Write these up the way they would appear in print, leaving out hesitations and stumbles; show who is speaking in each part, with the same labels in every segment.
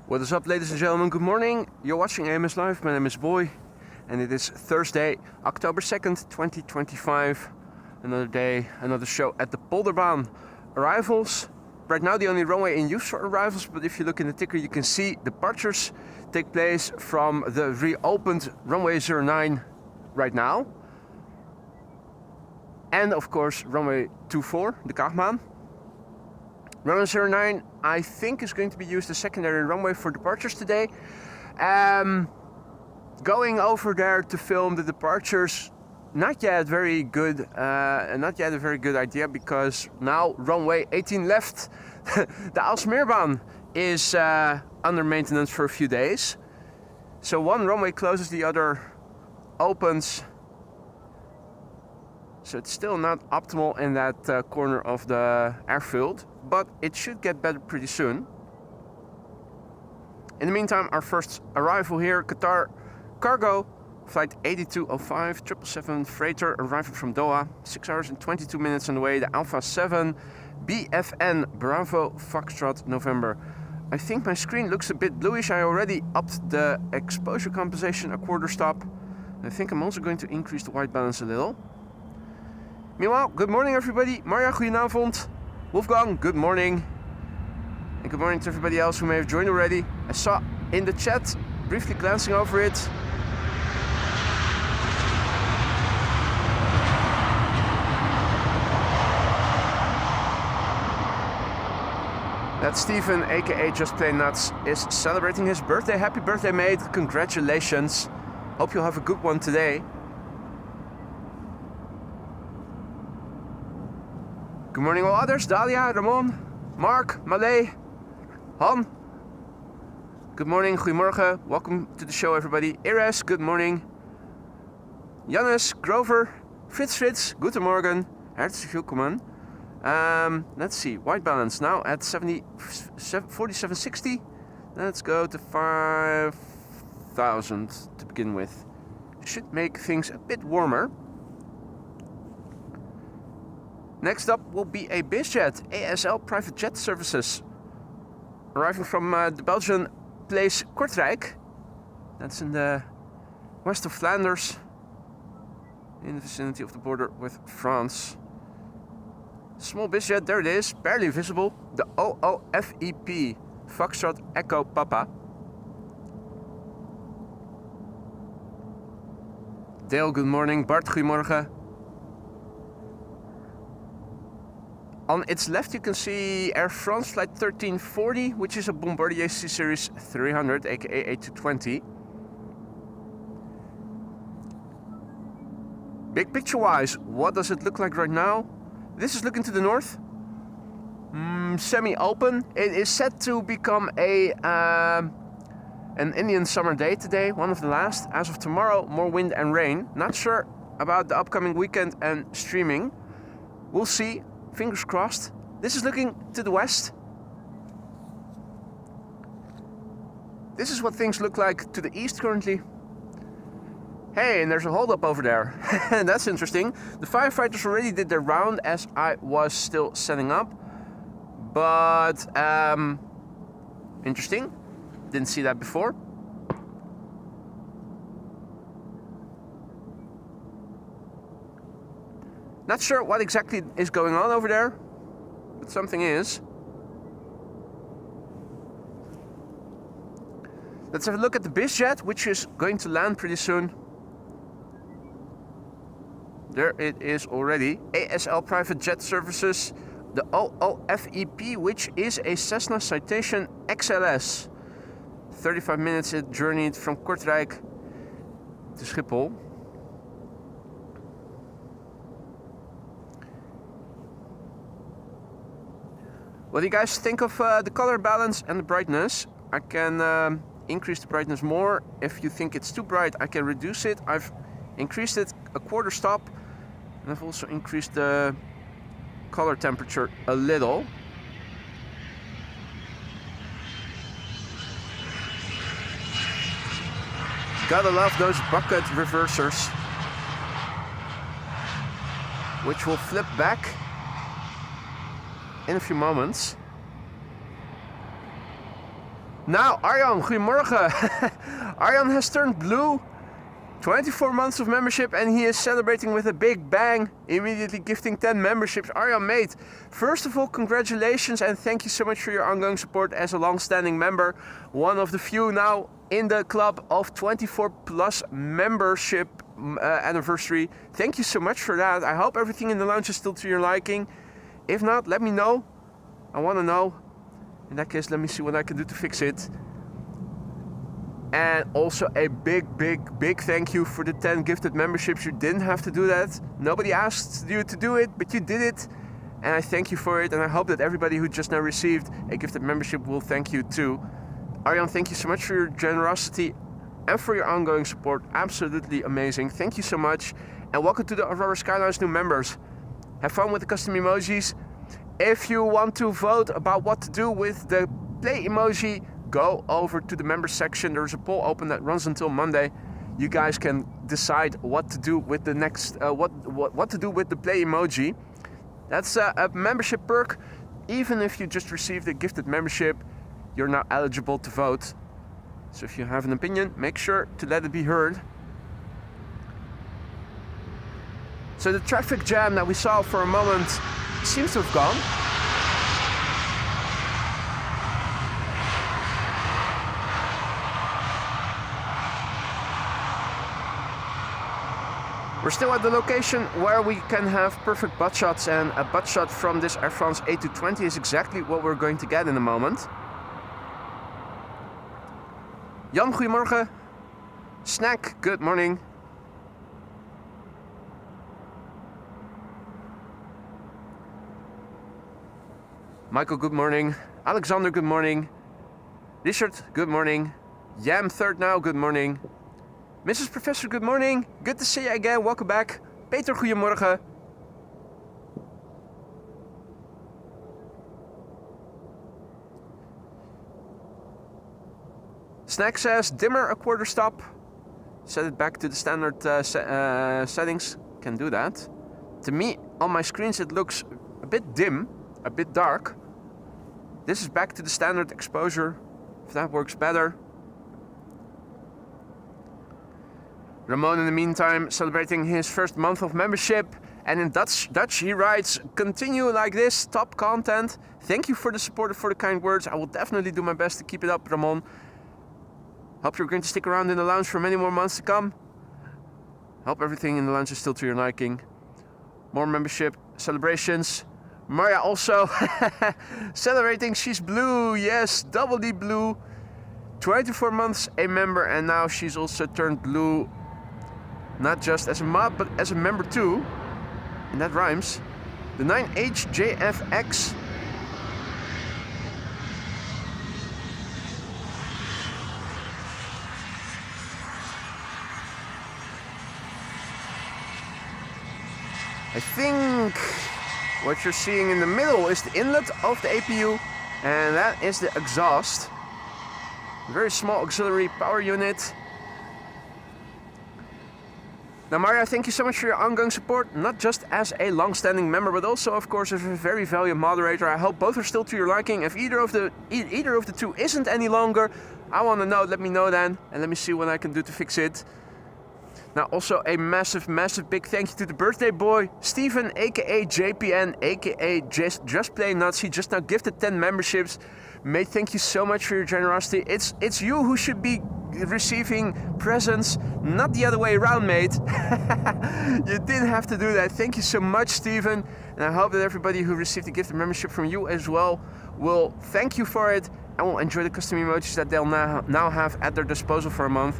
Speaker 1: What is up, ladies and gentlemen? Good morning. You're watching AMS Live. My name is Boy, and it is Thursday, October 2nd, 2025. Another day, another show at the Polderbaan. Arrivals. Right now, the only runway in use for arrivals, but if you look in the ticker, you can see departures take place from the reopened runway 09 right now. And of course, runway 24, the Kaagmaan. Runway 09, I think, is going to be used as secondary runway for departures today. Going over there to film the departures, not yet very good, not yet a very good idea, because now runway 18 left, the Aalsmeerbaan is under maintenance for a few days. So one runway closes, the other opens. So it's still not optimal in that corner of the airfield, but it should get better pretty soon. In the meantime, our first arrival here, Qatar Cargo, flight 8205, 777 freighter arriving from Doha, 6 hours and 22 minutes on the way, the Alpha 7, BFN, Bravo Foxtrot, November. I think my screen looks a bit bluish. I already upped the exposure compensation a quarter stop. I think I'm also going to increase the white balance a little. Meanwhile, good morning everybody. Marja, goedenavond. Wolfgang, good morning. And good morning to everybody else who may have joined already. I saw in the chat, briefly glancing over it, that Stephen, aka Just Plain Nuts, is celebrating his birthday. Happy birthday, mate. Congratulations. Hope you'll have a good one today. Good morning all others. Dalia, Ramon, Mark, Malay, Han. Good morning, goedemorgen. Welcome to the show, everybody. Iris, good morning. Janus, Grover, Fritz, guten Morgen. Herzlich willkommen. Let's see, white balance now at 4760. Let's go to 5,000 to begin with. Should make things a bit warmer. Next up will be a BizJet, ASL private jet services, arriving from the Belgian place Kortrijk. That's in the west of Flanders, in the vicinity of the border with France. Small BizJet, there it is, barely visible. The OOFEP, Foxtrot Echo Papa. Dale, good morning. Bart, goedemorgen. On its left you can see Air France flight 1340, which is a Bombardier C-Series 300, aka A220. Big picture wise, what does it look like right now? This is looking to the north. Semi-open. It is set to become an Indian summer day today, one of the last. As of tomorrow, more wind and rain. Not sure about the upcoming weekend and streaming. We'll see. Fingers crossed. This is looking to the west. This is what things look like to the east currently. Hey, and there's a holdup over there. That's interesting. The firefighters already did their round as I was still setting up. But, interesting. Didn't see that before. Not sure what exactly is going on over there, but something is. Let's have a look at the BizJet, which is going to land pretty soon. There it is already. ASL Private Jet Services, the OOFEP, which is a Cessna Citation XLS. 35 minutes it journeyed from Kortrijk to Schiphol. What do you guys think of the color balance and the brightness? I can increase the brightness more. If you think it's too bright, I can reduce it. I've increased it a quarter stop, and I've also increased the color temperature a little. Gotta love those bucket reversers, which will flip back in a few moments. Now, Arjan, goedemorgen. Arjan has turned blue. 24 months of membership and he is celebrating with a big bang, immediately gifting 10 memberships. Arjan, mate, first of all, congratulations and thank you so much for your ongoing support as a long-standing member. One of the few now in the club of 24 plus membership anniversary. Thank you so much for that. I hope everything in the lounge is still to your liking. If not, let me know. I want to know. In that case, let me see what I can do to fix it. And also a big thank you for the 10 gifted memberships. You didn't have to do that. Nobody asked you to do it, but you did it. And I thank you for it. And I hope that everybody who just now received a gifted membership will thank you too. Arjan, thank you so much for your generosity and for your ongoing support. Absolutely amazing. Thank you so much. And welcome to the Aurora Skyline's new members. Have fun with the custom emojis. If you want to vote about what to do with the play emoji, go over to the members section. There's a poll open that runs until Monday. You guys can decide what to do with the next, what to do with the play emoji. That's a membership perk. Even if you just received a gifted membership, you're now eligible to vote. So if you have an opinion, make sure to let it be heard. So the traffic jam that we saw for a moment seems to have gone. We're still at the location where we can have perfect butt shots, and a butt shot from this Air France A320 is exactly what we're going to get in a moment. Jan, goedemorgen. Snack, good morning. Michael, good morning. Alexander, good morning. Richard, good morning. Yam, third now, good morning. Mrs. Professor, good morning. Good to see you again. Welcome back. Peter, goedemorgen. Snack says, dimmer a quarter stop. Set it back to the standard settings. Can do that. To me, on my screens, it looks a bit dim, a bit dark. This is back to the standard exposure, if that works better. Ramon, in the meantime, celebrating his first month of membership. And in Dutch he writes, continue like this, top content. Thank you for the support and for the kind words. I will definitely do my best to keep it up, Ramon. Hope you're going to stick around in the lounge for many more months to come. Hope everything in the lounge is still to your liking. More membership celebrations. Maria also celebrating, she's blue, yes, doubly blue. 24 months a member, and now she's also turned blue. Not just as a mod, but as a member too. And that rhymes. The 9HJFX. I think what you're seeing in the middle is the inlet of the APU, and that is the exhaust. Very small auxiliary power unit. Now Maria, thank you so much for your ongoing support, not just as a long-standing member, but also of course as a very valuable moderator. I hope both are still to your liking. If either of the two isn't any longer, I want to know, let me know then, and let me see what I can do to fix it. Now also a massive big thank you to the birthday boy, Steven, aka JPN, aka Just Play Nuts. He just now gifted 10 memberships. Mate, thank you so much for your generosity. It's you who should be receiving presents, not the other way around, mate. You didn't have to do that. Thank you so much, Steven. And I hope that everybody who received a gifted membership from you as well will thank you for it and will enjoy the custom emojis that they'll now have at their disposal for a month.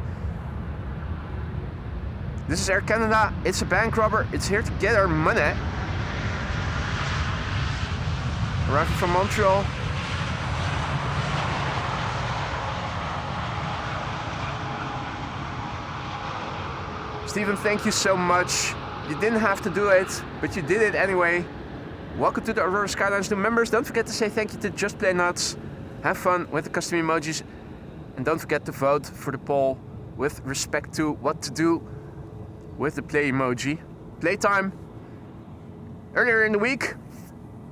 Speaker 1: This is Air Canada. It's a bank robber. It's here to get our money. Arriving from Montreal. Steven, thank you so much. You didn't have to do it, but you did it anyway. Welcome to the Aurora Skyline's new members. Don't forget to say thank you to Just Play Nuts. Have fun with the custom emojis. And don't forget to vote for the poll with respect to what to do with the play emoji. Playtime. Earlier in the week,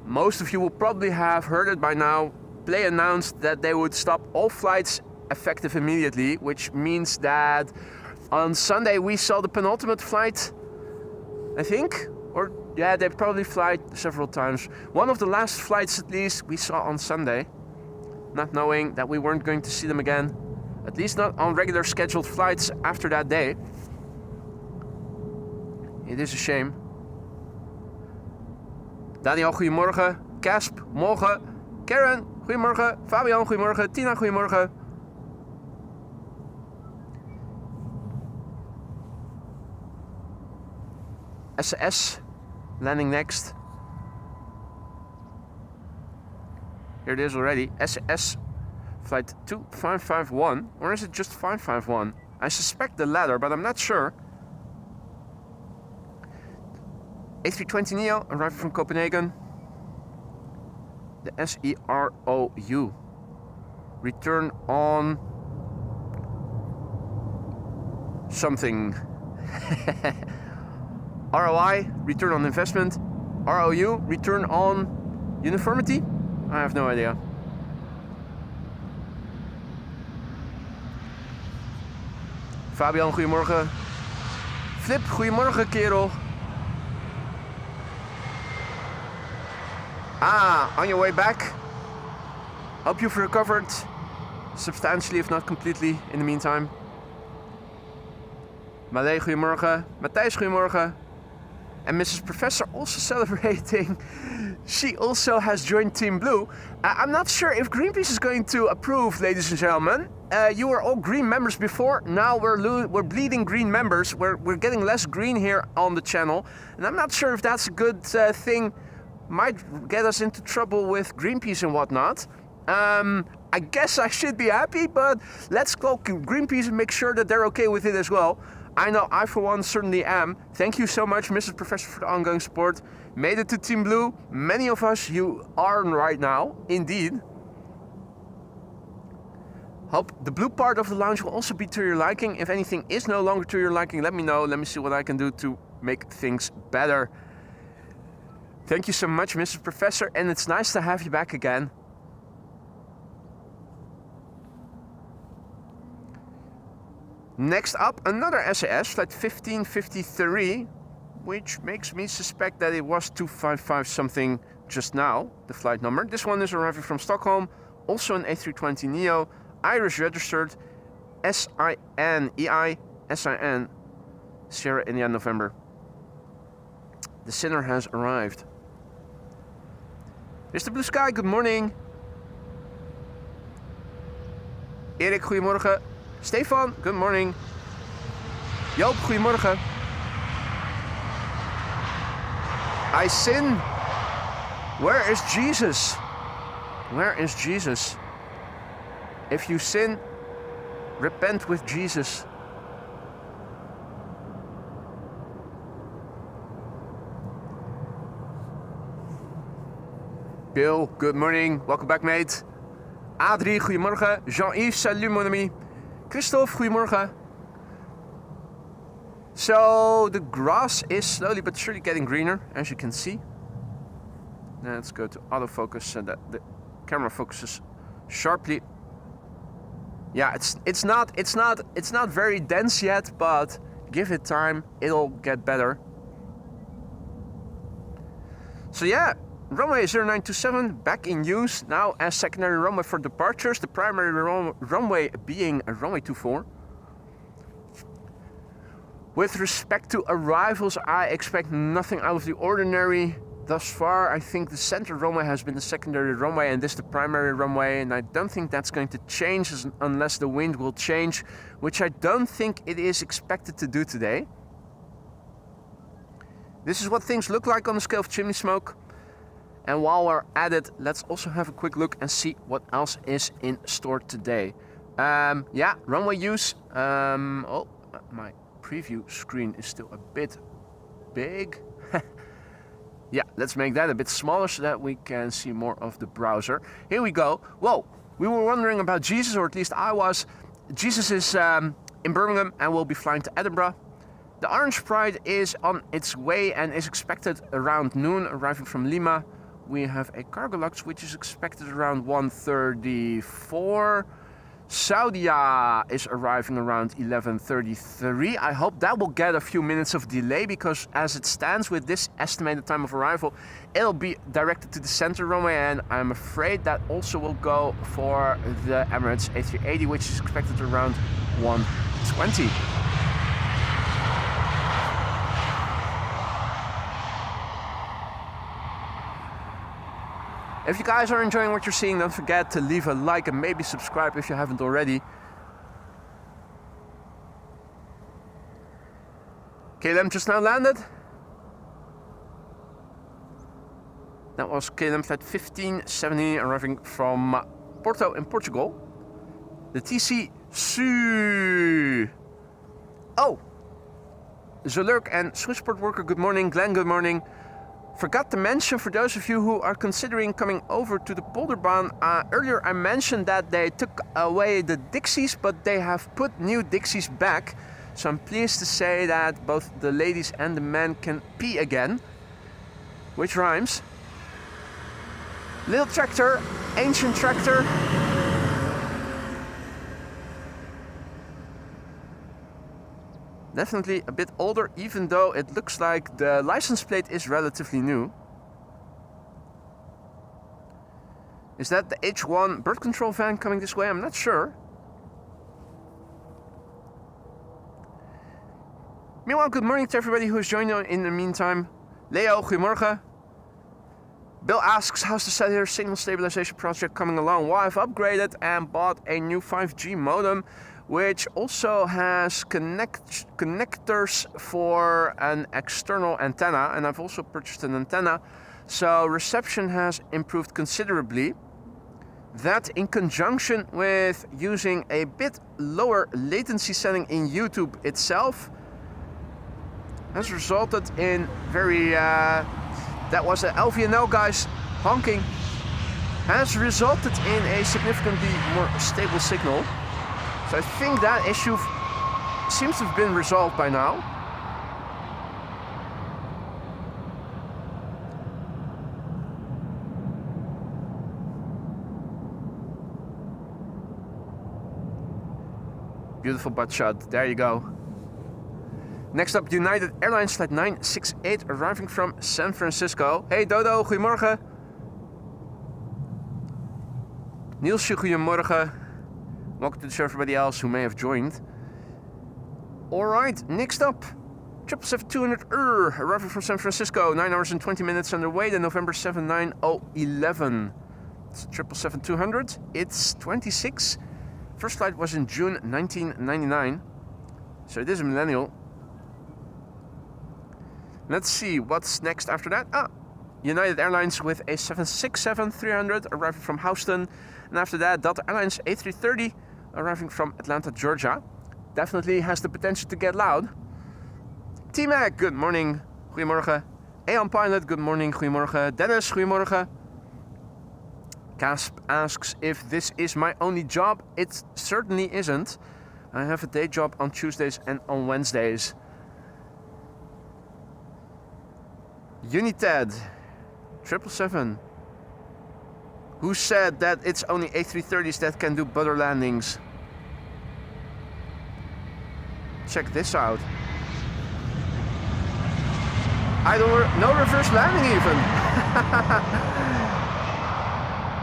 Speaker 1: most of you will probably have heard it by now. Play announced that they would stop all flights effective immediately, which means that on Sunday we saw the penultimate flight, I think, or yeah, they probably fly several times. One of the last flights at least we saw on Sunday, not knowing that we weren't going to see them again, at least not on regular scheduled flights after that day. It is a shame. Daniel, goedemorgen. Casp, morgen. Karen, goedemorgen. Fabian, goedemorgen. Tina, goedemorgen. SAS, landing next. Here it is already. SAS flight 2551, or is it just 551? I suspect the latter, but I'm not sure. A320neo arrived from Copenhagen. The SEROU. Return on something. ROI, return on investment. ROU, return on uniformity? I have no idea. Fabian, goedemorgen. Flip, goedemorgen kerel. On your way back. Hope you've recovered substantially, if not completely, in the meantime. Malé, goedemorgen. Matthijs, goedemorgen. And Mrs. Professor also celebrating. She also has joined Team Blue. I'm not sure if Greenpeace is going to approve, ladies and gentlemen. You were all green members before. Now we're bleeding green members. We're getting less green here on the channel. And I'm not sure if that's a good thing. Might get us into trouble with Greenpeace and whatnot. I guess I should be happy, but let's call Greenpeace and make sure that they're okay with it as well. I know I, for one, certainly am. Thank you so much, Mrs. Professor, for the ongoing support. Made it to Team Blue. Many of us you are right now, indeed. Hope the blue part of the lounge will also be to your liking. If anything is no longer to your liking, let me know. Let me see what I can do to make things better. Thank you so much, Mrs. Professor, and it's nice to have you back again. Next up, another SAS, flight 1553, which makes me suspect that it was 255 something just now, the flight number. This one is arriving from Stockholm, also an A320neo, Irish registered, SIN, Sierra India November. The sinner has arrived. Mr. Blue Sky, good morning. Erik, goedemorgen. Stefan, good morning. Joop, goedemorgen. I sin. Where is Jesus? Where is Jesus? If you sin, repent with Jesus. Bill, good morning. Welcome back, mate. Adrie, goedemorgen. Jean-Yves, salut mon ami. Christophe, goedemorgen. So the grass is slowly but surely getting greener, as you can see. Now let's go to autofocus so that the camera focuses sharply. Yeah, it's not very dense yet, but give it time, it'll get better. So yeah, runway 0927 back in use now as secondary runway for departures, the primary runway being a runway 24. With respect to arrivals, I expect nothing out of the ordinary. Thus far, I think the center runway has been the secondary runway and this the primary runway, and I don't think that's going to change unless the wind will change, which I don't think it is expected to do today. This is what things look like on the scale of chimney smoke. And while we're at it, let's also have a quick look and see what else is in store today. Yeah, runway use. Oh, my preview screen is still a bit big. Yeah, let's make that a bit smaller so that we can see more of the browser. Here we go. Whoa, we were wondering about Jesus, or at least I was. Jesus is in Birmingham and will be flying to Edinburgh. The Orange Pride is on its way and is expected around noon, arriving from Lima. we have a cargo lux which is expected around 1:34. Saudia is arriving around 11:33. I hope that will get a few minutes of delay, because as it stands with this estimated time of arrival, it'll be directed to the center runway, and I'm afraid that also will go for the Emirates A380, which is expected around 1:20. If you guys are enjoying what you're seeing, don't forget to leave a like and maybe subscribe if you haven't already. KLM just now landed. That was KLM flight 1570 arriving from Porto in Portugal. The TC Su. Oh, Zolurk and Swissport worker, good morning. Glenn, good morning. Forgot to mention, for those of you who are considering coming over to the Polderbaan, earlier I mentioned that they took away the Dixies, but they have put new Dixies back. So I'm pleased to say that both the ladies and the men can pee again, which rhymes. Little tractor, ancient tractor. Definitely a bit older, even though it looks like the license plate is relatively new. Is that the H1 bird control van coming this way? I'm not sure. Meanwhile, good morning to everybody who is joining in the meantime. Leo, goedemorgen. Bill asks, how's the cellular signal stabilization project coming along? Well, I've upgraded and bought a new 5G modem, which also has connectors for an external antenna, and I've also purchased an antenna, so reception has improved considerably. That, in conjunction with using a bit lower latency setting in YouTube itself, has resulted in very that was an LVNL guys honking, has resulted in a significantly more stable signal. So I think that issue seems to have been resolved by now. Beautiful butt shot, there you go. Next up, United Airlines flight 968 arriving from San Francisco. Hey Dodo, goedemorgen. Nielsje, goedemorgen. Welcome to the show, everybody else who may have joined. Alright, next up, 777-200 arriving from San Francisco, 9 hours and 20 minutes underway, the November 79011. It's 777-200, it's 26. First flight was in June 1999, so it is a millennial. Let's see what's next after that. United Airlines with a 767-300 arriving from Houston, and after that Delta Airlines A330 arriving from Atlanta, Georgia. Definitely has the potential to get loud. T-Mac, good morning, goedemorgen. Aeon Pilot, good morning, goedemorgen. Dennis, goedemorgen. Casp asks if this is my only job. It certainly isn't. I have a day job on Tuesdays and on Wednesdays. United 777. Who said that it's only A330s that can do butter landings? Check this out. No reverse landing even.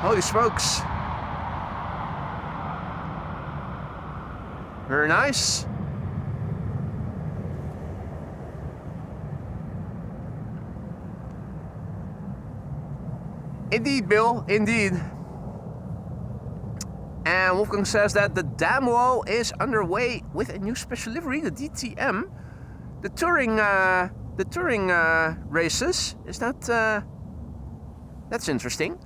Speaker 1: Holy smokes. Very nice. Indeed, Bill, indeed. And Wolfgang says that the Damwo is underway with a new special livery, the DTM. The touring races. Is that that's interesting.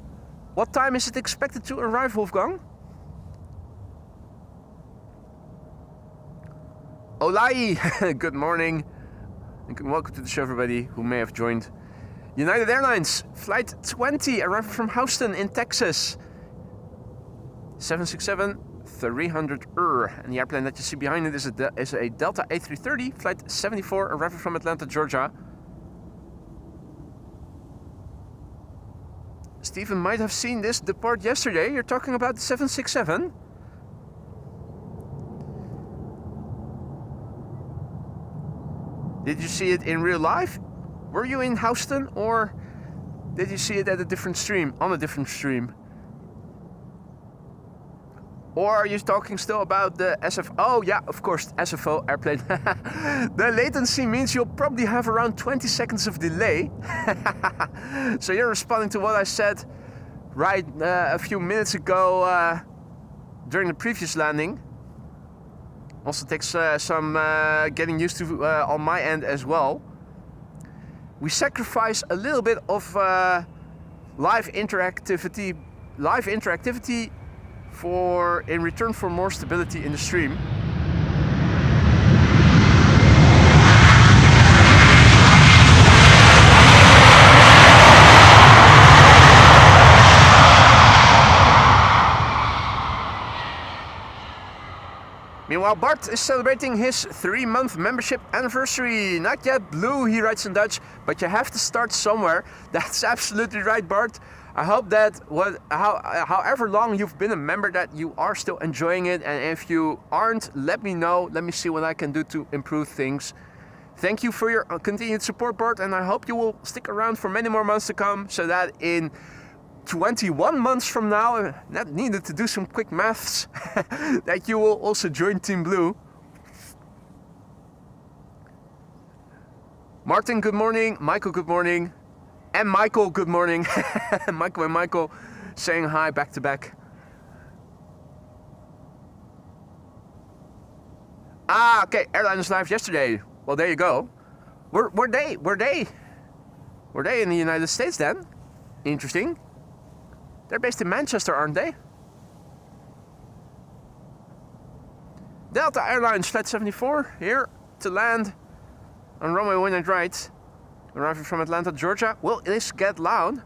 Speaker 1: What time is it expected to arrive, Wolfgang? Olai, good morning. And welcome to the show, everybody who may have joined. United Airlines, flight 20, arriving from Houston in Texas. 767-300. And the airplane that you see behind it is a Delta A330, flight 74, arriving from Atlanta, Georgia. Stephen might have seen this depart yesterday. You're talking about the 767? Did you see it in real life? Were you in Houston, or did you see it at a different stream, on a different stream? Or are you talking still about the SFO? Oh yeah, of course, SFO airplane. The latency means you'll probably have around 20 seconds of delay. So you're responding to what I said right a few minutes ago during the previous landing. Also takes some getting used to on my end as well. We sacrifice a little bit of live interactivity in return for more stability in the stream. Meanwhile, Bart is celebrating his 3-month membership anniversary. Not yet blue, he writes in Dutch, but you have to start somewhere. That's absolutely right, Bart. I hope that however long you've been a member, that you are still enjoying it. And if you aren't, let me know. Let me see what I can do to improve things. Thank you for your continued support, Bart. And I hope you will stick around for many more months to come, so that in 21 months from now, not needed to do some quick maths, that you will also join Team Blue. Martin, good morning. Michael, good morning. And Michael, good morning. Michael and Michael saying hi back to back. Ah, okay. Airlines Live yesterday. Well, there you go. Were they in the United States then? Interesting. They're based in Manchester, aren't they? Delta Airlines Flight 74 here to land on runway 19 right. Arriving from Atlanta, Georgia. Will this get loud?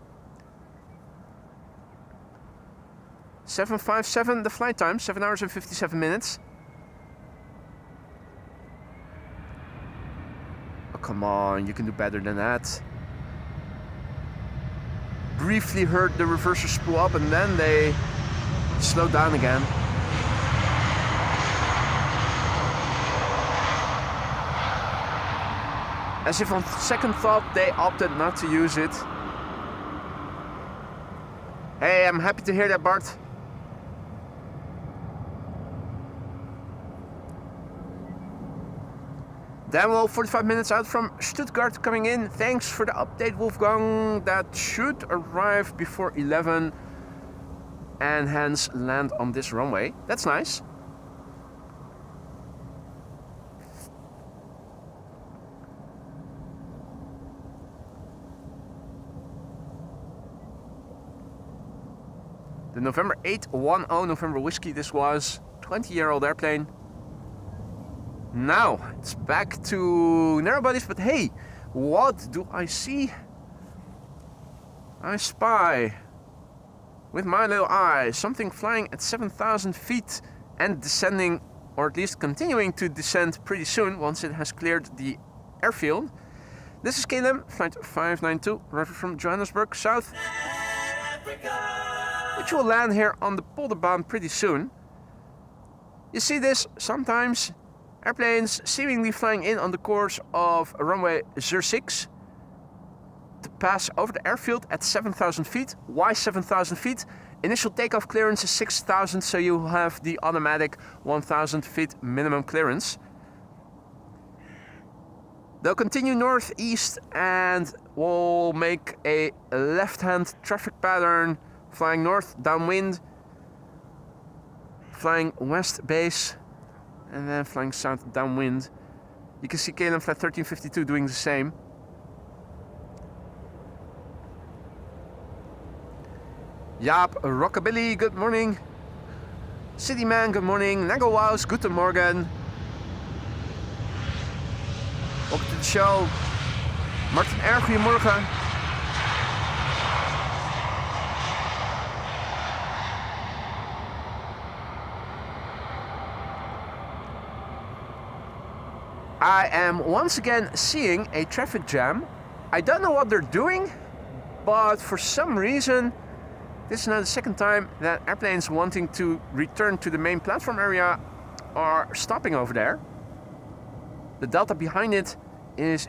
Speaker 1: 7:57 the flight time, 7 hours and 57 minutes. Oh, come on, you can do better than that. Briefly heard the reverser spool up and then they slowed down again. As if on second thought they opted not to use it. Hey, I'm happy to hear that, Bart. Demo 45 minutes out from Stuttgart coming in. Thanks for the update, Wolfgang. That should arrive before 11 and hence land on this runway. That's nice. The November 810 November Whiskey, this was 20-year-old airplane. Now it's back to narrow bodies, but hey, what do I see? I spy with my little eye something flying at 7,000 feet and descending, or at least continuing to descend pretty soon once it has cleared the airfield. This is KLM Flight 592, arriving from Johannesburg, South Africa, which will land here on the Polderbaan pretty soon. You see this sometimes, airplanes seemingly flying in on the course of a runway 06 to pass over the airfield at 7,000 feet. Why 7,000 feet? Initial takeoff clearance is 6,000, so you have the automatic 1,000 feet minimum clearance. They'll continue northeast and will make a left-hand traffic pattern, flying north downwind, flying west base, and then flying south downwind. You can see KLM Flight 1352 doing the same. Jaap Rockabilly, good morning. Cityman, good morning. Nagelwaus, guten Morgen. Welcome to the show. Martin R, goedemorgen. I am once again seeing a traffic jam. I don't know what they're doing, but for some reason This is now the second time that airplanes wanting to return to the main platform area are stopping over there. The delta behind it is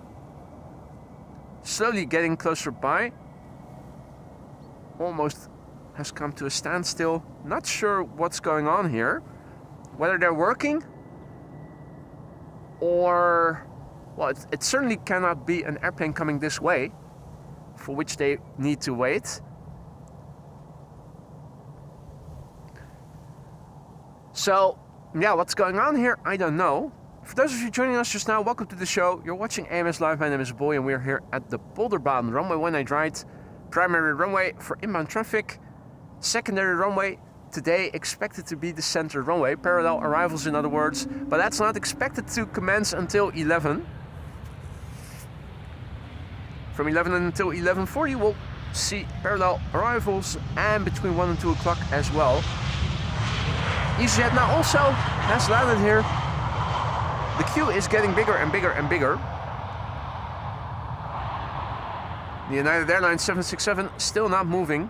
Speaker 1: slowly getting closer by. Almost has come to a standstill. Not sure what's going on here. Whether they're working or... well, it certainly cannot be an airplane coming this way for which they need to wait. So, yeah, what's going on here? I don't know. For those of you joining us just now, welcome to the show. You're watching AMS Live. My name is Boy and we're here at the Polderbaan, runway 18 right. Primary runway for inbound traffic. Secondary runway today expected to be the center runway. Parallel arrivals in other words. But that's not expected to commence until 11. From 11 until 11:40 we'll see parallel arrivals and between 1 and 2 o'clock as well. EasyJet now also has landed here. The queue is getting bigger and bigger and bigger. The United Airlines 767 still not moving.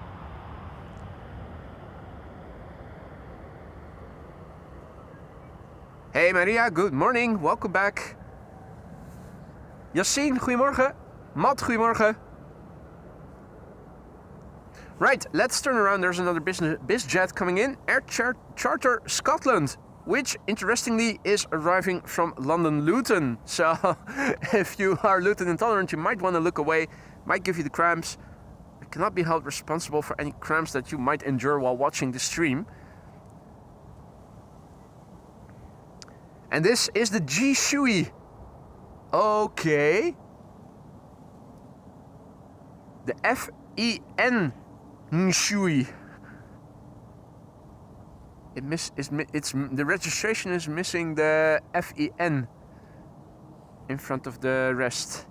Speaker 1: Hey Maria, good morning, welcome back. Yassine, goedemorgen. Matt, goedemorgen. Right, let's turn around. There's another biz jet coming in. Air Charter Scotland, which interestingly is arriving from London Luton. So if you are Luton intolerant, you might want to look away. Might give you the cramps. I cannot be held responsible for any cramps that you might endure while watching the stream. And this is the G Shui. Okay. The FEN Shui. The registration is missing the FEN in front of the rest.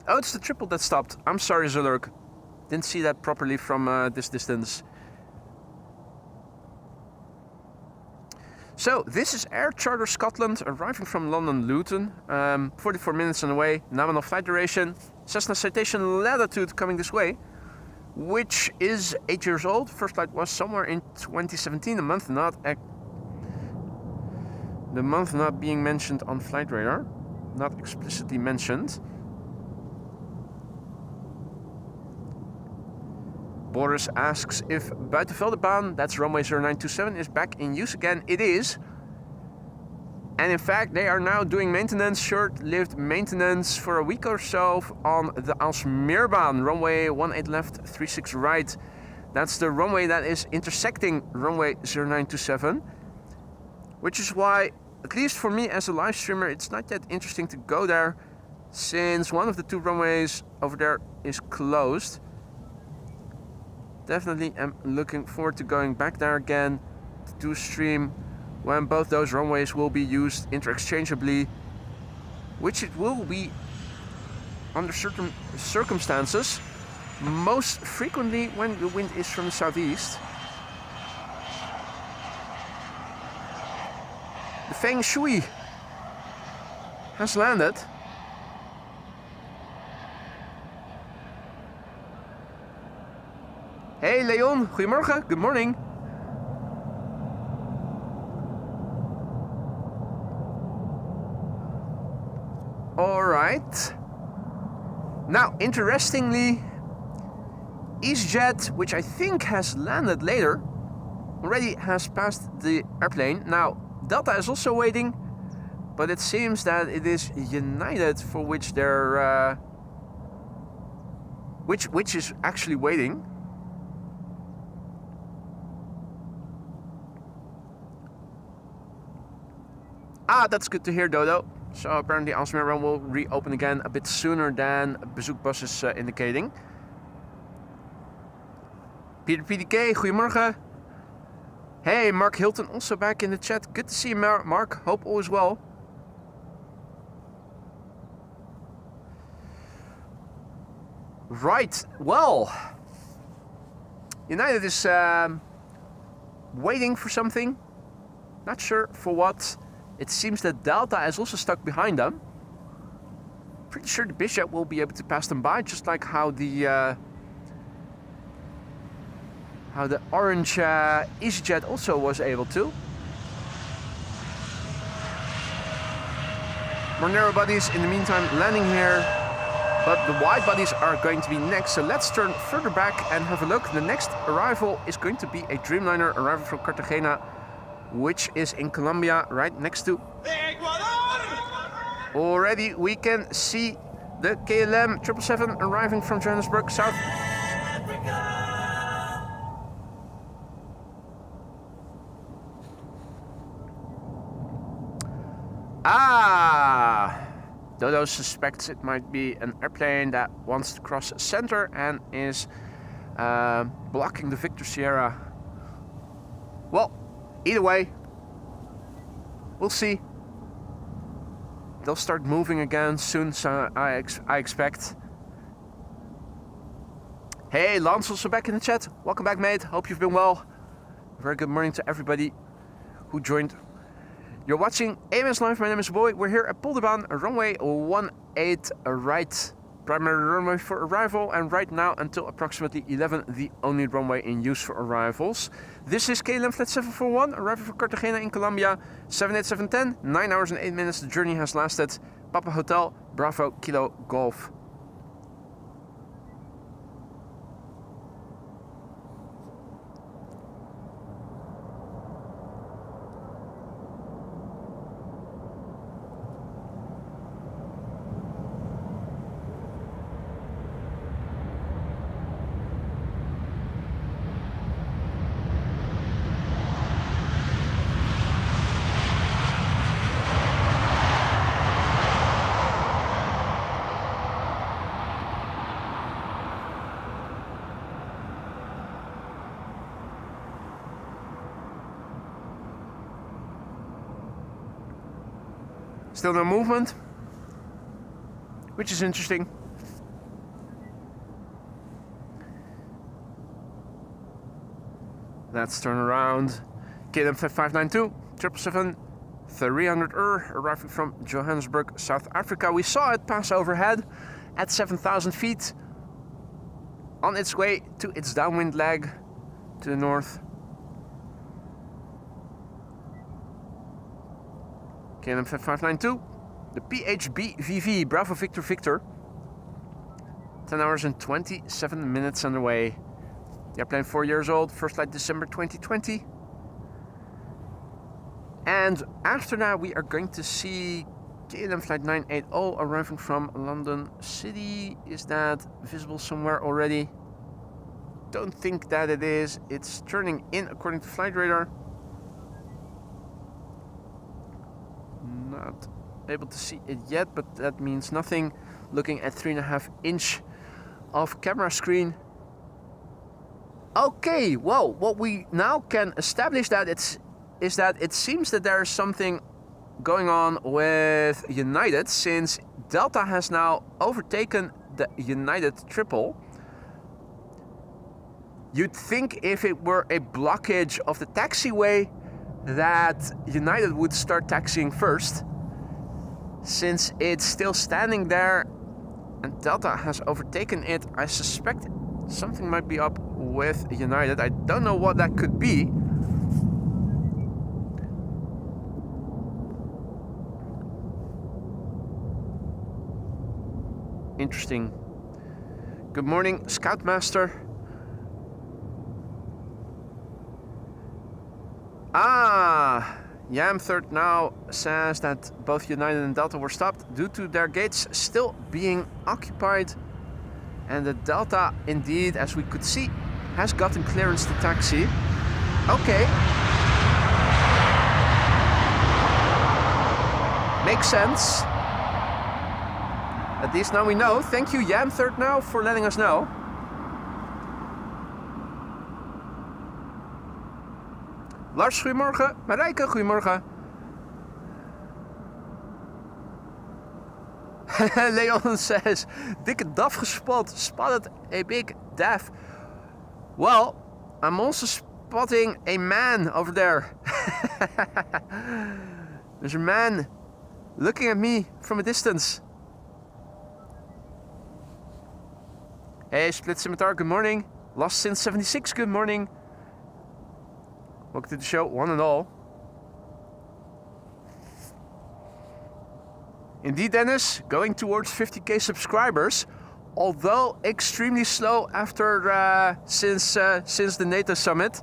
Speaker 1: Oh, it's the triple that stopped. I'm sorry, Zulurk. Didn't see that properly from this distance. So, this is Air Charter Scotland, arriving from London Luton. 44 minutes on the way, nominal flight duration. Cessna Citation Latitude coming this way, which is 8 years old. First flight was somewhere in 2017, the month not being mentioned on flight radar. Not explicitly mentioned. Boris asks if Polderbaan, that's runway 0927, is back in use again. It is. And in fact, they are now doing maintenance, short-lived maintenance for a week or so on the Alsmeerbaan, runway 18 left, 36 right. That's the runway that is intersecting runway 0927. Which is why, at least for me as a live streamer, it's not that interesting to go there, since one of the two runways over there is closed. Definitely am looking forward to going back there again to do a stream when both those runways will be used interchangeably, which it will be under certain circumstances, most frequently when the wind is from the southeast. The Feng Shui has landed. Hey Leon, goedemorgen, good morning. Alright. Now, interestingly, EasyJet, which I think has landed later, already has passed the airplane. Now, Delta is also waiting, but it seems that it is United for which they're... which is actually waiting. Ah, that's good to hear, Dodo. So apparently Alsmeer will reopen again a bit sooner than Bezoekbus is indicating. Peter PDK, goedemorgen. Hey, Mark Hilton also back in the chat. Good to see you, Mark. Hope all is well. Right, well, United is waiting for something. Not sure for what. It seems that Delta is also stuck behind them. Pretty sure the bizjet will be able to pass them by, just like how the orange EasyJet also was able to. More narrow bodies in the meantime landing here, but the wide bodies are going to be next. So let's turn further back and have a look. The next arrival is going to be a Dreamliner arriving from Cartagena, which is in Colombia, right next to already we can see the KLM 777 arriving from Johannesburg, South Africa. Dodo suspects it might be an airplane that wants to cross center and is blocking the Victor Sierra. Well, either way, we'll see. They'll start moving again soon, so I expect. Hey, Lance also back in the chat. Welcome back, mate. Hope you've been well. Very good morning to everybody who joined. You're watching AMS Live. My name is Boy. We're here at Polderbaan, runway 18 right. Primary runway for arrival, and right now until approximately 11, the only runway in use for arrivals. This is KLM Flight 741, arriving from Cartagena in Colombia, 78710, 9 hours and 8 minutes the journey has lasted. Papa Hotel, Bravo, Kilo, Golf. Still no movement, which is interesting. Let's turn around. KLM 592, 777, 300 arriving from Johannesburg, South Africa. We saw it pass overhead at 7,000 feet on its way to its downwind leg to the north. KLM 592, the PHB VV, Bravo Victor Victor. 10 hours and 27 minutes underway. The airplane 4 years old, first flight December 2020. And after that we are going to see KLM Flight 980 arriving from London City. Is that visible somewhere already? Don't think that it is. It's turning in according to flight radar. Not able to see it yet, but that means nothing. Looking at 3.5 inch of camera screen. Okay, well, what we now can establish that is that it seems that there is something going on with United, since Delta has now overtaken the United triple. You'd think if it were a blockage of the taxiway that United would start taxiing first, since it's still standing there and Delta has overtaken it. I suspect something might be up with United. I don't know what that could be. Interesting. Good morning, Scoutmaster. YAM third now says that both United and Delta were stopped due to their gates still being occupied. And the Delta, indeed, as we could see, has gotten clearance to taxi. Okay. Makes sense. At least now we know. Thank you, YAM third now, for letting us know. Lars, goedemorgen. Marijke, goedemorgen. Leon says, dikke DAF gespot. Spotted a big DAF. Well, I'm also spotting a man over there. There's a man looking at me from a distance. Hey, Split Scimitar, good morning. Lost since 76, good morning. Welcome to the show, one and all. Indeed, Dennis, going towards 50k subscribers, although extremely slow after since the NATO summit.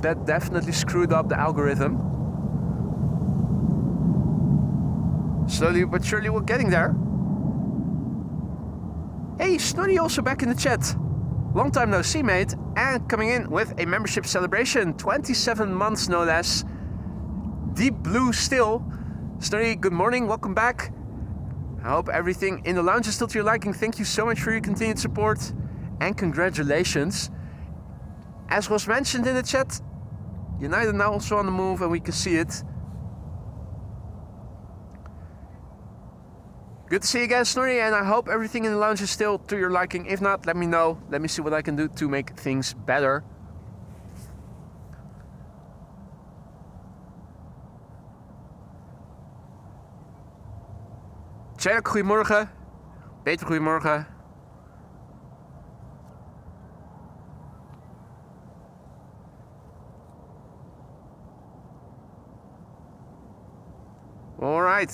Speaker 1: That definitely screwed up the algorithm. Slowly but surely we're getting there. Hey, Snoddy also back in the chat. Long time no see, mate. And coming in with a membership celebration. 27 months, no less. Deep blue still. Snoddy, good morning. Welcome back. I hope everything in the lounge is still to your liking. Thank you so much for your continued support. And congratulations. As was mentioned in the chat, United now also on the move and we can see it. Good to see you again, Snorri, and I hope everything in the lounge is still to your liking. If not, let me know. Let me see what I can do to make things better. Tjerk, goedemorgen. Peter, goedemorgen. All right.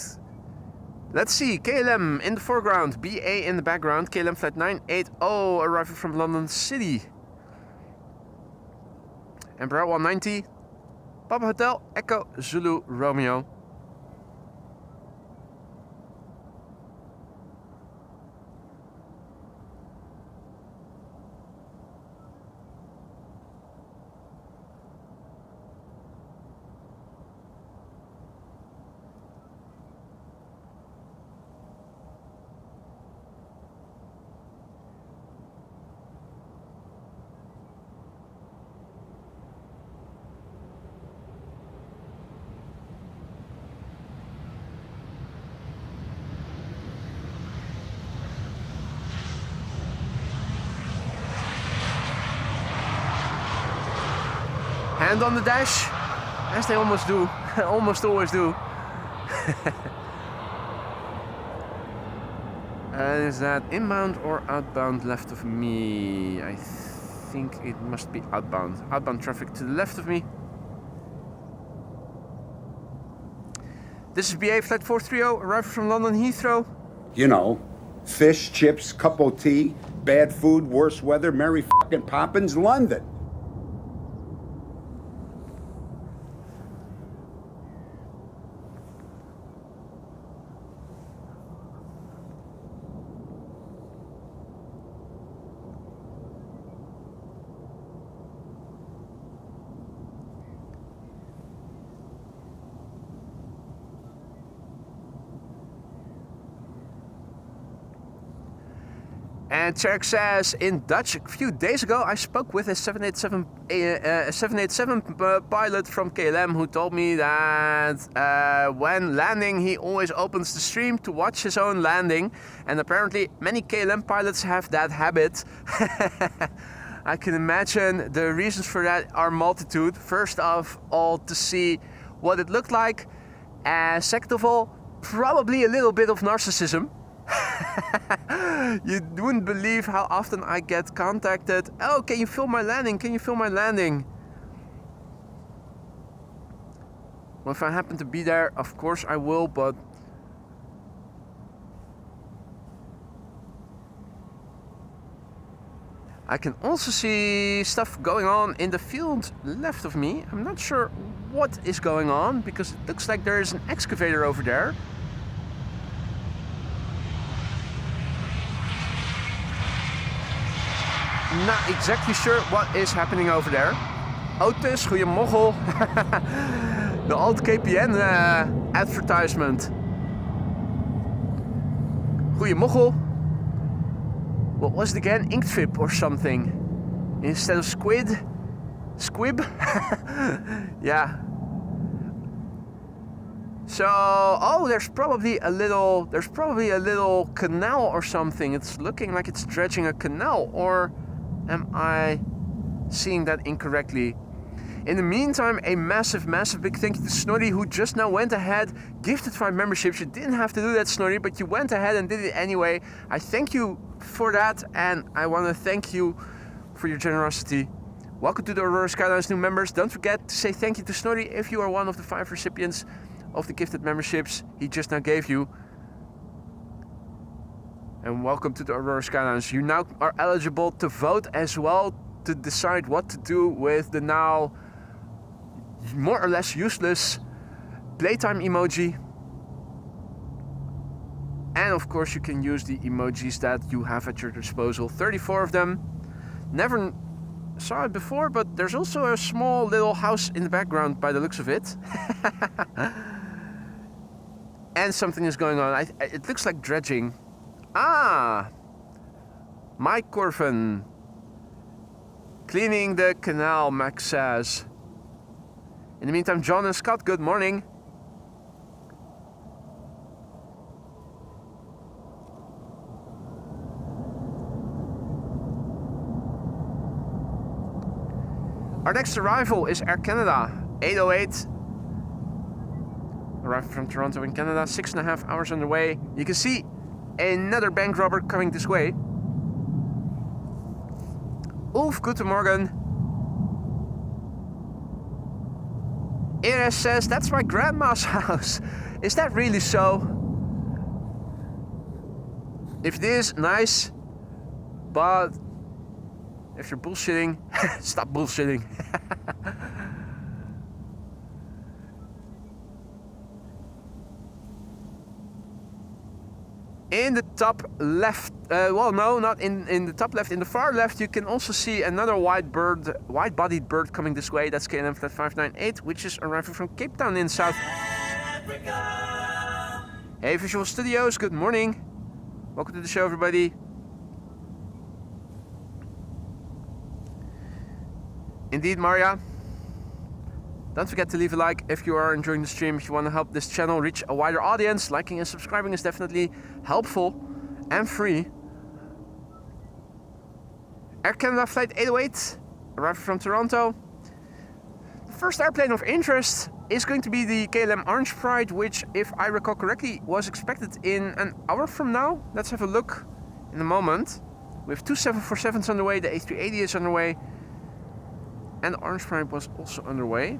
Speaker 1: Let's see, KLM in the foreground, BA in the background, KLM flight 980 arriving from London City. Embraer 190, Papa Hotel, Echo, Zulu, Romeo. Hand on the dash, as they almost do, almost always do. Is that inbound or outbound left of me? I think it must be outbound. Outbound traffic to the left of me. This is BA flight 430, arriving from London Heathrow.
Speaker 2: You know, fish, chips, cup of tea, bad food, worse weather, Mary fucking Poppins, London.
Speaker 1: And Cherk says in Dutch, a few days ago I spoke with a 787 pilot from KLM who told me that when landing he always opens the stream to watch his own landing, and apparently many KLM pilots have that habit. I can imagine the reasons for that are multitude. First of all, to see what it looked like, and second of all, probably a little bit of narcissism. You wouldn't believe how often I get contacted. Oh, can you film my landing? Can you film my landing? Well, if I happen to be there, of course I will, but I can also see stuff going on in the field left of me. I'm not sure what is going on because it looks like there is an excavator over there. Not exactly sure what is happening over there. Otis, goeiemoggel. The old KPN advertisement. Goeiemoggel. What was it again? Inktvip or something. Instead of squid. Squib? Yeah. So, oh, there's probably a little canal or something. It's looking like it's dredging a canal, or am I seeing that incorrectly? In the meantime, a massive big thank you to Snorri, who just now went ahead, gifted 5 memberships. You didn't have to do that, Snorri, but you went ahead and did it anyway. I thank you for that, and I want to thank you for your generosity. Welcome to the Aurora Skylines new members. Don't forget to say thank you to Snorri if you are one of the 5 recipients of the gifted memberships he just now gave you. And welcome to the Aurora Skylines. You now are eligible to vote as well to decide what to do with the now more or less useless playtime emoji. And of course you can use the emojis that you have at your disposal. 34 of them. Never saw it before, but there's also a small little house in the background by the looks of it. And something is going on. It looks like dredging. Ah! Mike Corvin. Cleaning the canal, Max says. In the meantime, John and Scott, good morning. Our next arrival is Air Canada, 808. Arriving from Toronto in Canada, 6.5 hours on the way. You can see another bank robber coming this way. Ulf, guten Morgen. Iris says, that's my grandma's house. Is that really so? If it is, nice. But if you're bullshitting, stop bullshitting. In the top left, well, no, not in the top left. In the far left, you can also see another wide-bodied bird coming this way. That's KLM Flight 598, which is arriving from Cape Town in South Africa. Hey, Visual Studios, good morning. Welcome to the show, everybody. Indeed, Maria. Don't forget to leave a like if you are enjoying the stream. If you want to help this channel reach a wider audience, liking and subscribing is definitely helpful and free. Air Canada Flight 808, arriving from Toronto. The first airplane of interest is going to be the KLM Orange Pride, which, if I recall correctly, was expected in an hour from now. Let's have a look in a moment. We have 2 747s on the way, the A380 is on the way, and the Orange Pride was also underway.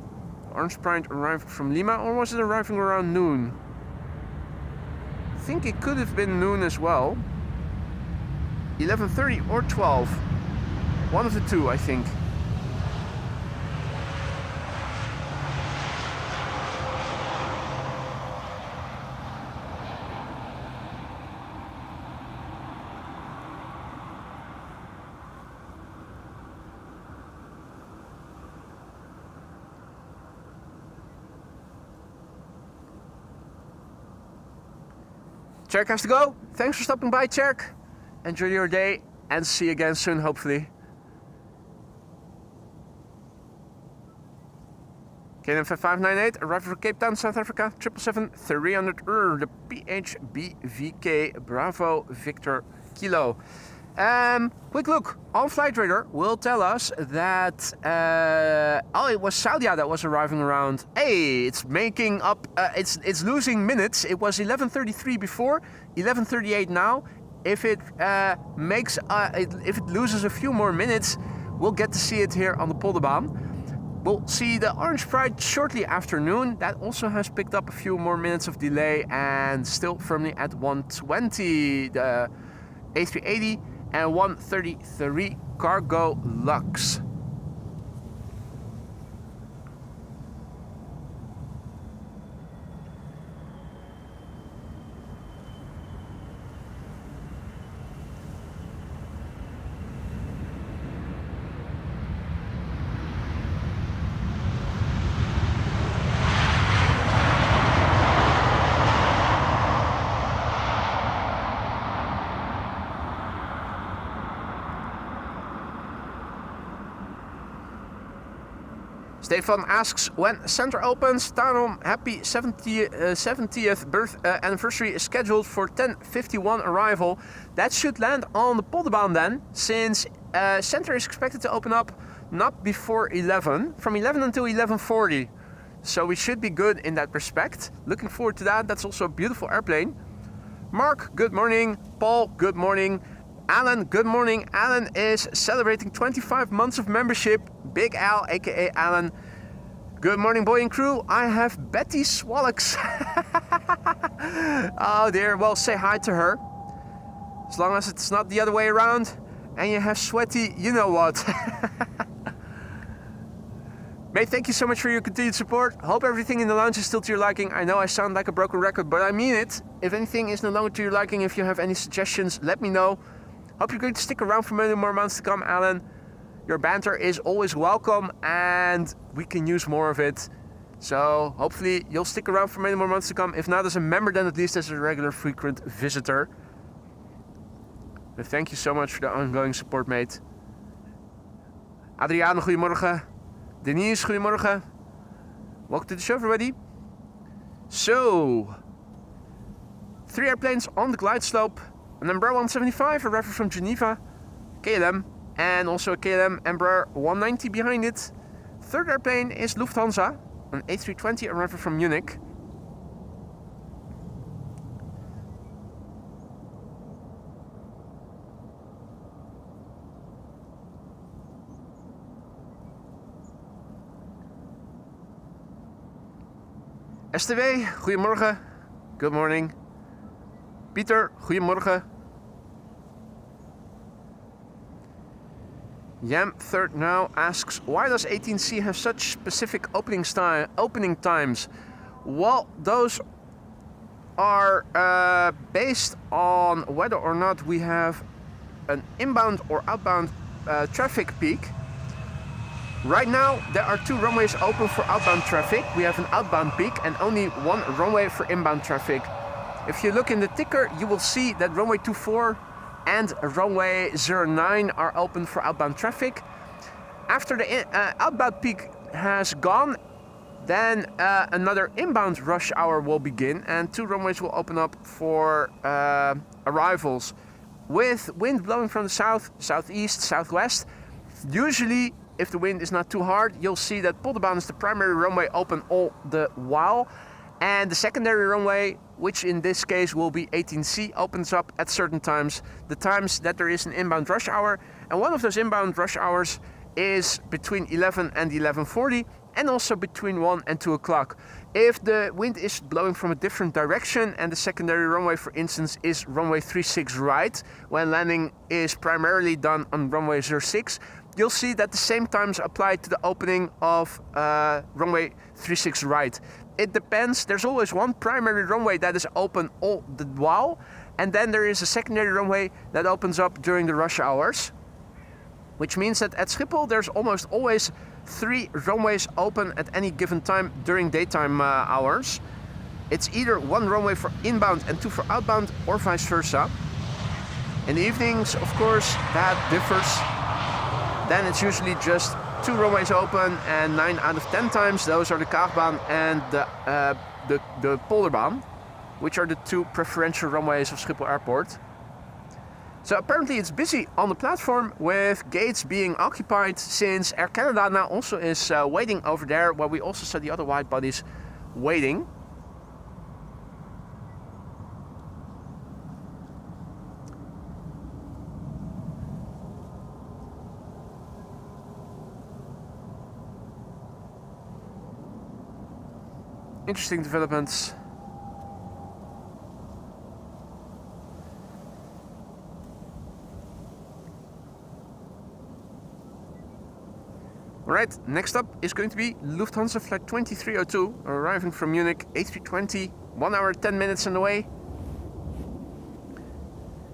Speaker 1: Orange Pride arrived from Lima, or was it arriving around noon? I think it could have been noon as well. 11:30 or 12. One of the two, I think. Cherk has to go. Thanks for stopping by, Cherk. Enjoy your day and see you again soon, hopefully. KLM 598, arriving from Cape Town, South Africa, 777-300 the PHBVK Bravo Victor Kilo. Quick look on Flight Radar will tell us that oh, it was Saudia that was arriving around. Hey, it's making up. It's losing minutes. It was 11:33 before, 11:38 now. If it if it loses a few more minutes, we'll get to see it here on the Polderbaan. We'll see the Orange Pride shortly after noon. That also has picked up a few more minutes of delay and still firmly at 120. The A380. And 133 Cargo Lux. Stefan asks, when center opens, Tarom, happy 70th birth anniversary is scheduled for 10:51 arrival. That should land on the Polderbaan then, since center is expected to open up not before 11, from 11 until 11:40. So we should be good in that respect. Looking forward to that. That's also a beautiful airplane. Mark, good morning. Paul, good morning. Alan, good morning. Alan is celebrating 25 months of membership. Big Al, aka Alan. Good morning, Boeing crew. I have Betty Swallocks. Oh dear, well, say hi to her. As long as it's not the other way around and you have sweaty, you know what. Mate, thank you so much for your continued support. Hope everything in the lounge is still to your liking. I know I sound like a broken record, but I mean it. If anything is no longer to your liking, if you have any suggestions, let me know. Hope you're going to stick around for many more months to come, Alan. Your banter is always welcome and we can use more of it. So hopefully you'll stick around for many more months to come. If not as a member, then at least as a regular frequent visitor. But thank you so much for the ongoing support, mate. Adriaan, goedemorgen. Denise, goedemorgen. Welcome to the show, everybody. So, 3 airplanes on the glide slope. An Embraer 175, arriving from Geneva, KLM, and also a KLM Embraer 190 behind it. Third airplane is Lufthansa, an A320 arriving from Munich. STW, goedemorgen. Good morning. Pieter, goedemorgen. Yam third now asks, why does 18C have such specific opening times? Well, those are based on whether or not we have an inbound or outbound traffic peak. Right now, there are 2 runways open for outbound traffic. We have an outbound peak and only 1 runway for inbound traffic. If you look in the ticker, you will see that runway 24 and runway 09 are open for outbound traffic. After the outbound peak has gone, then another inbound rush hour will begin and 2 runways will open up for arrivals. With wind blowing from the south, southeast, southwest, usually if the wind is not too hard, you'll see that Polderbaan is the primary runway open all the while. And the secondary runway, which in this case will be 18C, opens up at certain times. The times that there is an inbound rush hour. And one of those inbound rush hours is between 11 and 11:40 and also between 1 and 2 o'clock. If the wind is blowing from a different direction and the secondary runway, for instance, is runway 36 right, when landing is primarily done on runway 06, you'll see that the same times apply to the opening of runway 36 right. It depends. There's always one primary runway that is open all the while, and then there is a secondary runway that opens up during the rush hours, which means that at Schiphol there's almost always 3 runways open at any given time during daytime hours. It's either 1 runway for inbound and 2 for outbound, or vice versa. In the evenings, of course, that differs. Then it's usually just 2 runways open, and 9 out of 10 times those are the Crosswind and the Polderbaan, which are the 2 preferential runways of Schiphol Airport. So apparently it's busy on the platform with gates being occupied, since Air Canada now also is waiting over there, where we also saw the other wide bodies waiting. Interesting developments. Alright, next up is going to be Lufthansa flight 2302, arriving from Munich, A320, 1 hour 10 minutes on the way.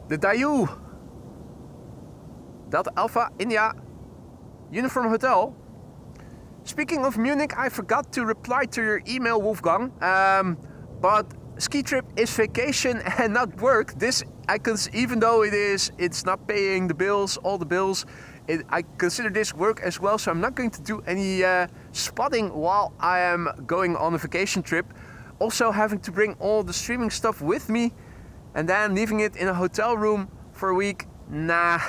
Speaker 1: The Daewoo Delta Alpha India Uniform Hotel. Speaking of Munich, I forgot to reply to your email, Wolfgang. But ski trip is vacation and not work. This, even though it's not paying the bills, all the bills, I consider this work as well. So I'm not going to do any spotting while I am going on a vacation trip. Also having to bring all the streaming stuff with me and then leaving it in a hotel room for a week. Nah,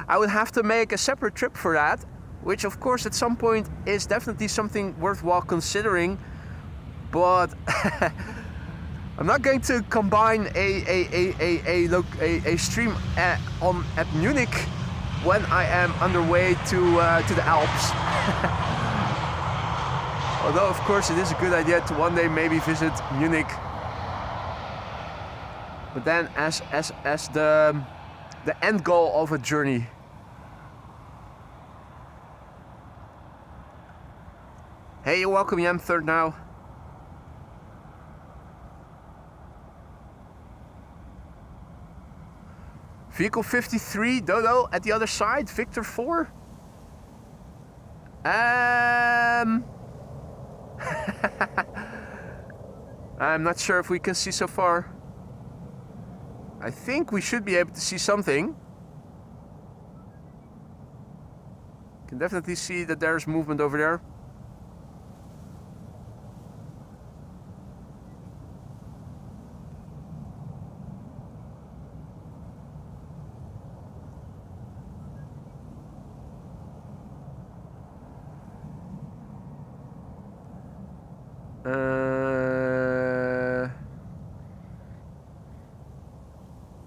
Speaker 1: I would have to make a separate trip for that. which of course at some point is definitely something worthwhile considering, but I'm not going to combine a stream at Munich when I am underway to the Alps. Although of course it is a good idea to one day maybe visit Munich, but then as the end goal of a journey. Hey, you're welcome, Jan, third now. Vehicle 53, Dodo at the other side, Victor 4. I'm not sure if we can see so far. I think we should be able to see something. Can definitely see that there's movement over there.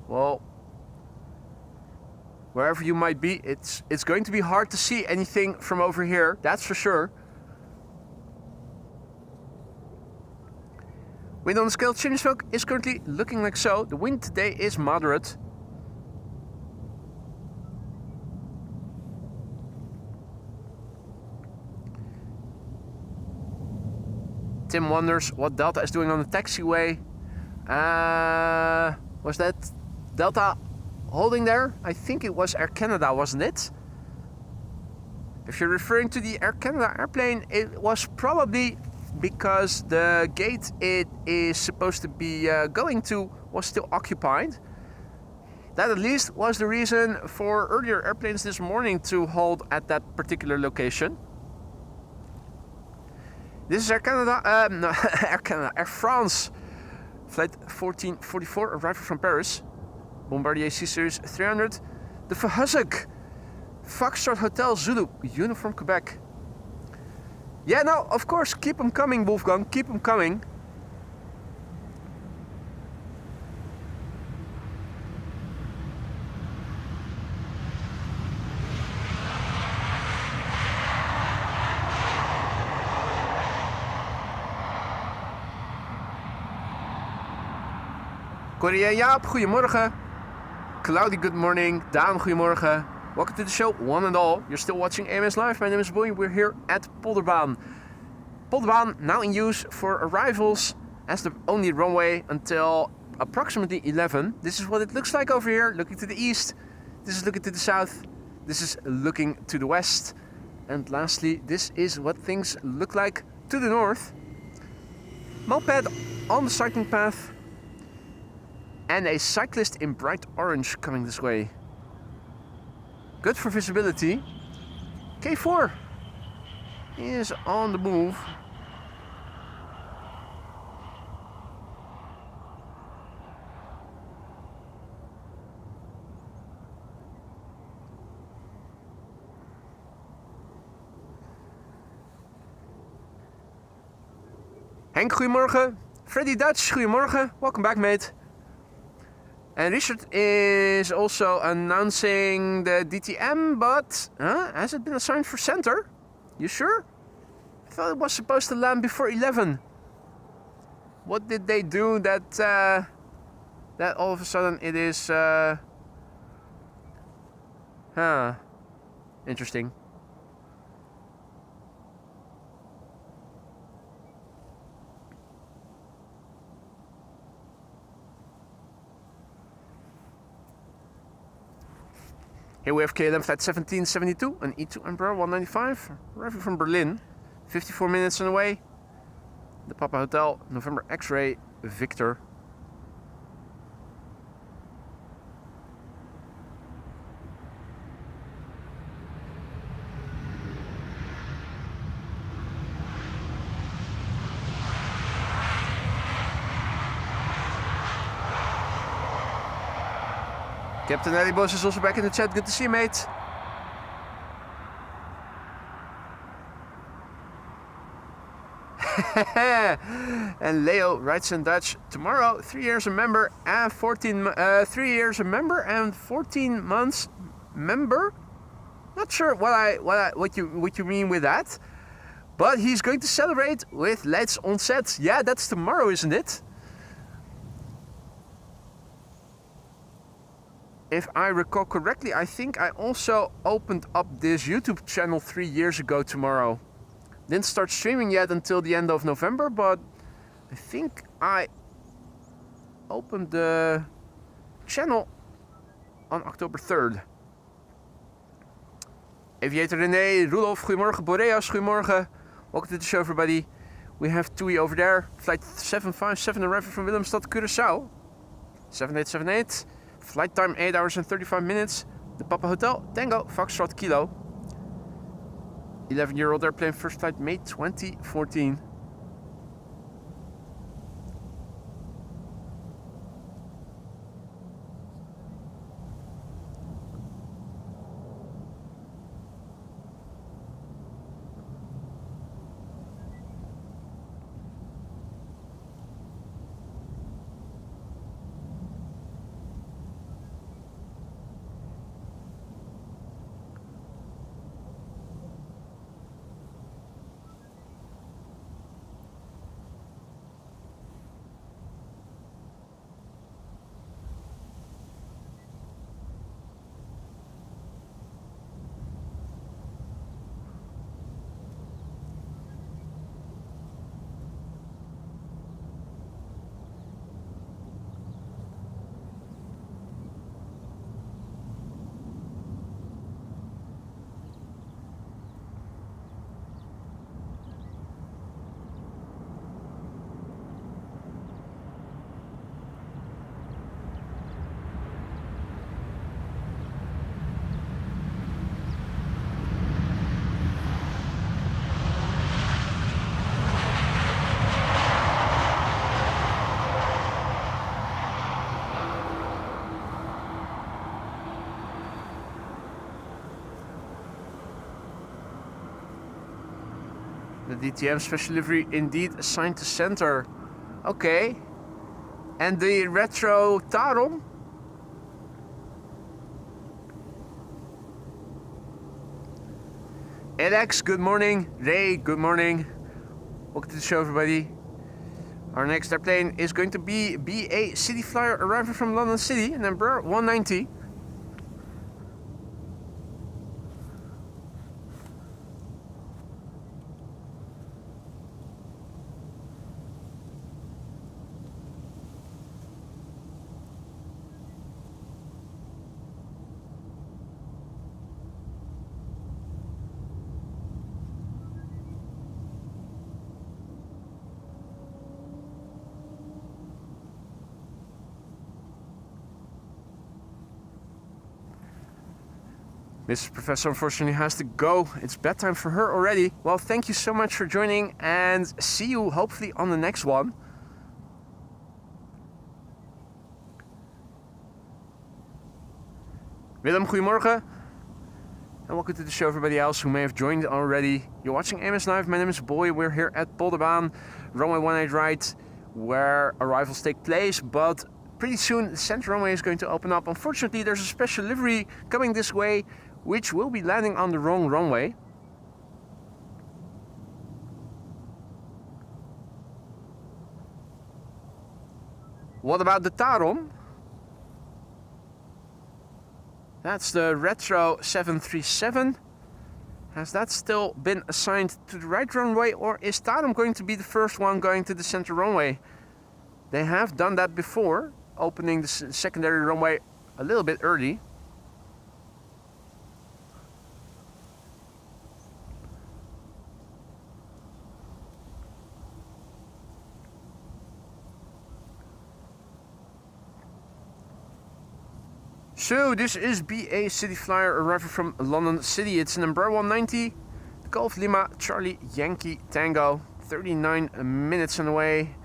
Speaker 1: Well, wherever you might be, it's going to be hard to see anything from over here, that's for sure. Wind on the scale Chinnesville is currently looking like so. The wind today is moderate. Tim wonders what Delta is doing on the taxiway. Was that Delta holding there? I think it was Air Canada, wasn't it? If you're referring to the Air Canada airplane, it was probably because the gate it is supposed to be going to was still occupied. That at least was the reason for earlier airplanes this morning to hold at that particular location. This is Air Canada, no, Air Canada, Air France. Flight 1444 arriving from Paris. Bombardier C-Series 300. The Verhuzzig. Foxtrot Hotel Zulu. Uniform Quebec. Yeah, no, of course, keep them coming, Wolfgang. Keep them coming. Korea Jaap, goedemorgen. Cloudy, good morning. Daan, goedemorgen. Welcome to the show, one and all. You're still watching AMS Live. My name is Boeing. We're here at Polderbaan. Polderbaan now in use for arrivals as the only runway until approximately 11. This is what it looks like over here, looking to the east. This is looking to the south. This is looking to the west. And lastly, this is what things look like to the north. Moped on the cycling path. And a cyclist in bright orange coming this way. Good for visibility. K4 is on the move. Henk, goedemorgen. Freddy Dutch, goedemorgen. Welcome back, mate. And Richard is also announcing the DTM, but has it been assigned for center? You sure? I thought it was supposed to land before 11. What did they do that that all of a sudden it is interesting. Here we have KLM flight 1772, an E2 Embraer 195, arriving from Berlin, 54 minutes on the way. The Papa Hotel, November X-Ray, Victor. Captain Eddie Bos is also back in the chat. Good to see you, mate. And Leo writes in Dutch, tomorrow 3 years a member and 3 years a member and 14 months member. Not sure what you mean with that, but he's going to celebrate with Let's on Set. Yeah, that's tomorrow, isn't it? If I recall correctly, I think I also opened up this YouTube channel 3 years ago tomorrow. Didn't start streaming yet until the end of November, but I think I opened the channel on October 3rd. Aviator René, Rudolf, goedemorgen. Boreas, goedemorgen. Welcome to the show, everybody. We have TUI over there. Flight 757 arriving from Willemstad, Curaçao. 7878. Flight time 8 hours and 35 minutes. The Papa Hotel, Tango, Foxtrot, Kilo. 11-year-old airplane, first flight May 2014. The DTM special livery indeed assigned to center. Okay. And the retro Tarom? Alex, good morning. Ray, good morning. Welcome to the show, everybody. Our next airplane is going to be BA City Flyer arriving from London City, number 190. Mrs. Professor unfortunately has to go. It's bedtime for her already. Well, thank you so much for joining and see you hopefully on the next one. Willem, goedemorgen. And welcome to the show, everybody else who may have joined already. You're watching AMS Live. My name is Boy. We're here at Polderbaan, Runway 18 right, where arrivals take place. But pretty soon, the center runway is going to open up. Unfortunately, there's a special livery coming this way, which will be landing on the wrong runway. What about the Tarom? That's the Retro 737. Has that still been assigned to the right runway, or is Tarom going to be the first one going to the center runway? They have done that before, opening the secondary runway a little bit early. So this is BA City Flyer arriving from London City. It's number 190, Golf Lima Charlie Yankee Tango, 39 minutes on the way.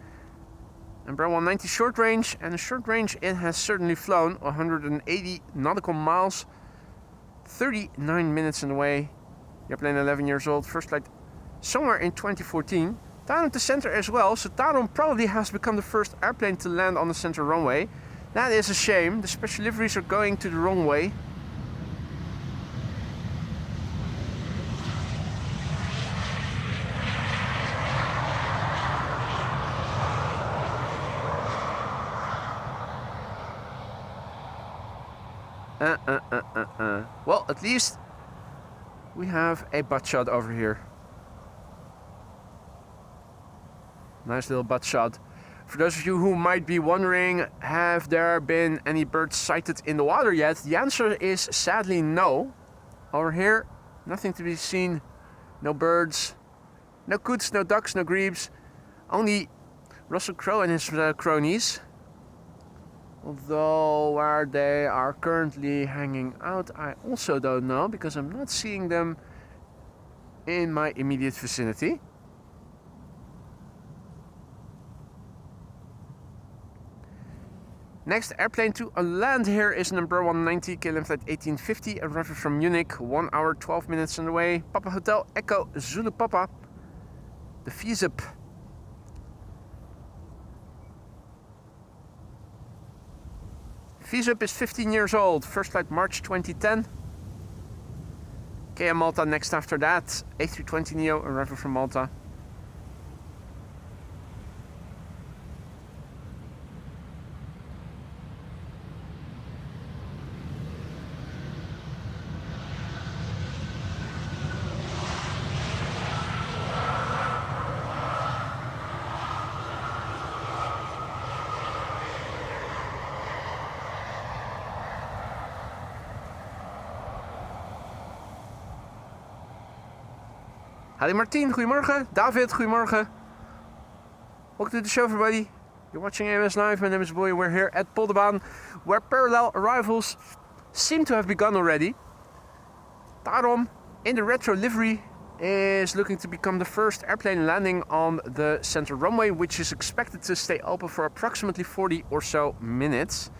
Speaker 1: Number 190 short range, and the short range it has certainly flown, 180 nautical miles, 39 minutes on the way. The airplane 11 years old, first flight somewhere in 2014. Down at the center as well, so Tarom probably has become the first airplane to land on the center runway. That is a shame. The special liveries are going to the wrong way. Well, at least we have a butt shot over here. Nice little butt shot. For those of you who might be wondering, have there been any birds sighted in the water yet? The answer is sadly no. Over here, nothing to be seen. No birds, no coots, no ducks, no grebes. Only Russell Crowe and his cronies. Although where they are currently hanging out, I also don't know, because I'm not seeing them in my immediate vicinity. Next airplane to land here is number 190, KLM flight 1850, arriving from Munich, 1 hour 12 minutes on the way. Papa Hotel Echo Zulu Papa, the VSUP. VSUP is 15 years old, first flight March 2010. KM Malta next after that, A320neo arriving from Malta. Hadi Martien, goedemorgen. David, goedemorgen. Welcome to the show, everybody. You're watching AMS Live. My name is Boy. We're here at Polderbaan, where parallel arrivals seem to have begun already. Tarom, in the retro livery, is looking to become the first airplane landing on the center runway, which is expected to stay open for approximately 40 or so minutes.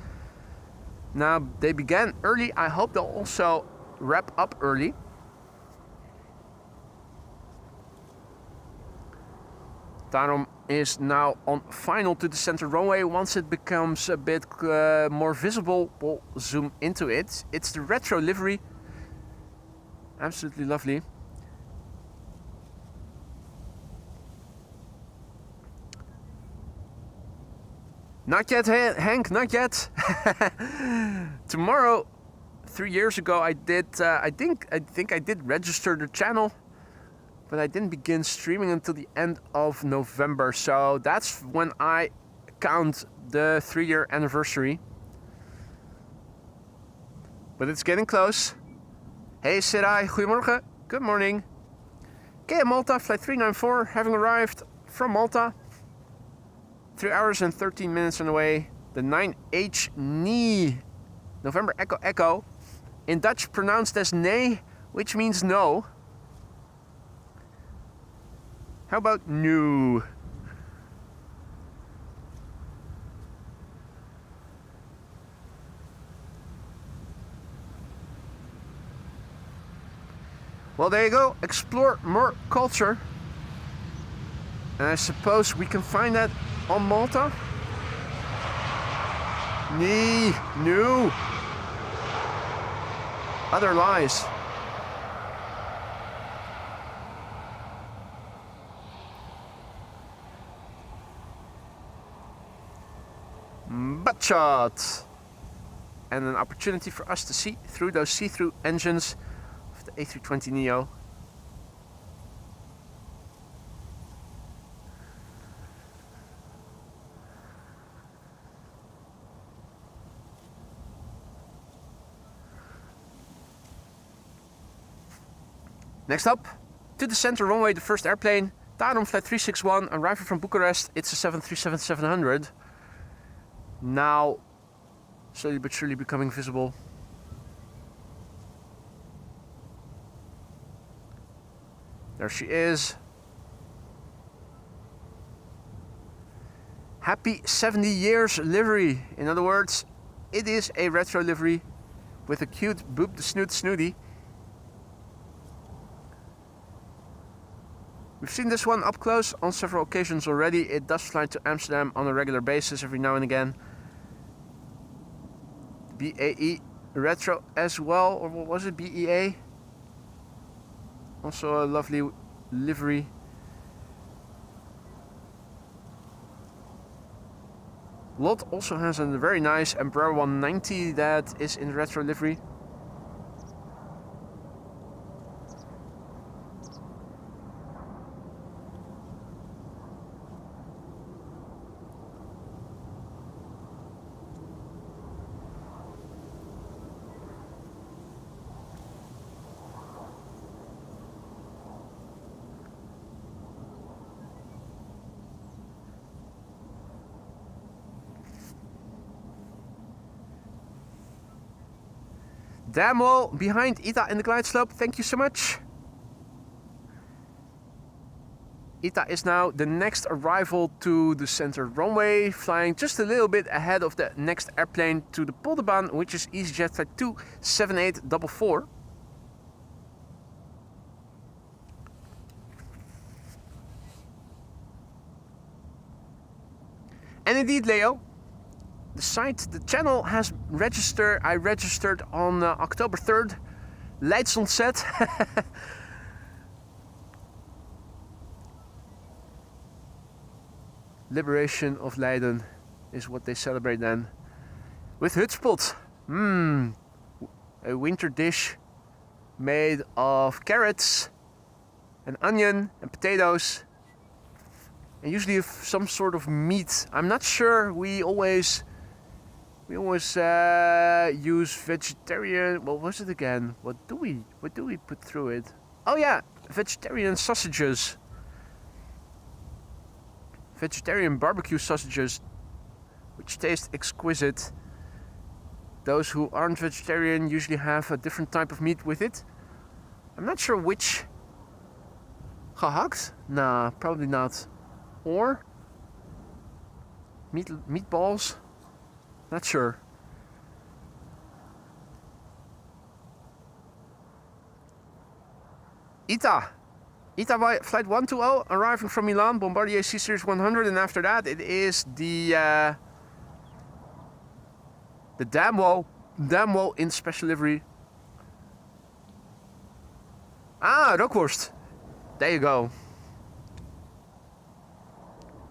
Speaker 1: Now, they began early. I hope they'll also wrap up early. Tarom is now on final to the center runway. Once it becomes a bit more visible, we'll zoom into it. It's the retro livery. Absolutely lovely. Not yet, Hank, not yet. Tomorrow, 3 years ago, I think I did register the channel. But I didn't begin streaming until the end of November, so that's when I count the 3-year anniversary. But it's getting close. Hey Sirai, goedemorgen. Good morning. KM Malta, flight 394, having arrived from Malta. 3 hours and 13 minutes on the way. The 9H NIE, November Echo Echo. In Dutch pronounced as nee, which means no. How about new? Well, there you go. Explore more culture. And I suppose we can find that on Malta. Nee, new. Other lies. Butt shot! And an opportunity for us to see through those see-through engines of the A320neo. Next up, to the center runway, the first airplane, Tarom flight 361, arriving from Bucharest. It's a 737-700. Now, slowly but surely becoming visible. There she is. Happy 70 years livery. In other words, it is a retro livery with a cute boop the snoot snooty. We've seen this one up close on several occasions already. It does fly to Amsterdam on a regular basis every now and again. BAE Retro as well, or what was it, BEA? Also a lovely livery. Lot also has a very nice Embraer 190 that is in retro livery. Damn well behind Ita in the glide slope, thank you so much. Ita is now the next arrival to the center runway, flying just a little bit ahead of the next airplane to the Polderbaan, which is EasyJet Flight 27844. And indeed, Leo, the channel has registered. I registered on October 3rd. Lights on set. Liberation of Leiden is what they celebrate then. With Hutspot. A winter dish made of carrots and onion and potatoes. And usually some sort of meat. I'm not sure. We always use vegetarian. What was it again? What do we put through it? Oh yeah, vegetarian sausages. Vegetarian barbecue sausages, which taste exquisite. Those who aren't vegetarian usually have a different type of meat with it. I'm not sure which. Gehakt? Nah, probably not. Or meatballs? Not sure. Ita flight 120 arriving from Milan, Bombardier C Series 100, and after that it is the Damwo in special livery. Ah, Rookwurst. There you go.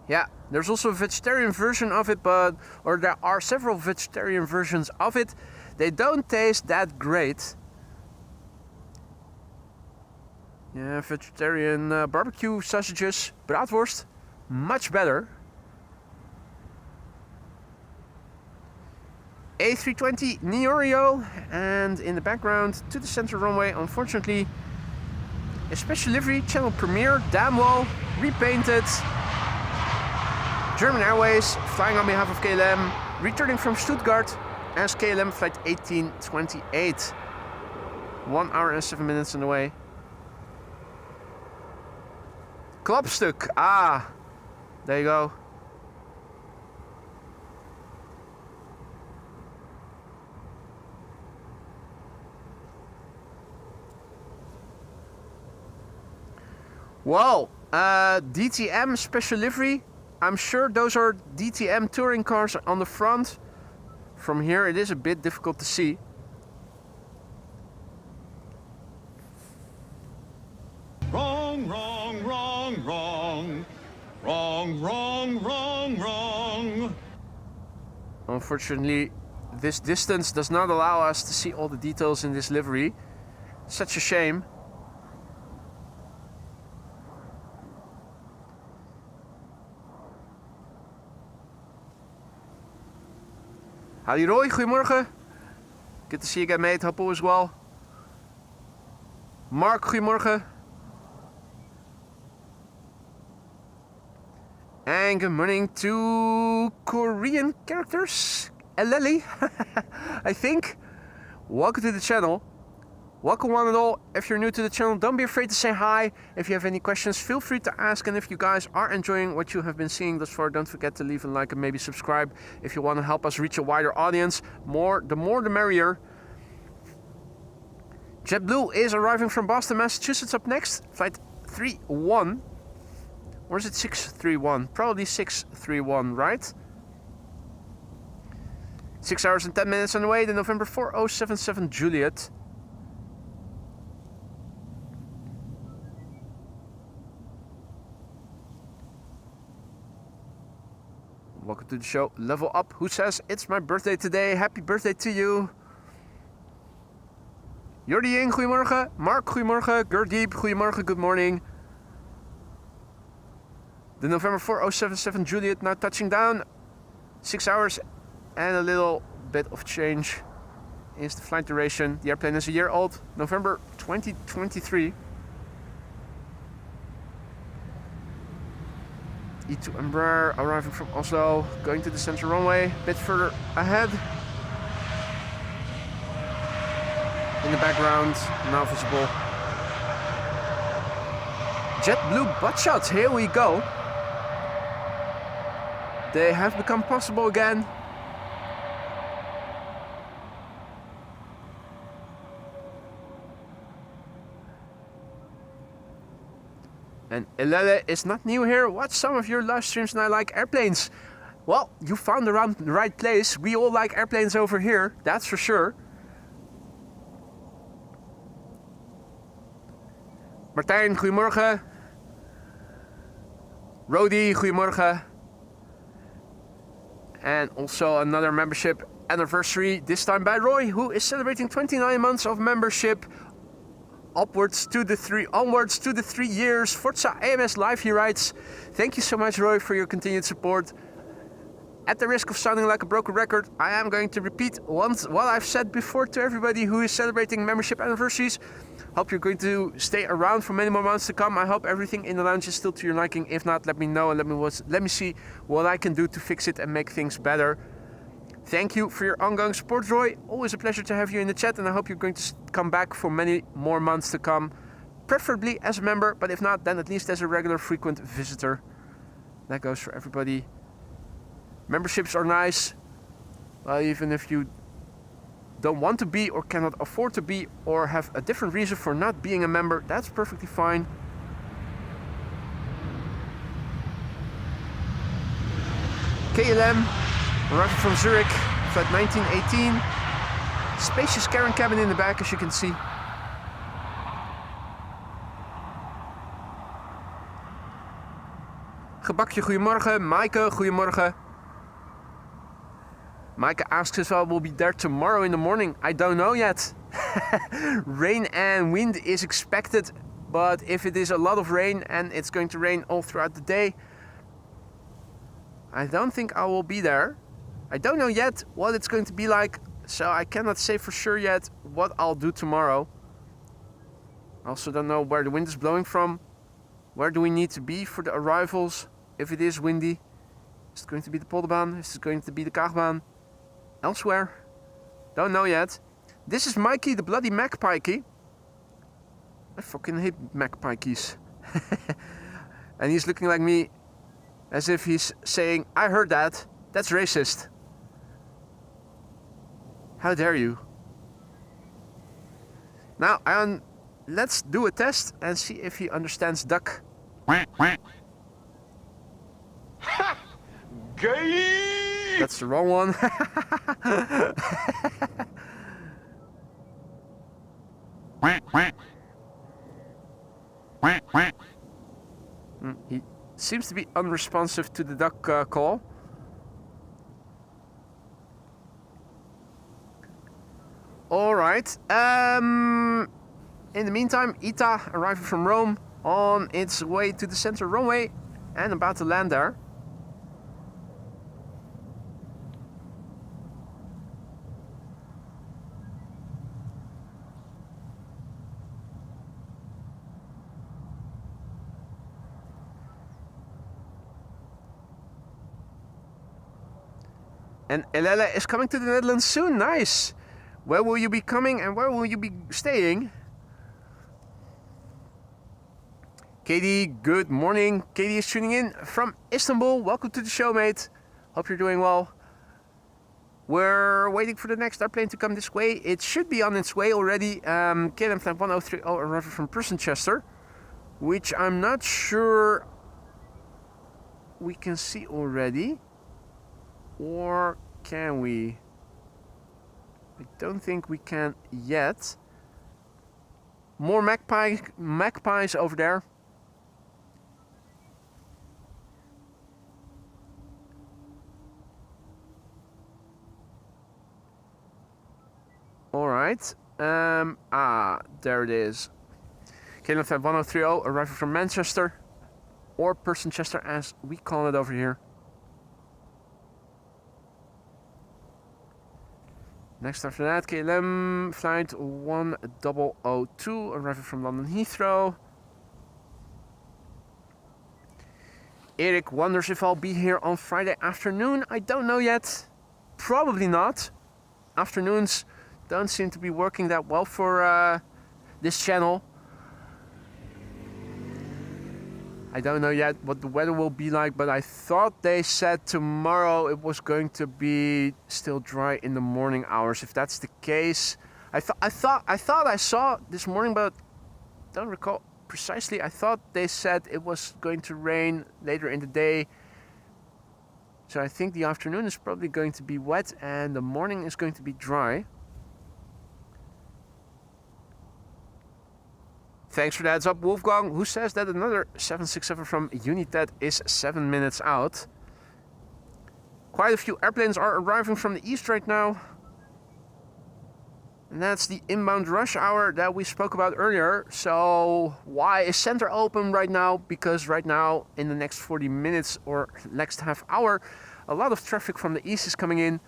Speaker 1: Yeah, there's also a vegetarian version of it, or there are several vegetarian versions of it. They don't taste that great. Yeah, vegetarian barbecue sausages, braadworst, much better. A320 Neorio, and in the background to the center runway, unfortunately, a special livery, channel premiere, Damwo, repainted. German Airways, flying on behalf of KLM, returning from Stuttgart as KLM flight 1828. 1 hour and 7 minutes on the way. Klapstuk, ah, there you go. Well, DTM special livery. I'm sure those are DTM touring cars on the front. From here it is a bit difficult to see.
Speaker 3: Wrong, wrong, wrong, wrong. Wrong, wrong, wrong, wrong.
Speaker 1: Unfortunately, this distance does not allow us to see all the details in this livery. Such a shame. Howdy Roy, goedemorgen. Good to see you again, mate. Hope all is well. Mark, goedemorgen. And good morning to Korean characters. Eleli, I think. Welcome to the channel. Welcome one and all. If you're new to the channel, don't be afraid to say hi. If you have any questions, feel free to ask. And if you guys are enjoying what you have been seeing thus far, don't forget to leave a like and maybe subscribe if you want to help us reach a wider audience. The more the merrier. JetBlue is arriving from Boston, Massachusetts up next. Flight 31. Or is it 631? Probably 631, right? 6 hours and 10 minutes on the way, the November 4077 Juliet. Welcome to the show, Level Up, who says, it's my birthday today, happy birthday to you. Jordi Ying, goedemorgen. Mark, goedemorgen. Gurdeep, goedemorgen, good morning. The November 4077 Juliet now touching down. 6 hours and a little bit of change is the flight duration. The airplane is a year old, November 2023. E2 Embraer arriving from Oslo, going to the center runway, a bit further ahead. In the background, now visible. JetBlue butt shots, here we go. They have become possible again. And Elele is not new here. Watch some of your live streams and I like airplanes. Well, you found the right place. We all like airplanes over here, that's for sure. Martijn, goedemorgen. Rodi, goedemorgen. And also another membership anniversary, this time by Roy, who is celebrating 29 months of membership. Onwards to the 3 years. Forza AMS Live, he writes. Thank you so much, Roy, for your continued support. At the risk of sounding like a broken record, I am going to repeat once what I've said before to everybody who is celebrating membership anniversaries. Hope you're going to stay around for many more months to come. I hope everything in the lounge is still to your liking. If not, let me know and let me see what I can do to fix it and make things better. Thank you for your ongoing support, Roy. Always a pleasure to have you in the chat, and I hope you're going to come back for many more months to come. Preferably as a member, but if not, then at least as a regular frequent visitor. That goes for everybody. Memberships are nice, even if you don't want to be or cannot afford to be or have a different reason for not being a member, that's perfectly fine. KLM, arriving from Zurich, flight 1918. Spacious cabin in the back, as you can see. Gebakje, goedemorgen. Maaike, goedemorgen. Maaike asks as well, will be there tomorrow in the morning. I don't know yet. Rain and wind is expected, but if it is a lot of rain and it's going to rain all throughout the day, I don't think I will be there. I don't know yet what it's going to be like, so I cannot say for sure yet what I'll do tomorrow. I also don't know where the wind is blowing from. Where do we need to be for the arrivals if it is windy? Is it going to be the Polderbaan? Is it going to be the Kaagbaan? Elsewhere? Don't know yet. This is Mikey, the bloody magpie. I fucking hate magpies. And he's looking like me as if he's saying, I heard that. That's racist. How dare you? Now, let's do a test and see if he understands duck.
Speaker 3: Ha! Gay!
Speaker 1: That's the wrong one. He seems to be unresponsive to the duck call. Alright. In the meantime, ITA arriving from Rome on its way to the center runway and about to land there. And Elele is coming to the Netherlands soon. Nice. Where will you be coming and where will you be staying? Katie, good morning. Katie is tuning in from Istanbul. Welcome to the show, mate. Hope you're doing well. We're waiting for the next airplane to come this way. It should be on its way already. KLM flight 1030 arriving from Chester, which I'm not sure we can see already. Or can we? I don't think we can yet. More magpies over there. Alright. There it is. KLM Flight 1030 arriving from Manchester. Or Person-Chester as we call it over here. Next after that, KLM Flight 1002 arriving from London Heathrow. Eric wonders if I'll be here on Friday afternoon. I don't know yet. Probably not. Afternoons don't seem to be working that well for this channel. I don't know yet what the weather will be like, but I thought they said tomorrow it was going to be still dry in the morning hours. If that's the case, I thought I saw this morning, but don't recall precisely. I thought they said it was going to rain later in the day. So I think the afternoon is probably going to be wet and the morning is going to be dry. Thanks for the heads up, Wolfgang, who says that another 767 from United is 7 minutes out. Quite a few airplanes are arriving from the east right now. And that's the inbound rush hour that we spoke about earlier. So why is center open right now? Because right now, in the next 40 minutes or next half hour, a lot of traffic from the east is coming in.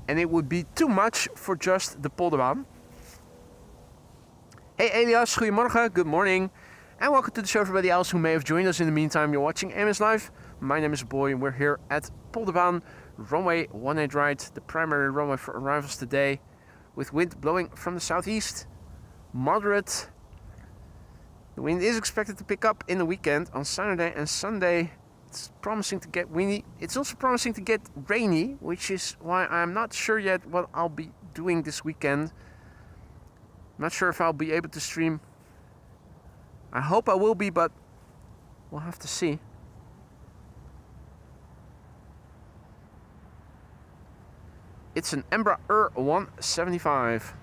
Speaker 1: And it would be too much for just the Polderbaan. Hey Elias, goedemorgen, good morning. And welcome to the show everybody else who may have joined us in the meantime. You're watching AMS Live. My name is Boy and we're here at Polderbaan, runway 18 right, the primary runway for arrivals today, with wind blowing from the southeast, moderate. The wind is expected to pick up in the weekend on Saturday and Sunday. It's promising to get windy. It's also promising to get rainy, which is why I'm not sure yet what I'll be doing this weekend. Not sure if I'll be able to stream. I hope I will be, but we'll have to see. It's an Embraer 175.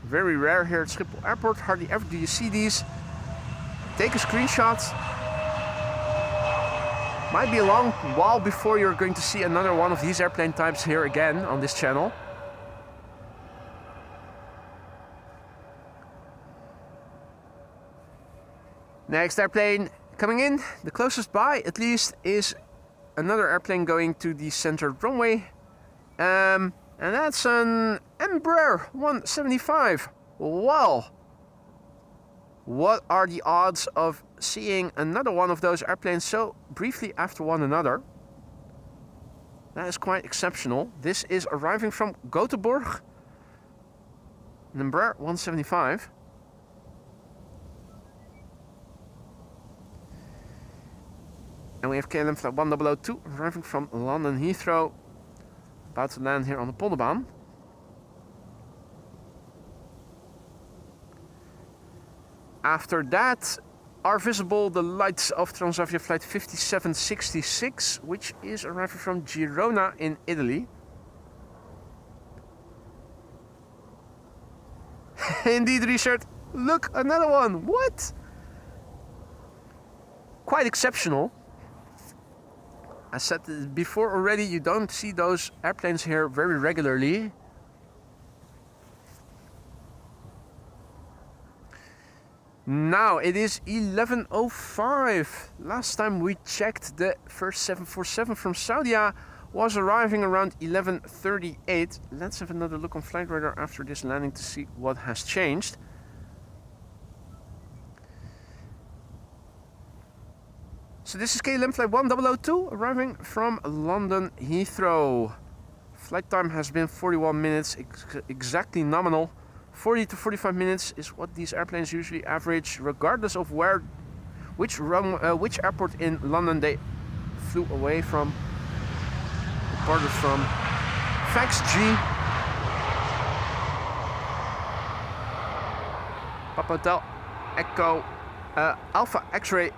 Speaker 1: Very rare here at Schiphol Airport. Hardly ever do you see these. Take a screenshot. Might be a long while before you're going to see another one of these airplane types here again on this channel. Next airplane coming in, the closest by at least, is another airplane going to the center runway. And that's an Embraer 175. Well, what are the odds of seeing another one of those airplanes so briefly after one another? That is quite exceptional. This is arriving from Gothenburg, an Embraer 175. And we have KLM Flight 1002 arriving from London Heathrow, about to land here on the Polderbaan. After that are visible the lights of Transavia Flight 5766, which is arriving from Girona in Italy. Indeed, Richard. Look, another one. What? Quite exceptional. I said before already, you don't see those airplanes here very regularly. Now it is 11:05. Last time we checked, the first 747 from Saudi was arriving around 11:38. Let's have another look on flight radar after this landing to see what has changed. So this is KLM Flight 1002 arriving from London Heathrow. Flight time has been 41 minutes, exactly nominal. 40 to 45 minutes is what these airplanes usually average, regardless of which airport in London they flew away from, departed from. Fax G. Papa Hotel Echo Alpha X-Ray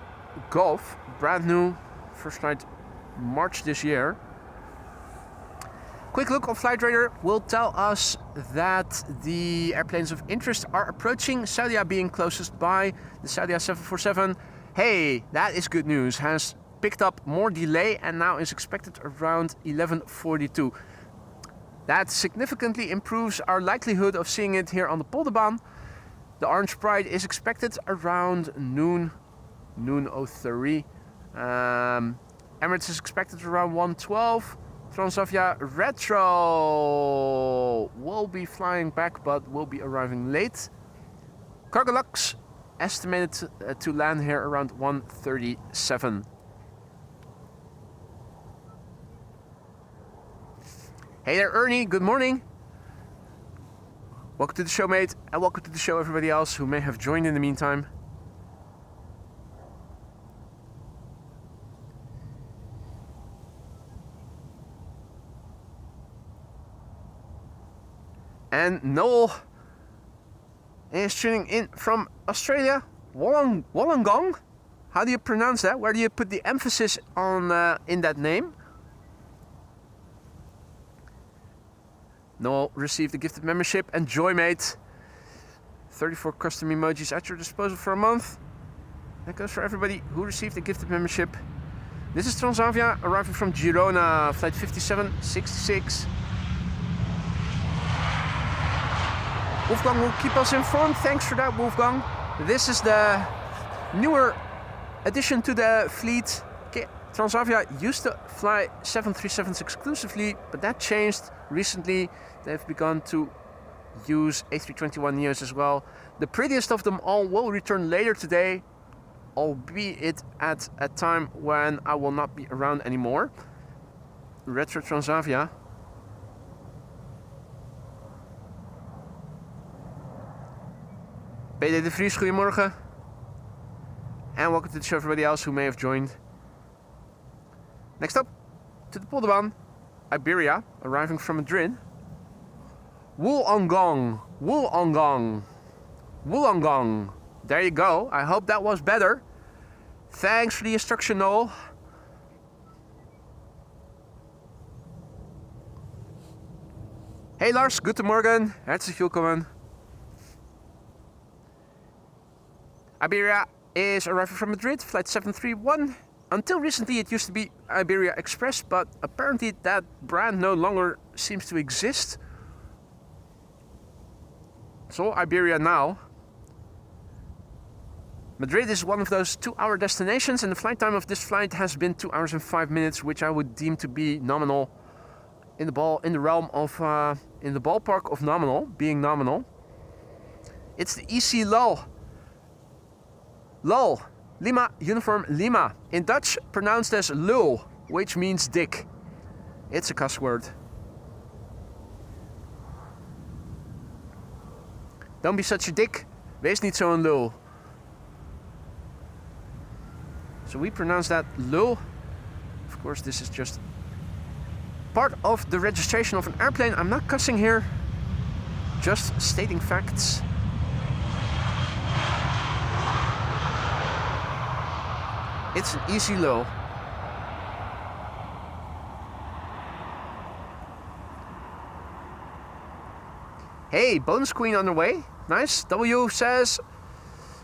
Speaker 1: Golf, brand new, First flight March this year. Quick look on flight radar will tell us that the airplanes of interest are approaching, Saudia being closest by. The Saudia 747, hey, that is good news, has picked up more delay and now is expected around 11:42. That significantly improves our likelihood of seeing it here on the Polderbaan. The Orange Pride is expected around noon 03. Emirates is expected around 1:12. Transavia Retro will be flying back but will be arriving late. Cargo Lux estimated to land here around 1:37. Hey there Ernie, good morning. Welcome to the show, mate, and welcome to the show everybody else who may have joined in the meantime. And Noel is tuning in from Australia. Wollongong? How do you pronounce that? Where do you put the emphasis on in that name? Noel received a gifted membership. Enjoy, mate. 34 custom emojis at your disposal for a month. That goes for everybody who received a gifted membership. This is Transavia arriving from Girona, flight 5766. Wolfgang will keep us informed. Thanks for that, Wolfgang. This is the newer addition to the fleet. Okay. Transavia used to fly 737s exclusively, but that changed recently. They've begun to use A321neos as well. The prettiest of them all will return later today, albeit at a time when I will not be around anymore. Retro Transavia. BD de Vries, goedemorgen. And welcome to the show everybody else who may have joined. Next up, to the Polderbaan, Iberia, arriving from Madrid. Wollongong. There you go. I hope that was better. Thanks for the instruction, Noel. Hey Lars, guten Morgen. Herzlich willkommen. Iberia is arriving from Madrid, flight 731. Until recently it used to be Iberia Express, but apparently that brand no longer seems to exist. So Iberia now. Madrid is one of those 2-hour destinations, and the flight time of this flight has been 2 hours and 5 minutes, which I would deem to be nominal, in the ballpark of nominal, being nominal. It's the EC LOL. LOL, Lima, Uniform Lima. In Dutch, pronounced as lul, which means dick. It's a cuss word. Don't be such a dick. Wees niet zo'n lul. So we pronounce that lul. Of course, this is just part of the registration of an airplane. I'm not cussing here, just stating facts. It's an easy low. Hey, bonus queen on the way. Nice. W says,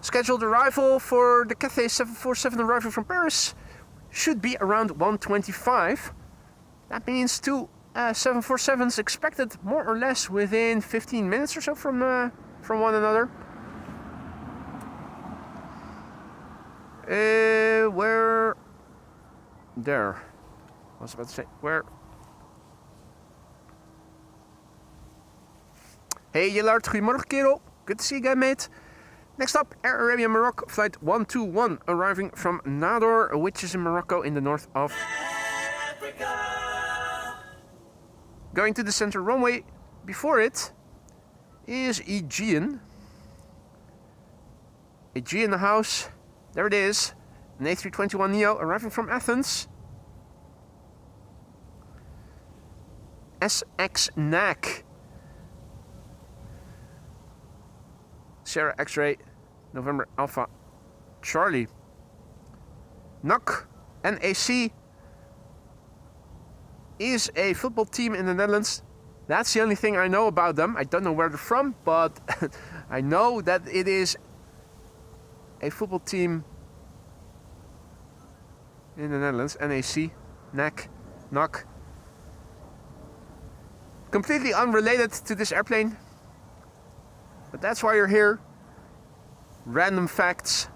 Speaker 1: scheduled arrival for the Cathay 747 arriving from Paris should be around 1:25. That means two 747s expected more or less within 15 minutes or so from one another. Where? There. I was about to say, where? Hey Jellard, goedemorgen kerel. Good to see you again, mate. Next up, Air Arabia Morocco, flight 121, arriving from Nador, which is in Morocco in the north of Africa. Going to the center runway. Before it is Aegean. Aegean in the house. There it is. An A321neo arriving from Athens. SX NAC. Sierra X-Ray, November Alpha Charlie. NOC NAC is a football team in the Netherlands. That's the only thing I know about them. I don't know where they're from, but I know that it is a football team in the Netherlands. NAC. Completely unrelated to this airplane. But that's why you're here. Random facts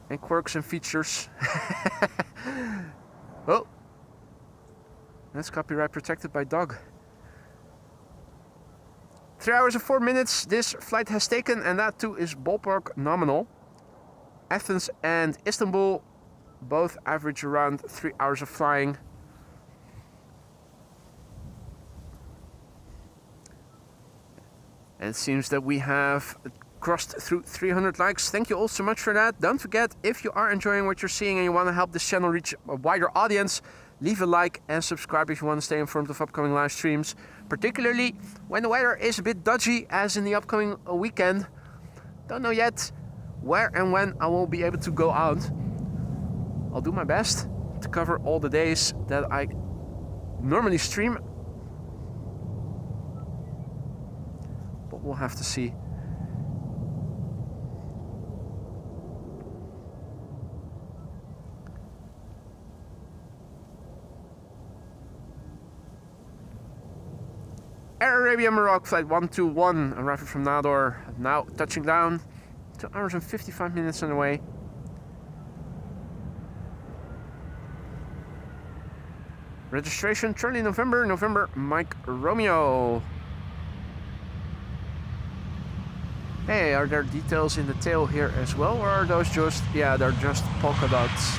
Speaker 1: and quirks and features. Oh, that's copyright protected by dog. 3 hours and 4 minutes this flight has taken, and that too is ballpark nominal. Athens and Istanbul both average around 3 hours of flying. And it seems that we have crossed through 300 likes. Thank you all so much for that. Don't forget, if you are enjoying what you're seeing and you want to help this channel reach a wider audience, leave a like and subscribe if you want to stay informed of upcoming live streams, particularly when the weather is a bit dodgy, as in the upcoming weekend. Don't know yet where and when I will be able to go out. I'll do my best to cover all the days that I normally stream, but we'll have to see. Air Arabia Morocco flight 121 arriving from Nador, now touching down. 2 hours and 55 minutes on the way. Registration Charlie November Mike Romeo. Hey, are there details in the tail here as well, or are those just, yeah, they're just polka dots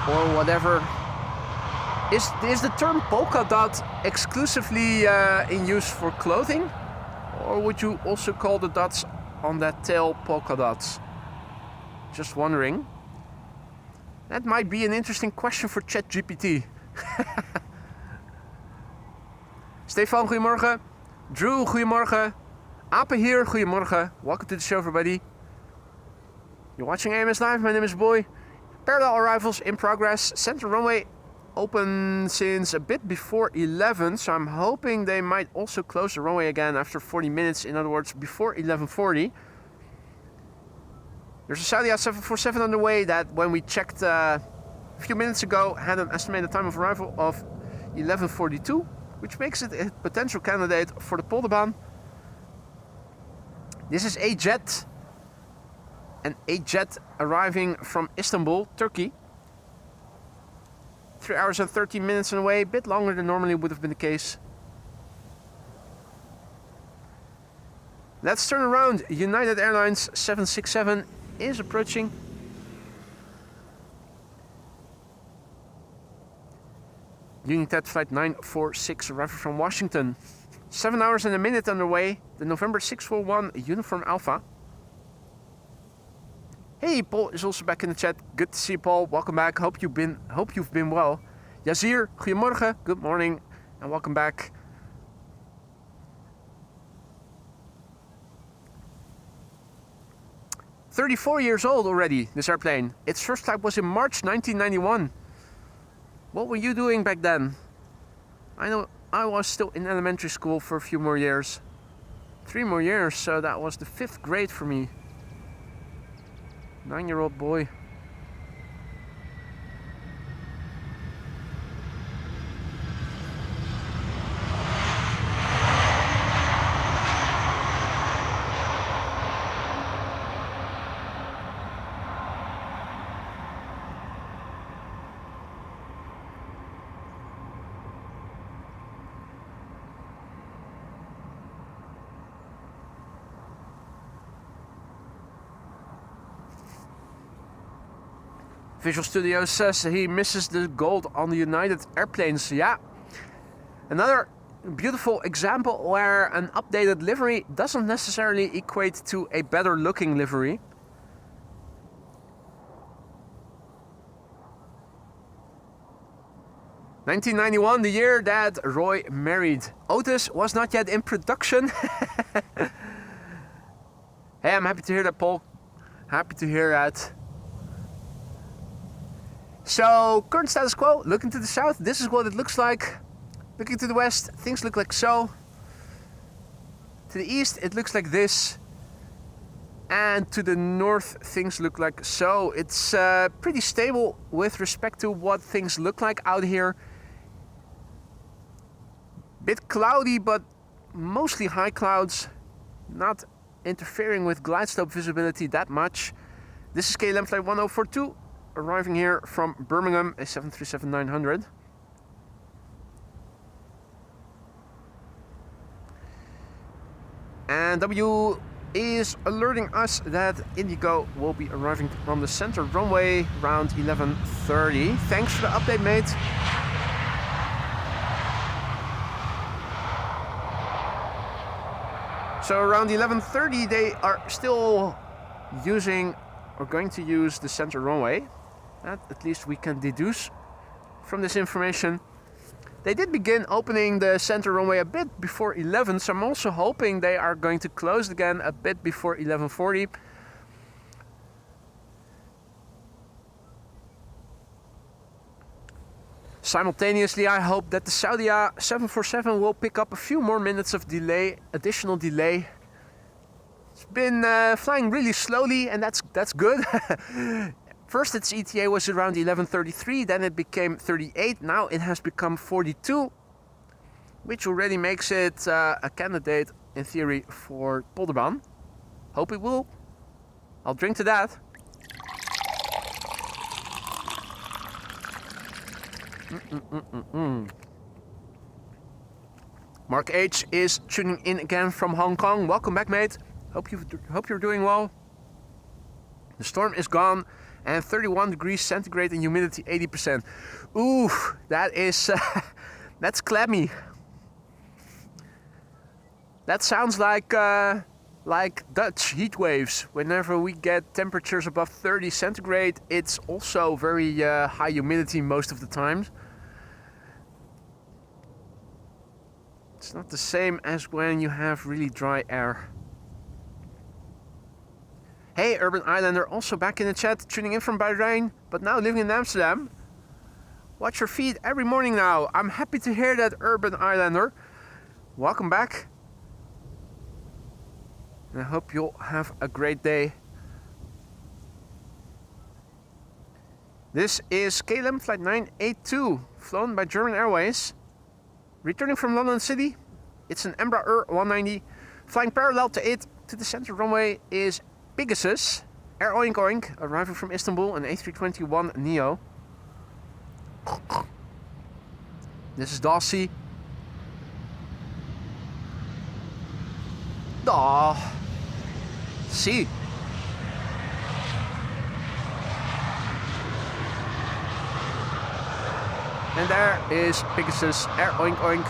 Speaker 1: or whatever. Is the term polka dot exclusively in use for clothing, or would you also call the dots on that tail polka dots? Just wondering. That might be an interesting question for ChatGPT. Stefan, goedemorgen. Drew, goedemorgen. Ape here, goedemorgen. Welcome to the show, everybody. You're watching AMS Live. My name is Boy. Parallel arrivals in progress. Center runway open since a bit before 11, so I'm hoping they might also close the runway again after 40 minutes, in other words, before 11:40. There's a Saudi 747 on the way that, when we checked a few minutes ago, had an estimated time of arrival of 11:42, which makes it a potential candidate for the Polderbaan. This is a jet, an A-jet arriving from Istanbul, Turkey. 3 hours and 13 minutes on the way, a bit longer than normally would have been the case. Let's turn around. United Airlines 767 is approaching. United Flight 946 arriving from Washington. 7 hours and a minute on the way. The November 641 Uniform Alpha. Hey, Paul is also back in the chat. Good to see you, Paul. Welcome back. Hope you've been well. Yazir, goedemorgen. Good morning and welcome back. "34 years old already, this airplane. Its first flight was in March 1991. What were you doing back then? I know I was still in elementary school for a few more years. 3 more years, so that was the 5th grade for me. 9-year-old boy. Visual Studio says he misses the gold on the United airplanes. Yeah. Another beautiful example where an updated livery doesn't necessarily equate to a better looking livery. "1991, the year that Roy married. Otis was not yet in production." Hey, I'm happy to hear that, Paul. Happy to hear that. So current status quo, looking to the south, this is what it looks like. Looking to the west, things look like so. To the east, it looks like this. And to the north, things look like so. It's pretty stable with respect to what things look like out here. Bit cloudy, but mostly high clouds. Not interfering with glide slope visibility that much. This is KLM flight 1042, arriving here from Birmingham, a 737-900. And W is alerting us that Indigo will be arriving from the center runway around 11:30. Thanks for the update, mate. So around 11:30 they are still using or going to use the center runway. That at least we can deduce from this information. They did begin opening the center runway a bit before 11, so I'm also hoping they are going to close again a bit before 11:40. Simultaneously, I hope that the Saudi 747 will pick up a few more minutes of delay, additional delay. It's been flying really slowly, and that's good. First, its ETA was around 11:33, then it became 38. Now it has become 42, which already makes it a candidate, in theory, for Polderbaan. Hope it will. I'll drink to that. Mark H is tuning in again from Hong Kong. Welcome back, mate. Hope you're doing well. The storm is gone. And 31 degrees centigrade and humidity 80%. Ooh, that is, that's clammy. That sounds like Dutch heat waves. Whenever we get temperatures above 30 centigrade, it's also very high humidity most of the time. It's not the same as when you have really dry air. Hey, Urban Islander, also back in the chat, tuning in from Bahrain, but now living in Amsterdam. Watch your feed every morning now. I'm happy to hear that, Urban Islander. Welcome back. And I hope you'll have a great day. This is KLM flight 982, flown by German Airways. Returning from London City. It's an Embraer 190. Flying parallel to it, to the center runway, is Pegasus, Air Oink Oink, arriving from Istanbul, an A321 Neo. This is Dawsey. See. And there is Pegasus, Air Oink Oink.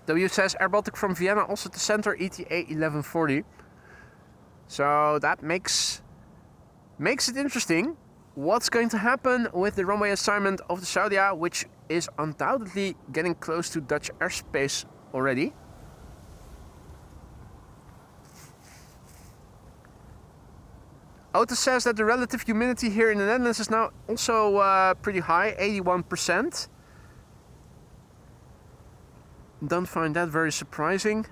Speaker 1: W says Air Baltic from Vienna, also to center, ETA 1140. So that makes it interesting. What's going to happen with the runway assignment of the Saudia, which is undoubtedly getting close to Dutch airspace already. Otto says that the relative humidity here in the Netherlands is now also pretty high, 81%. Don't find that very surprising.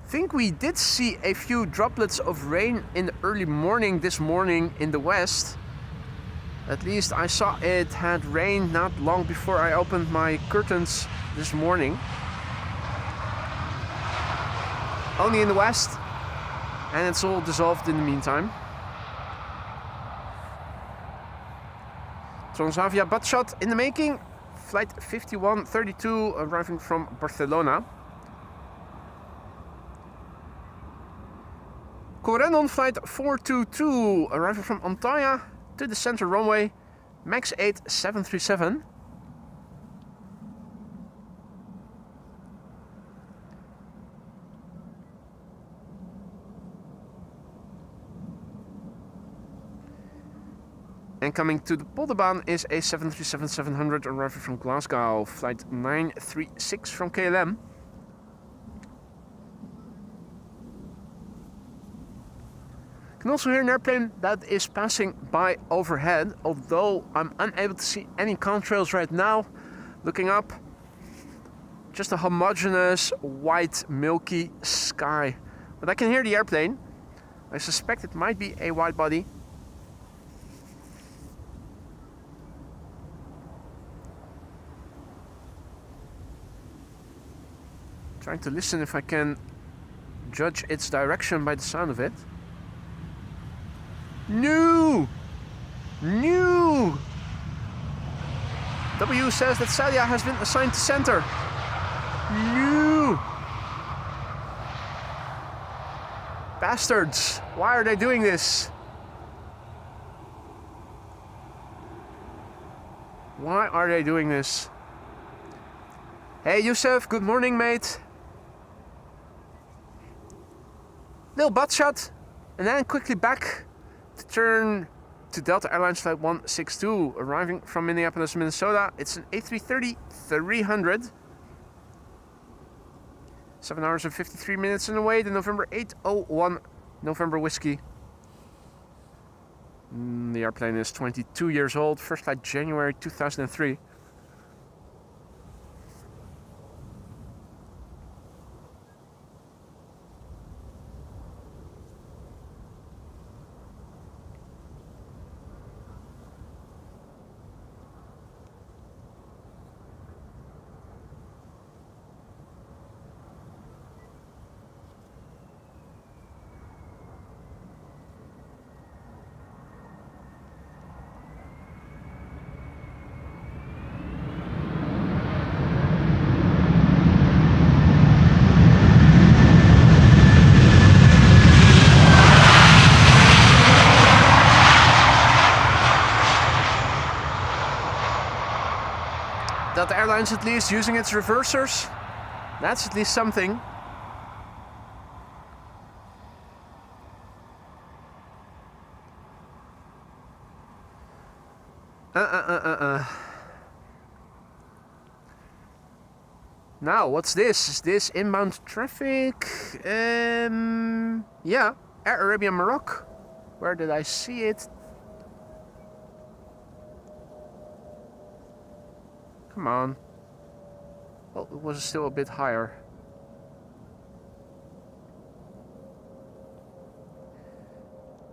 Speaker 1: I think we did see a few droplets of rain in the early morning this morning in the west. At least I saw it had rained not long before I opened my curtains this morning. Only in the west, and it's all dissolved in the meantime. Transavia butt-shot in the making. Flight 5132 arriving from Barcelona. Corendon flight 422 arriving from Antalya to the center runway. Max 8 737. And coming to the Polderbaan is a 737-700 arriving from Glasgow, flight 936 from KLM. You can also hear an airplane that is passing by overhead, although I'm unable to see any contrails right now. Looking up, just a homogeneous white milky sky. But I can hear the airplane. I suspect it might be a widebody. Trying to listen if I can judge its direction by the sound of it. No! No! W says that Sadia has been assigned to center. No! Bastards! Why are they doing this? Why are they doing this? Hey Youssef, good morning mate. Little butt shot, and then quickly back to turn to Delta Airlines flight 162, arriving from Minneapolis, Minnesota. It's an A330-300. 7 hours and 53 minutes in the way, the November 801 November Whiskey. The airplane is 22 years old, first flight January 2003. Delta Airlines at least using its reversers. That's at least something. Now, what's this? Is this inbound traffic? Yeah, Air Arabia Morocco. Where did I see it? Come on. Well, it was still a bit higher.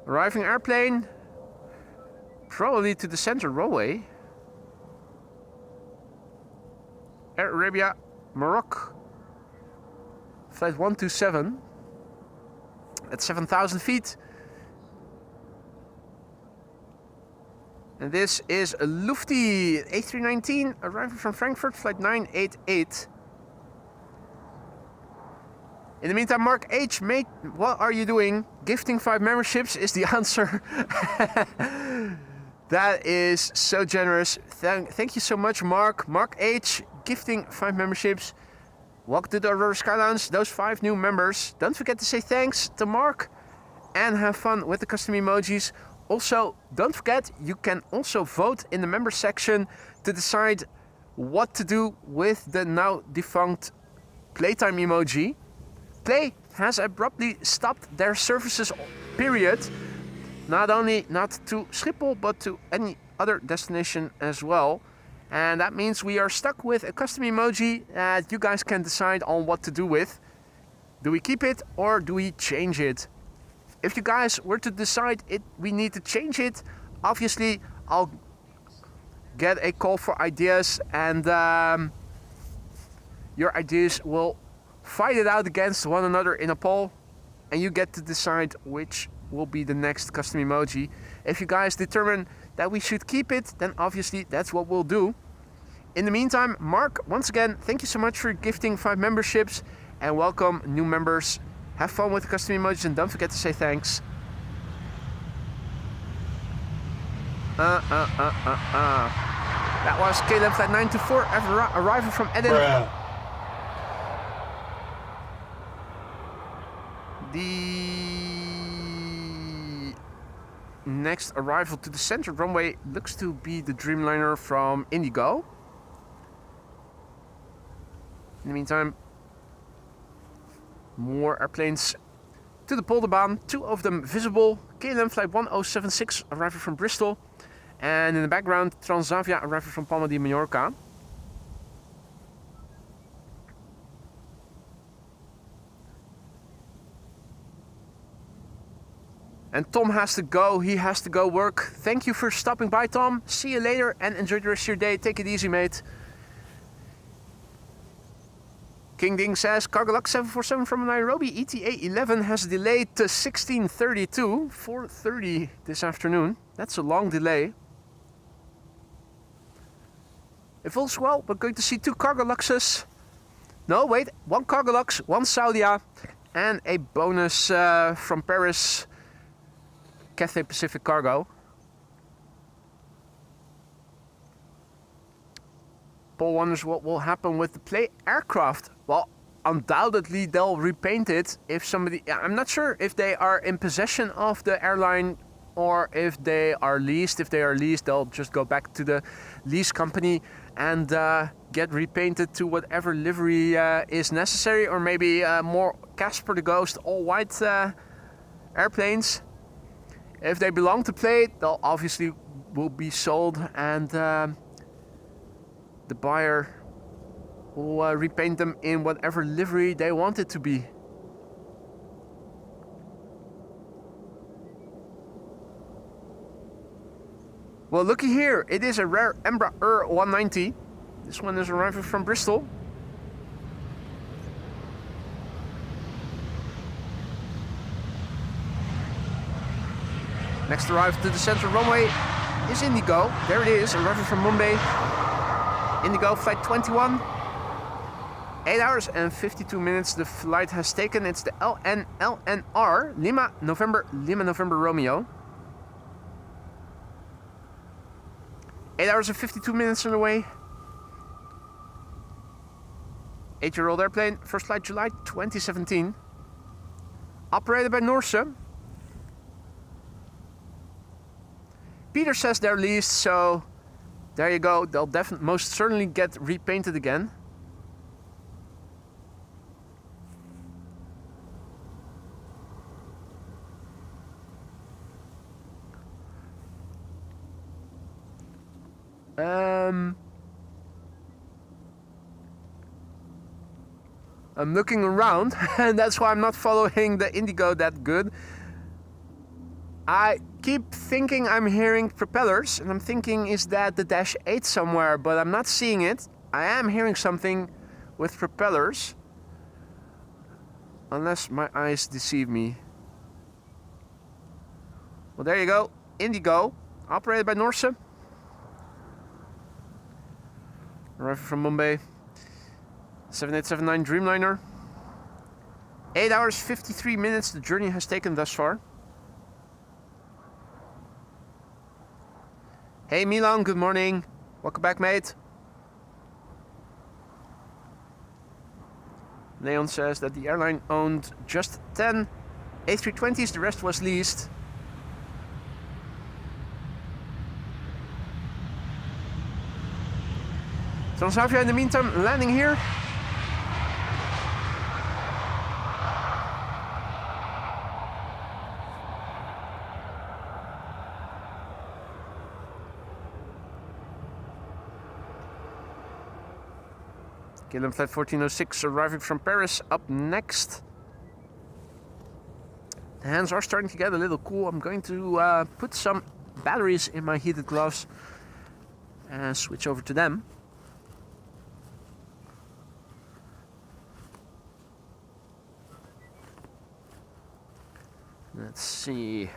Speaker 1: Arriving airplane. Probably to the center runway. Air Arabia Morocco. Flight 127. At 7,000 feet. And this is a Lufty A319 arriving from Frankfurt, flight 988. In the meantime, Mark H, mate, what are you doing? Gifting 5 memberships is the answer. That is so generous. Thank you so much, Mark. Mark H, gifting 5 memberships. Welcome to the Aurora Sky Lounge, those 5 new members. Don't forget to say thanks to Mark and have fun with the custom emojis. Also, don't forget, you can also vote in the member section to decide what to do with the now defunct Playtime emoji. Play has abruptly stopped their services, period. Not only not to Schiphol, but to any other destination as well. And that means we are stuck with a custom emoji that you guys can decide on what to do with. Do we keep it or do we change it? If you guys were to decide we need to change it, obviously I'll get a call for ideas, and your ideas will fight it out against one another in a poll, and you get to decide which will be the next custom emoji. If you guys determine that we should keep it, then obviously that's what we'll do. In the meantime, Mark, once again, thank you so much for gifting 5 memberships, and welcome new members. Have fun with the custom emojis and don't forget to say thanks. That was KLM flight 924 arriving from Edinburgh. The next arrival to the center runway looks to be the Dreamliner from Indigo. In the meantime, more airplanes to the Polderbaan, 2 of them visible. KLM flight 1076 arriving from Bristol. And in the background, Transavia arriving from Palma de Mallorca. And Tom has to go, he has to go work. Thank you for stopping by, Tom. See you later and enjoy the rest of your day. Take it easy, mate. King Ding says, Cargo Lux 747 from Nairobi, ETA 11 has delayed to 16:32, 4:30 this afternoon. That's a long delay. If all's well, we're going to see 2 Cargo Luxes. No, wait, 1 Cargo Lux, 1 Saudia, and a bonus from Paris, Cathay Pacific Cargo. Paul wonders what will happen with the play aircraft. Well, undoubtedly they'll repaint it if somebody... I'm not sure if they are in possession of the airline or if they are leased. If they are leased, they'll just go back to the lease company and get repainted to whatever livery is necessary. Or maybe more Casper the Ghost all-white airplanes. If they belong to play, they'll obviously will be sold and the buyer will repaint them in whatever livery they want it to be. Well, looky here, it is a rare Embraer 190. This one is arriving from Bristol. Next arrival to the central runway is Indigo. There it is, arriving from Mumbai. Indigo flight 21. 8 hours and 52 minutes the flight has taken. It's the LNR, Lima November Romeo. 8 hours and 52 minutes on the way. 8-year-old airplane, first flight July 2017. Operated by Norse. Peter says they're leased, so there you go. They'll most certainly get repainted again. I'm looking around and that's why I'm not following the Indigo that good. I keep thinking I'm hearing propellers and I'm thinking, is that the Dash 8 somewhere, but I'm not seeing it. I am hearing something with propellers, unless my eyes deceive me. Well, there you go, Indigo, operated by Norse. Arriving from Mumbai, 7879 Dreamliner. 8 hours 53 minutes the journey has taken thus far. Hey Milan, good morning. Welcome back, mate. Leon says that the airline owned just 10 A320s, the rest was leased. Transavia in the meantime landing here. KLM flight 1406 arriving from Paris up next. The hands are starting to get a little cool. I'm going to put some batteries in my heated gloves and switch over to them. Let's see.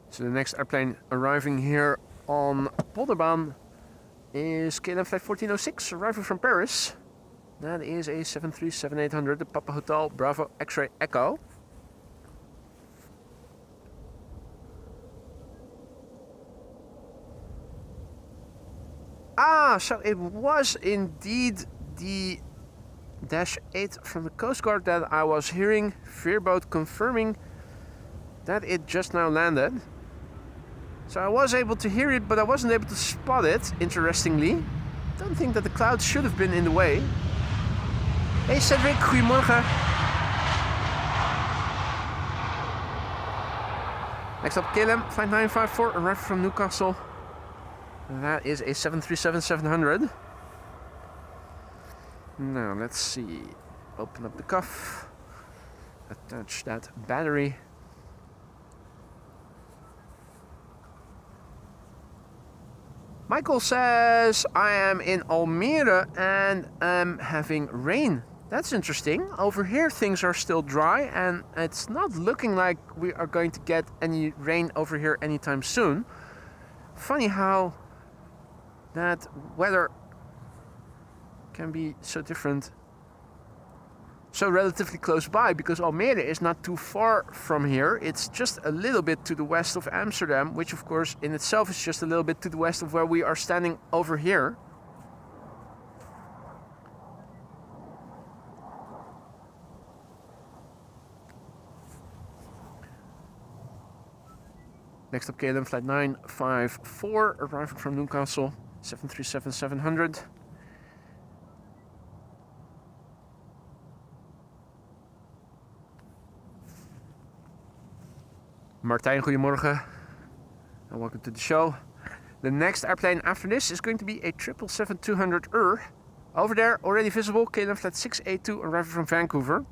Speaker 1: So the next airplane arriving here on Polderbaan is KLM flight 1406 arriving from Paris. That is a 737-800, the Papa Hotel Bravo X-Ray Echo. Ah, so it was indeed the Dash 8 from the Coast Guard that I was hearing. Veerboot confirming that it just now landed. So I was able to hear it, but I wasn't able to spot it, interestingly. Don't think that the clouds should have been in the way. Hey Cedric, goedemorgen. Next up, KLM, flight 954, arrived from Newcastle. That is a 737-700. Now, let's see. Open up the cuff. Attach that battery. Michael says, I am in Almere and I'm having rain. That's interesting. Over here things are still dry and it's not looking like we are going to get any rain over here anytime soon. Funny how that weather can be so different, so relatively close by, because Almere is not too far from here. It's just a little bit to the west of Amsterdam, which of course in itself is just a little bit to the west of where we are standing over here. Next up, KLM flight 954, arriving from Newcastle, 737-700. Martijn, goedemorgen. And welcome to the show. The next airplane after this is going to be a 777-200 Over there, already visible, KLM flight 682, arriving from Vancouver.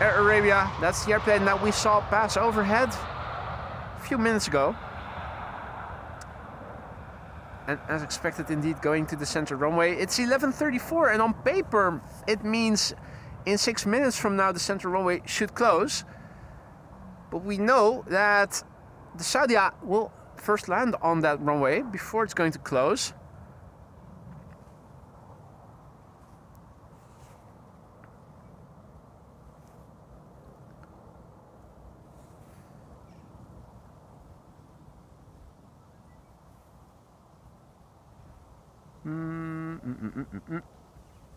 Speaker 1: Air Arabia, that's the airplane that we saw pass overhead a few minutes ago. And as expected, indeed, going to the center runway. It's 11:34 and on paper it means in 6 minutes from now the center runway should close. But we know that the Saudia will first land on that runway before it's going to close.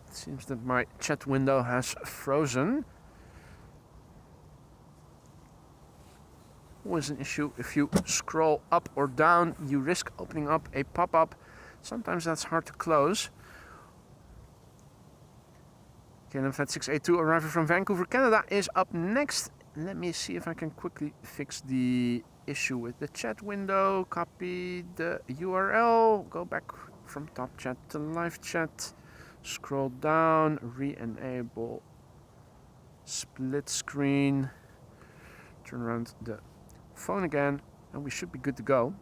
Speaker 1: It seems that my chat window has frozen. Always an issue if you scroll up or down, you risk opening up a pop-up. Sometimes that's hard to close. KLM flight 682 arriving from Vancouver, Canada is up next. Let me see if I can quickly fix the issue with the chat window. Copy the URL, go back from top chat to live chat, scroll down, re-enable split screen, turn around the phone again, and we should be good to go.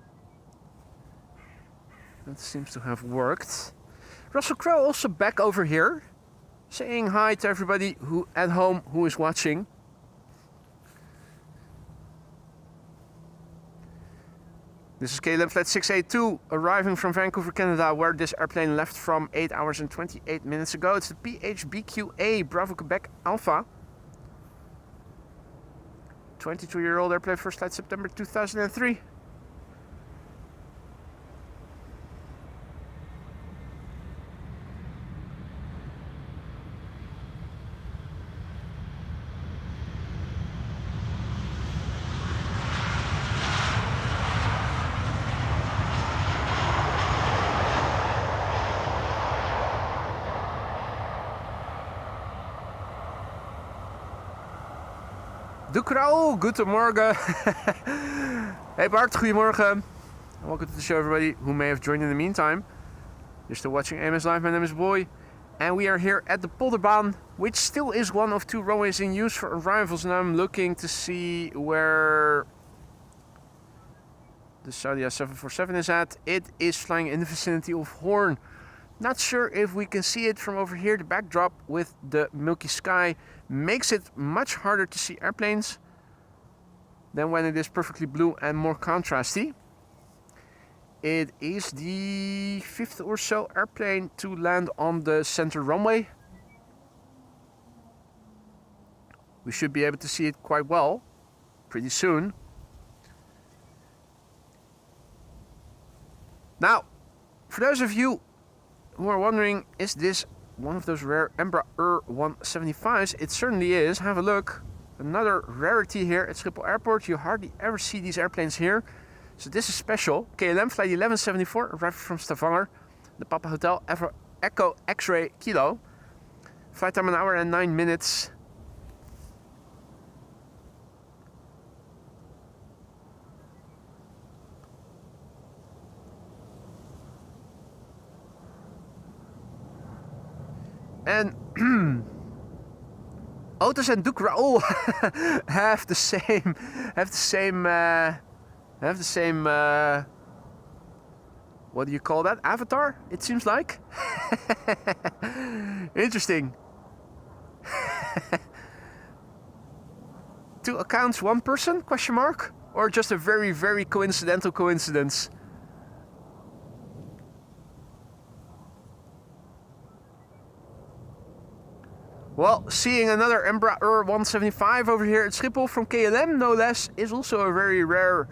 Speaker 1: That seems to have worked. Russell Crowe also back over here, saying hi to everybody who at home who is watching. This is KLM flight 682 arriving from Vancouver, Canada, where this airplane left from 8 hours and 28 minutes ago. It's the PHBQA Bravo Quebec Alpha. 22-year-old airplane, first flight September 2003. Dukrao, goedemorgen. Hey Bart, goedemorgen. Welcome to the show, everybody who may have joined in the meantime. You're still watching AMS Live. My name is Boy, And we are here at the Polderbaan, which still is one of 2 runways in use for arrivals. And I'm looking to see where the Saudi 747 is at. It is flying in the vicinity of Hoorn. Not sure if we can see it from over here. The backdrop with the milky sky makes it much harder to see airplanes than when it is perfectly blue and more contrasty. It is the 5th or so airplane to land on the center runway. We should be able to see it quite well pretty soon. Now, for those of you who are wondering, is this one of those rare Embraer 175s? It certainly is. Have a look. Another rarity here at Schiphol Airport. You hardly ever see these airplanes here. So this is special. KLM flight 1174, arriving from Stavanger. The Papa Hotel Echo X-Ray Kilo. Flight time 1 hour and 9 minutes. And Otis and Duke Raoul have the same what do you call that? Avatar, it seems like. Interesting. 2 accounts, 1 person? Question mark? Or just a very, very coincidental coincidence? Well, seeing another Embraer 175 over here at Schiphol from KLM, no less, is also a very rare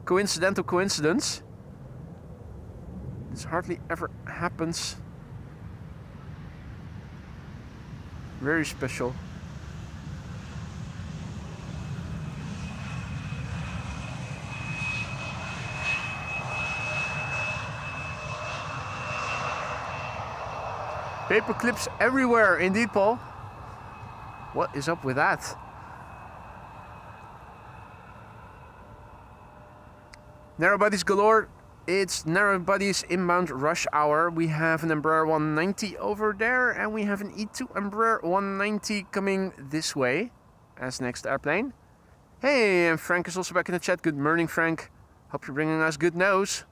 Speaker 1: coincidental coincidence. This hardly ever happens. Very special. Paper clips everywhere, indeed, Paul. What is up with that? Narrow bodies galore. It's narrow bodies inbound rush hour. We have an Embraer 190 over there, and we have an E2 Embraer 190 coming this way as next airplane. Hey, and Frank is also back in the chat. Good morning, Frank. Hope you're bringing us good news.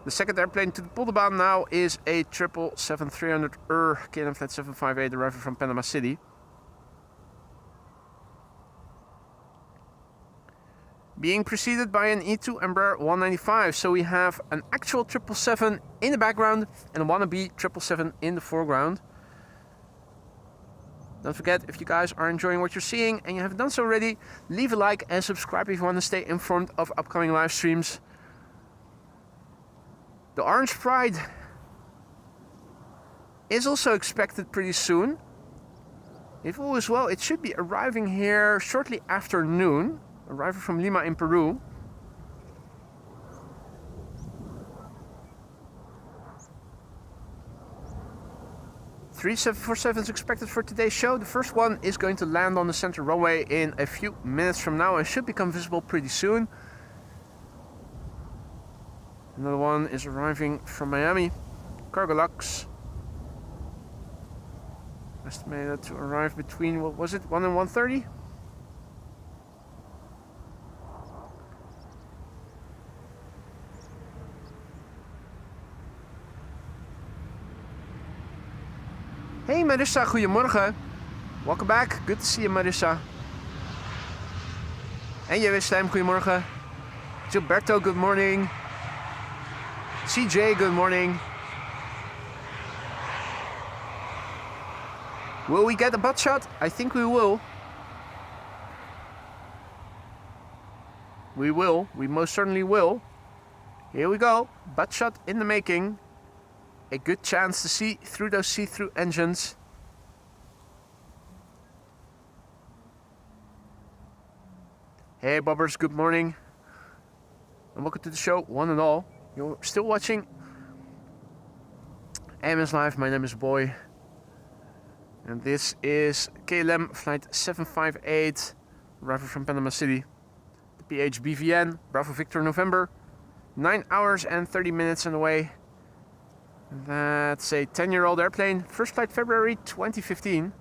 Speaker 1: The second airplane to the Polderbaan now is a 777-300 KLM flight 758 arriving from Panama City. Being preceded by an E2 Embraer 195. So we have an actual 777 in the background and a wannabe 777 in the foreground. Don't forget, if you guys are enjoying what you're seeing and you haven't done so already, leave a like and subscribe if you want to stay informed of upcoming live streams. The Orange Pride is also expected pretty soon. If all is well, it should be arriving here shortly after noon, arriving from Lima in Peru. Three 747s expected for today's show. The first one is going to land on the center runway in a few minutes from now and should become visible pretty soon. Another one is arriving from Miami, Cargo Lux. Estimated to arrive between, what was it, 1 and 1:30? Hey Marissa, goedemorgen. Welcome back. Good to see you, Marissa. En je Wislijm, goedemorgen. Gilberto, good morning. CJ, good morning. Will we get a butt shot? I think we will. We will. We most certainly will. Here we go. Butt shot in the making. A good chance to see through those see-through engines. Hey Bobbers, good morning. And welcome to the show, one and all. You're still watching AMS Live. My name is Boy. And this is KLM flight 758, arriving from Panama City. The PHBVN, Bravo Victor November. 9 hours and 30 minutes on the way. That's a 10-year-old airplane. First flight February 2015.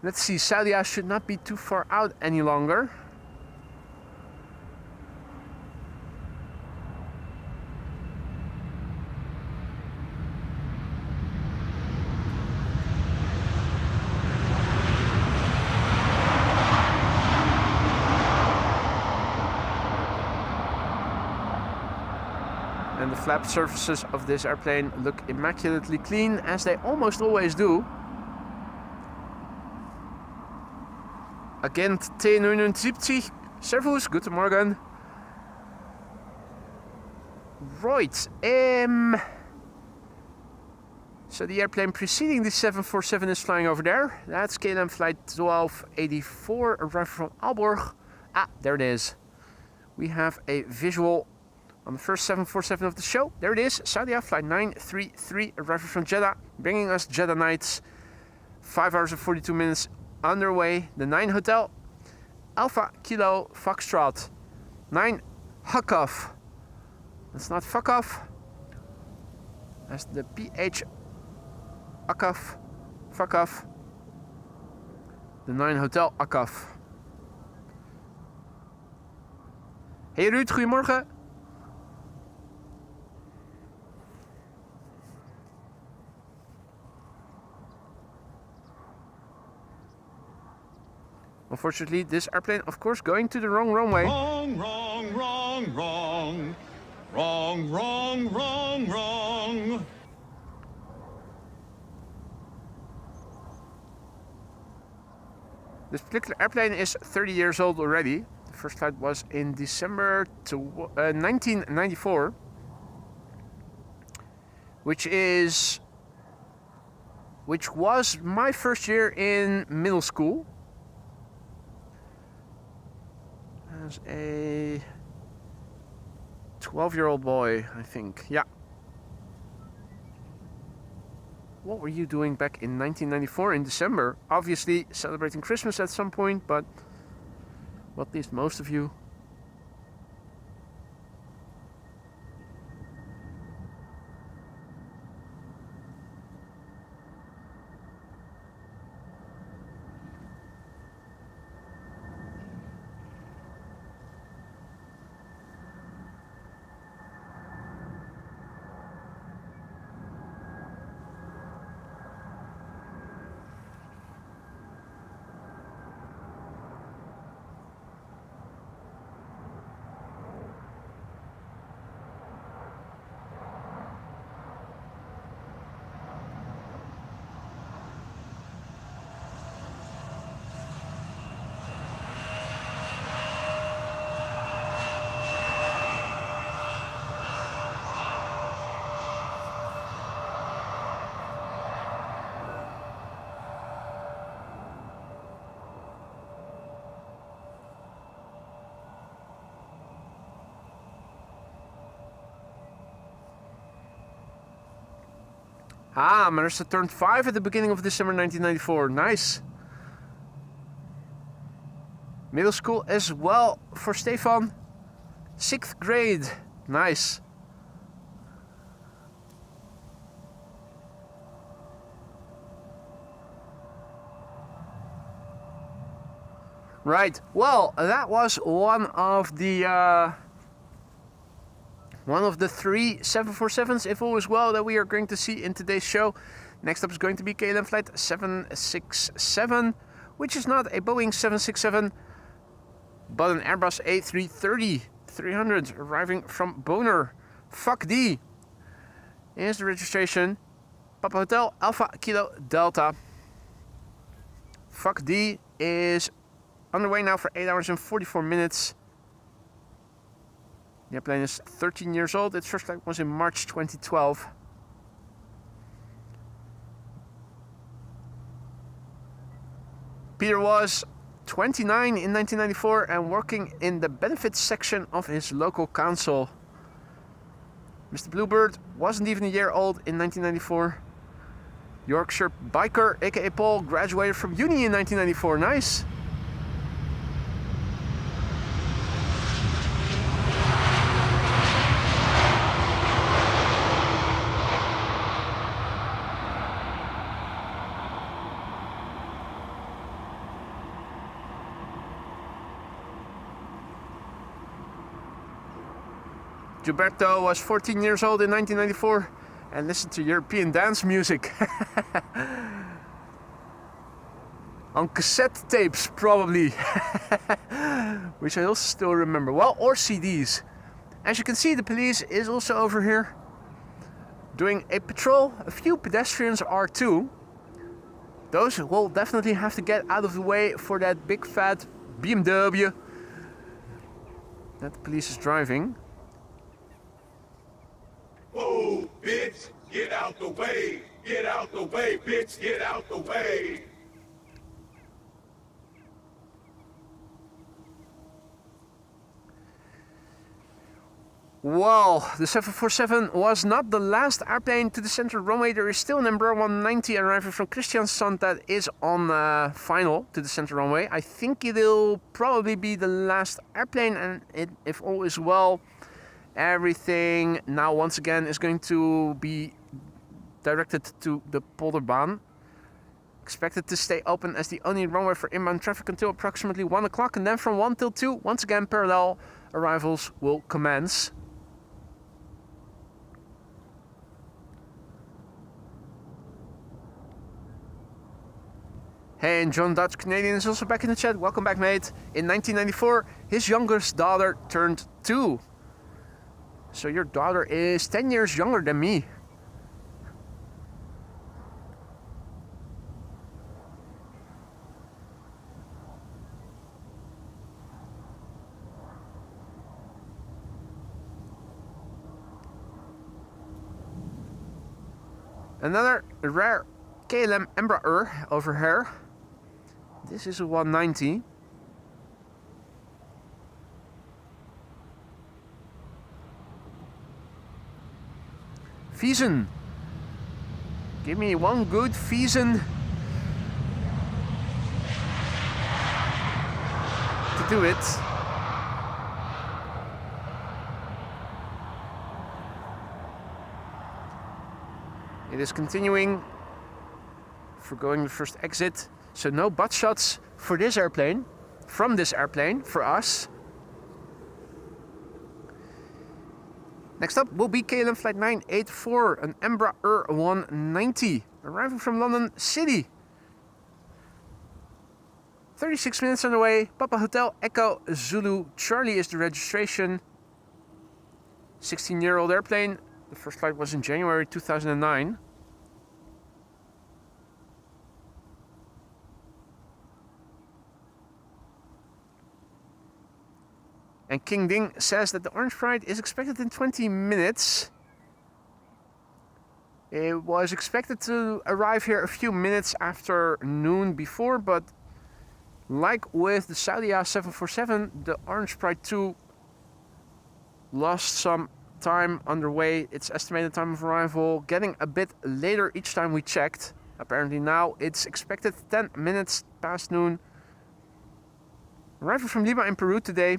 Speaker 1: Let's see, Saudia should not be too far out any longer. And the flap surfaces of this airplane look immaculately clean, as they almost always do. Agent T79, Servus, guten Morgen. Right, so the airplane preceding the 747 is flying over there. That's KLM flight 1284, arrived from Aalborg. Ah, there it is. We have a visual on the first 747 of the show. There it is, Saudia flight 933, arriving from Jeddah, bringing us Jeddah nights. 5 hours and 42 minutes underway. The 9 Hotel, Alpha Kilo Foxtrot, 9 Huck off. That's not fuck off. That's the PH Huck off, fuck off. The 9 Hotel Huck off. Hey Ruud, goedemorgen. Unfortunately, this airplane, of course, going to the wrong runway.
Speaker 3: Wrong, wrong, wrong, wrong. Wrong, wrong, wrong, wrong.
Speaker 1: This particular airplane is 30 years old already. The first flight was in December 1994, which was my first year in middle school. As a 12-year-old boy, I think. Yeah. What were you doing back in 1994 in December? Obviously celebrating Christmas at some point, but well, at least most of you. Ah, Marissa turned 5 at the beginning of December 1994. Nice. Middle school as well for Stefan. 6th grade. Nice. Right. Well, that was one of the 3 747s, if all is well, that we are going to see in today's show. Next up is going to be KLM flight 767, which is not a Boeing 767, but an Airbus A330 300 arriving from Boner. Fuck D. Here's the registration. Papa Hotel Alpha Kilo Delta. Fuck D is underway now for 8 hours and 44 minutes. The airplane is 13 years old. Its first flight was in March 2012. Peter was 29 in 1994 and working in the benefits section of his local council. Mr. Bluebird wasn't even a year old in 1994. Yorkshire biker, aka Paul, graduated from uni in 1994. Nice. Gilberto was 14 years old in 1994 and listened to European dance music. On cassette tapes, probably. Which I also still remember. Well, or CDs. As you can see, the police is also over here doing a patrol. A few pedestrians are too. Those will definitely have to get out of the way for that big fat BMW that the police is driving.
Speaker 4: Whoa, bitch, get out the way. Get out the way, bitch, get out the way.
Speaker 1: Well, the 747 was not the last airplane to descend the runway. There is still an Embraer 190 arriving from Kristiansand that is on final to descend the runway. I think it'll probably be the last airplane, and if all is well, everything now once again is going to be directed to the Polderbaan. Expected to stay open as the only runway for inbound traffic until approximately 1 o'clock, and then from 1 till 2, once again parallel arrivals will commence. Hey, and John Dutch Canadian is also back in the chat. Welcome back, mate. In 1994, his youngest daughter turned 2. So your daughter is 10 years younger than me. Another rare KLM Embraer over here. This is a 190. Wiesen. Give me one good Wiesen to do it. It is continuing for going the first exit. So no butt shots for this airplane, from this airplane, for us. Next up will be KLM Flight 984, an Embraer 190, arriving from London City. 36 minutes on the way. Papa Hotel Echo Zulu Charlie is the registration. 16-year-old airplane. The first flight was in January 2009. And King Ding says that the Orange Pride is expected in 20 minutes. It was expected to arrive here a few minutes after noon before, but like with the Saudia 747, the Orange Pride 2 lost some time underway. Its estimated time of arrival getting a bit later each time we checked. Apparently now it's expected 10 minutes past noon. Arriving from Lima in Peru today.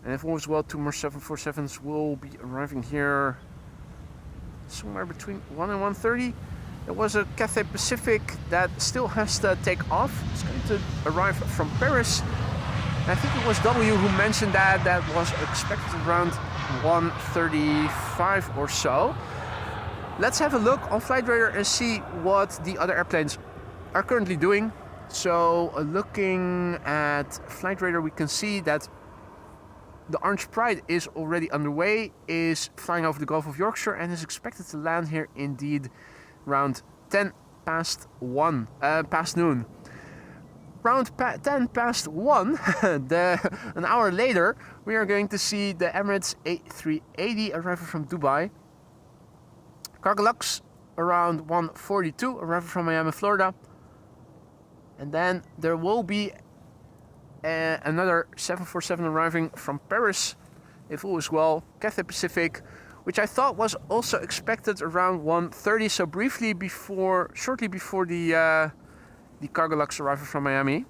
Speaker 1: And if all is well, 2 more 747s will be arriving here somewhere between 1 and 1:30. There was a Cathay Pacific that still has to take off. It's going to arrive from Paris. And I think it was W who mentioned that was expected around 1:35 or so. Let's have a look on Flight Radar and see what the other airplanes are currently doing. So looking at Flight Radar, we can see that the Orange Pride is already underway, is flying over the Gulf of Yorkshire, and is expected to land here indeed around 10 past noon. Around 10 past 1, an hour later, we are going to see the Emirates A380 arriving from Dubai. Cargolux around 1:42, arriving from Miami, Florida. And then there will be another 747 arriving from Paris, if all is well, Cathay Pacific, which I thought was also expected around 1:30, so shortly before the Cargo Lux arrival from Miami.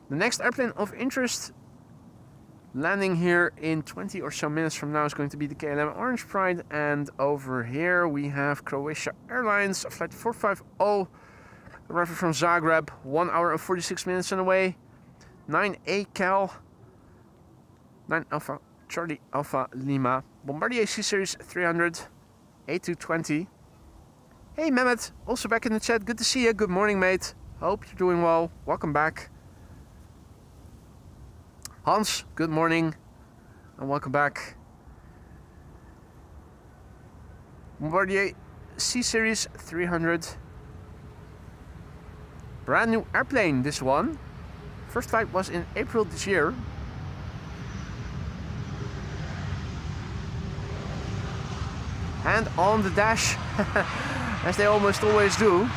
Speaker 1: The next airplane of interest landing here in 20 or so minutes from now is going to be the KLM Orange Pride, and over here we have Croatia Airlines, flight 450, arriving from Zagreb, 1 hour and 46 minutes on the way, 9A Cal, 9 Alpha Charlie Alpha Lima, Bombardier C-Series 300, A220. Hey Mehmet, also back in the chat, good to see you, good morning mate, hope you're doing well, welcome back. Hans, good morning and welcome back. Bombardier C-Series 300. Brand new airplane, this one. First flight was in April this year. And on the dash, as they almost always do.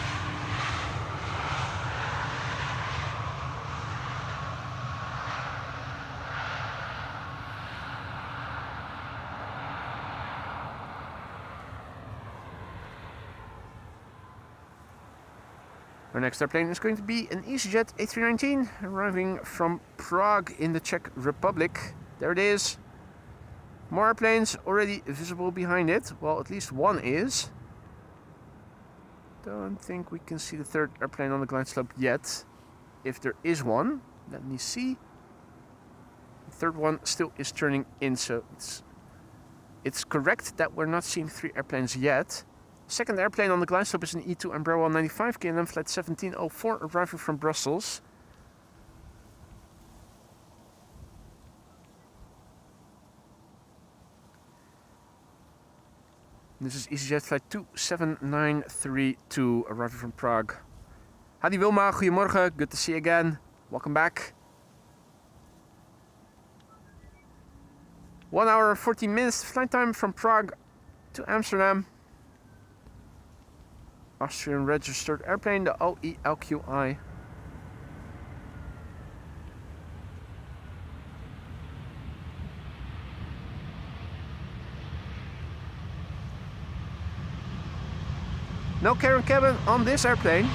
Speaker 1: Our next airplane is going to be an EasyJet A319 arriving from Prague in the Czech Republic. There it is. More airplanes already visible behind it. Well, at least one is. Don't think we can see the third airplane on the glide slope yet. If there is one, let me see. The third one still is turning in, so it's correct that we're not seeing 3 airplanes yet. Second airplane on the glide slope is an E2 Embraer 195 KLM flight 1704 arriving from Brussels. This is EasyJet flight 27932 arriving from Prague. Hadi Wilma, goedemorgen, good to see you again. Welcome back. 1 hour and 14 minutes flight time from Prague to Amsterdam. Austrian registered airplane, the OELQI. No carry cabin on this airplane.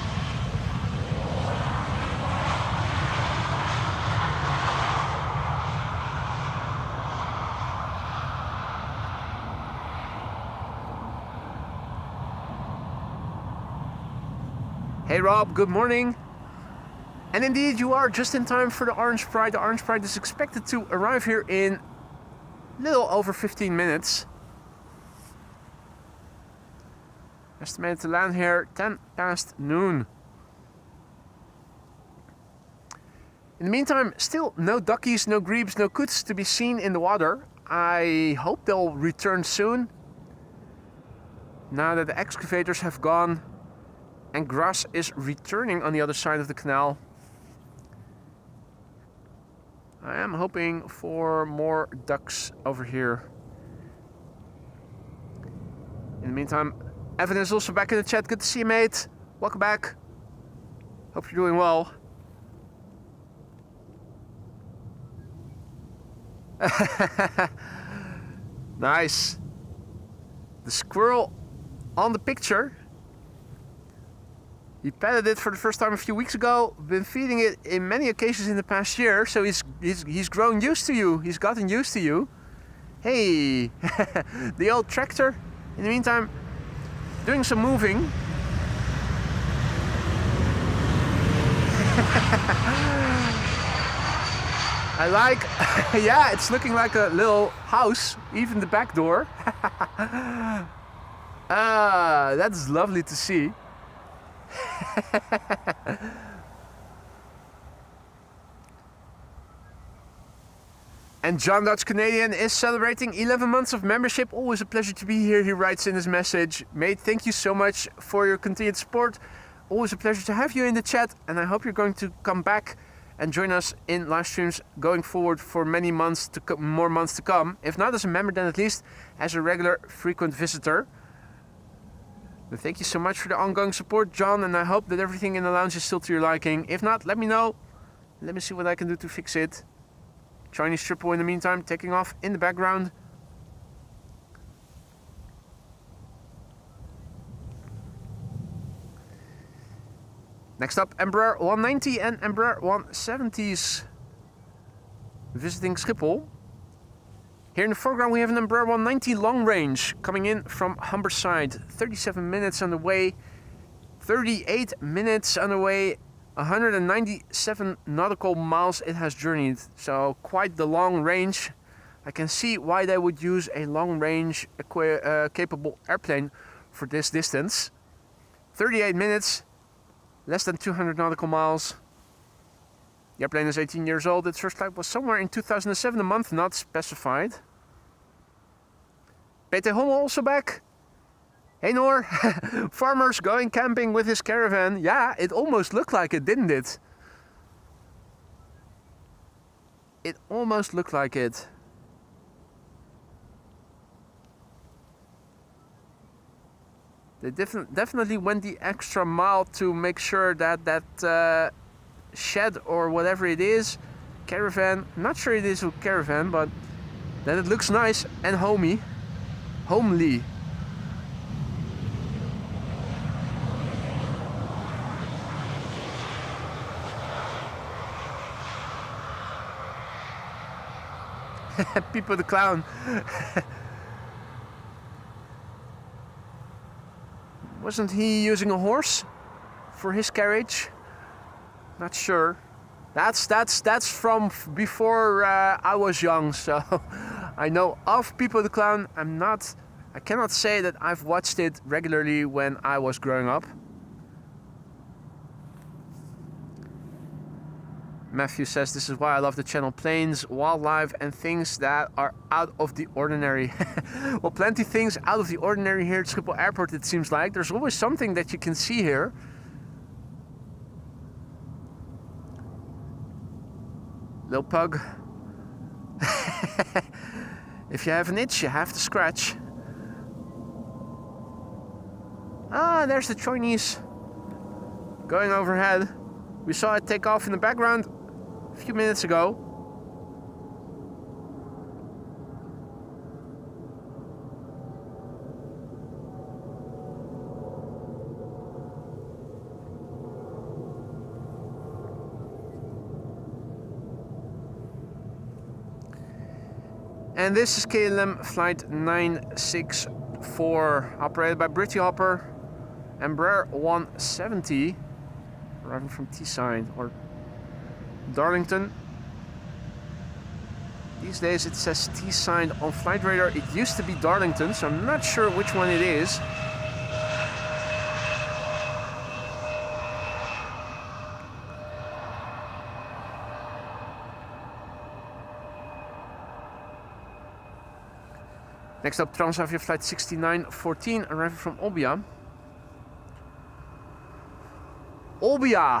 Speaker 1: Hey Rob, good morning. And indeed, you are just in time for the Orange Pride. The Orange Pride is expected to arrive here in a little over 15 minutes. Estimated to land here 10 past noon. In the meantime, still no duckies, no grebes, no coots to be seen in the water. I hope they'll return soon. Now that the excavators have gone and grass is returning on the other side of the canal. I am hoping for more ducks over here. In the meantime, Evan is also back in the chat. Good to see you, mate. Welcome back. Hope you're doing well. Nice. The squirrel on the picture. He petted it for the first time a few weeks ago. Been feeding it in many occasions in the past year, so he's grown used to you. He's gotten used to you. Hey, the old tractor. In the meantime, doing some moving. I like, yeah, it's looking like a little house, even the back door. Ah, that's lovely to see. And John Dutch Canadian is celebrating 11 months of membership. Always a pleasure to be here, he writes in his message. Mate, thank you so much for your continued support. Always a pleasure to have you in the chat, and I hope you're going to come back and join us in live streams going forward for many months to more months to come. If not as a member, then at least as a regular frequent visitor. But thank you so much for the ongoing support, John, and I hope that everything in the lounge is still to your liking. If not, let me know. Let me see what I can do to fix it. Chinese triple in the meantime, taking off in the background. Next up, Embraer 190 and Embraer 170s visiting Schiphol. Here in the foreground we have an Embraer 190 long range coming in from Humberside. 37 minutes on the way, 38 minutes on the way, 197 nautical miles it has journeyed. So quite the long range. I can see why they would use a long range capable airplane for this distance. 38 minutes. Less than 200 nautical miles. The airplane is 18 years old. Its first flight was somewhere in 2007, a month not specified. Peter Hommel also back. Hey Noor, farmers going camping with his caravan. Yeah, it almost looked like it, didn't it? It almost looked like it. They definitely went the extra mile to make sure that that shed or whatever it is, caravan, I'm not sure it is a caravan, but that it looks nice and homely. People the clown. Wasn't he using a horse for his carriage? Not sure. That's from before I was young, so I know of People the Clown. I cannot say that I've watched it regularly when I was growing up. Matthew says, this is why I love the channel: planes, wildlife and things that are out of the ordinary. Well, plenty things out of the ordinary here at Schiphol Airport, it seems like. There's always something that you can see here. Little pug. If you have an itch, you have to scratch. Ah, there's the Chinese going overhead. We saw it take off in the background a few minutes ago. And this is KLM flight 964, operated by Britty Hopper, Embraer 170, arriving from Teesside or Darlington. These days it says Teesside on flight radar. It used to be Darlington, so I'm not sure which one it is. Next up, Transavia flight 6914, arriving from Olbia. Olbia!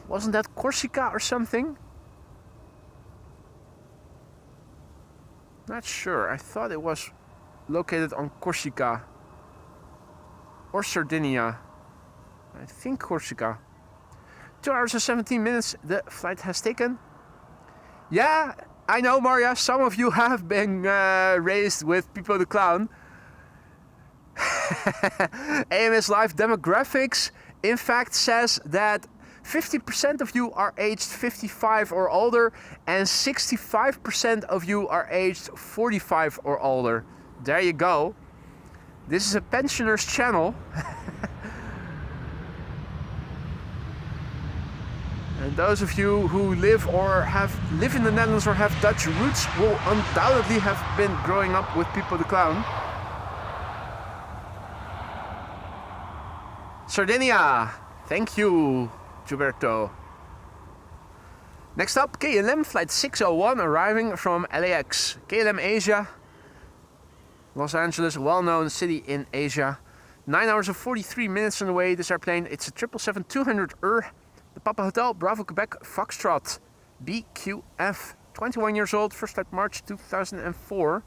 Speaker 1: Wasn't that Corsica or something? Not sure. I thought it was located on Corsica. Or Sardinia. I think Corsica. 2 hours and 17 minutes the flight has taken. Yeah, I know, Maria, some of you have been raised with People the Clown. AMS Live demographics, in fact, says that 50% of you are aged 55 or older, and 65% of you are aged 45 or older. There you go. This is a pensioners channel. And those of you who live in the Netherlands or have Dutch roots will undoubtedly have been growing up with People the Clown. Sardinia! Thank you, Gilberto. Next up, KLM flight 601, arriving from LAX. KLM Asia. Los Angeles, a well-known city in Asia. 9 hours and 43 minutes on the way. This airplane, it's a 777-200 The Papa Hotel, Bravo Quebec, Foxtrot, BQF. 21 years old, first flight March 2004.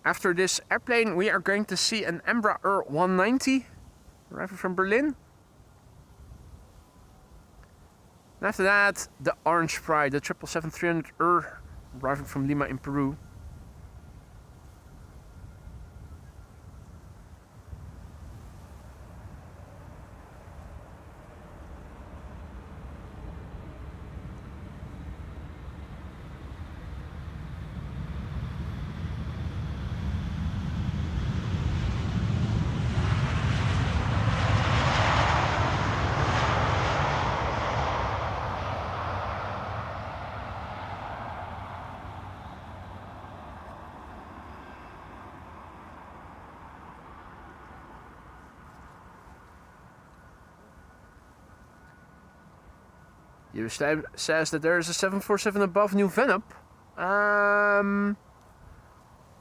Speaker 1: After this airplane, we are going to see an Embraer 190 arriving from Berlin. And after that, the Orange Pride, the 777-300 arriving from Lima in Peru. Livestream says that there is a 747 above New Vennep.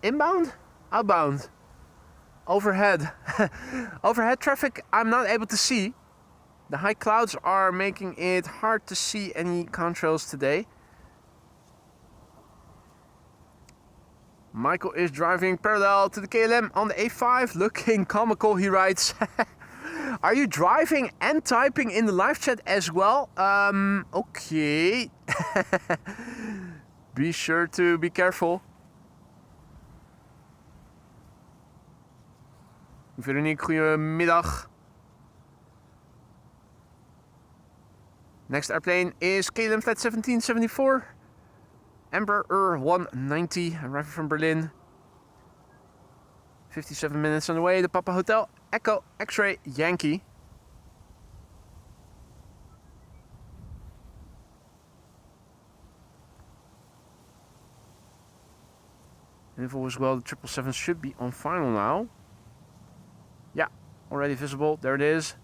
Speaker 1: Inbound? Outbound? Overhead. Overhead traffic I'm not able to see. The high clouds are making it hard to see any contrails today. Michael is driving parallel to the KLM on the A5, looking comical, he writes. Are you driving and typing in the live chat as well? Okay. Be sure to be careful. Veronique, goedemiddag. Next airplane is KLM Flight 1774. Embraer 190, arriving from Berlin. 57 minutes on the way, the Papa Hotel, Echo, X-Ray, Yankee. And if all is well, the 777 should be on final now. Yeah, already visible, there it is.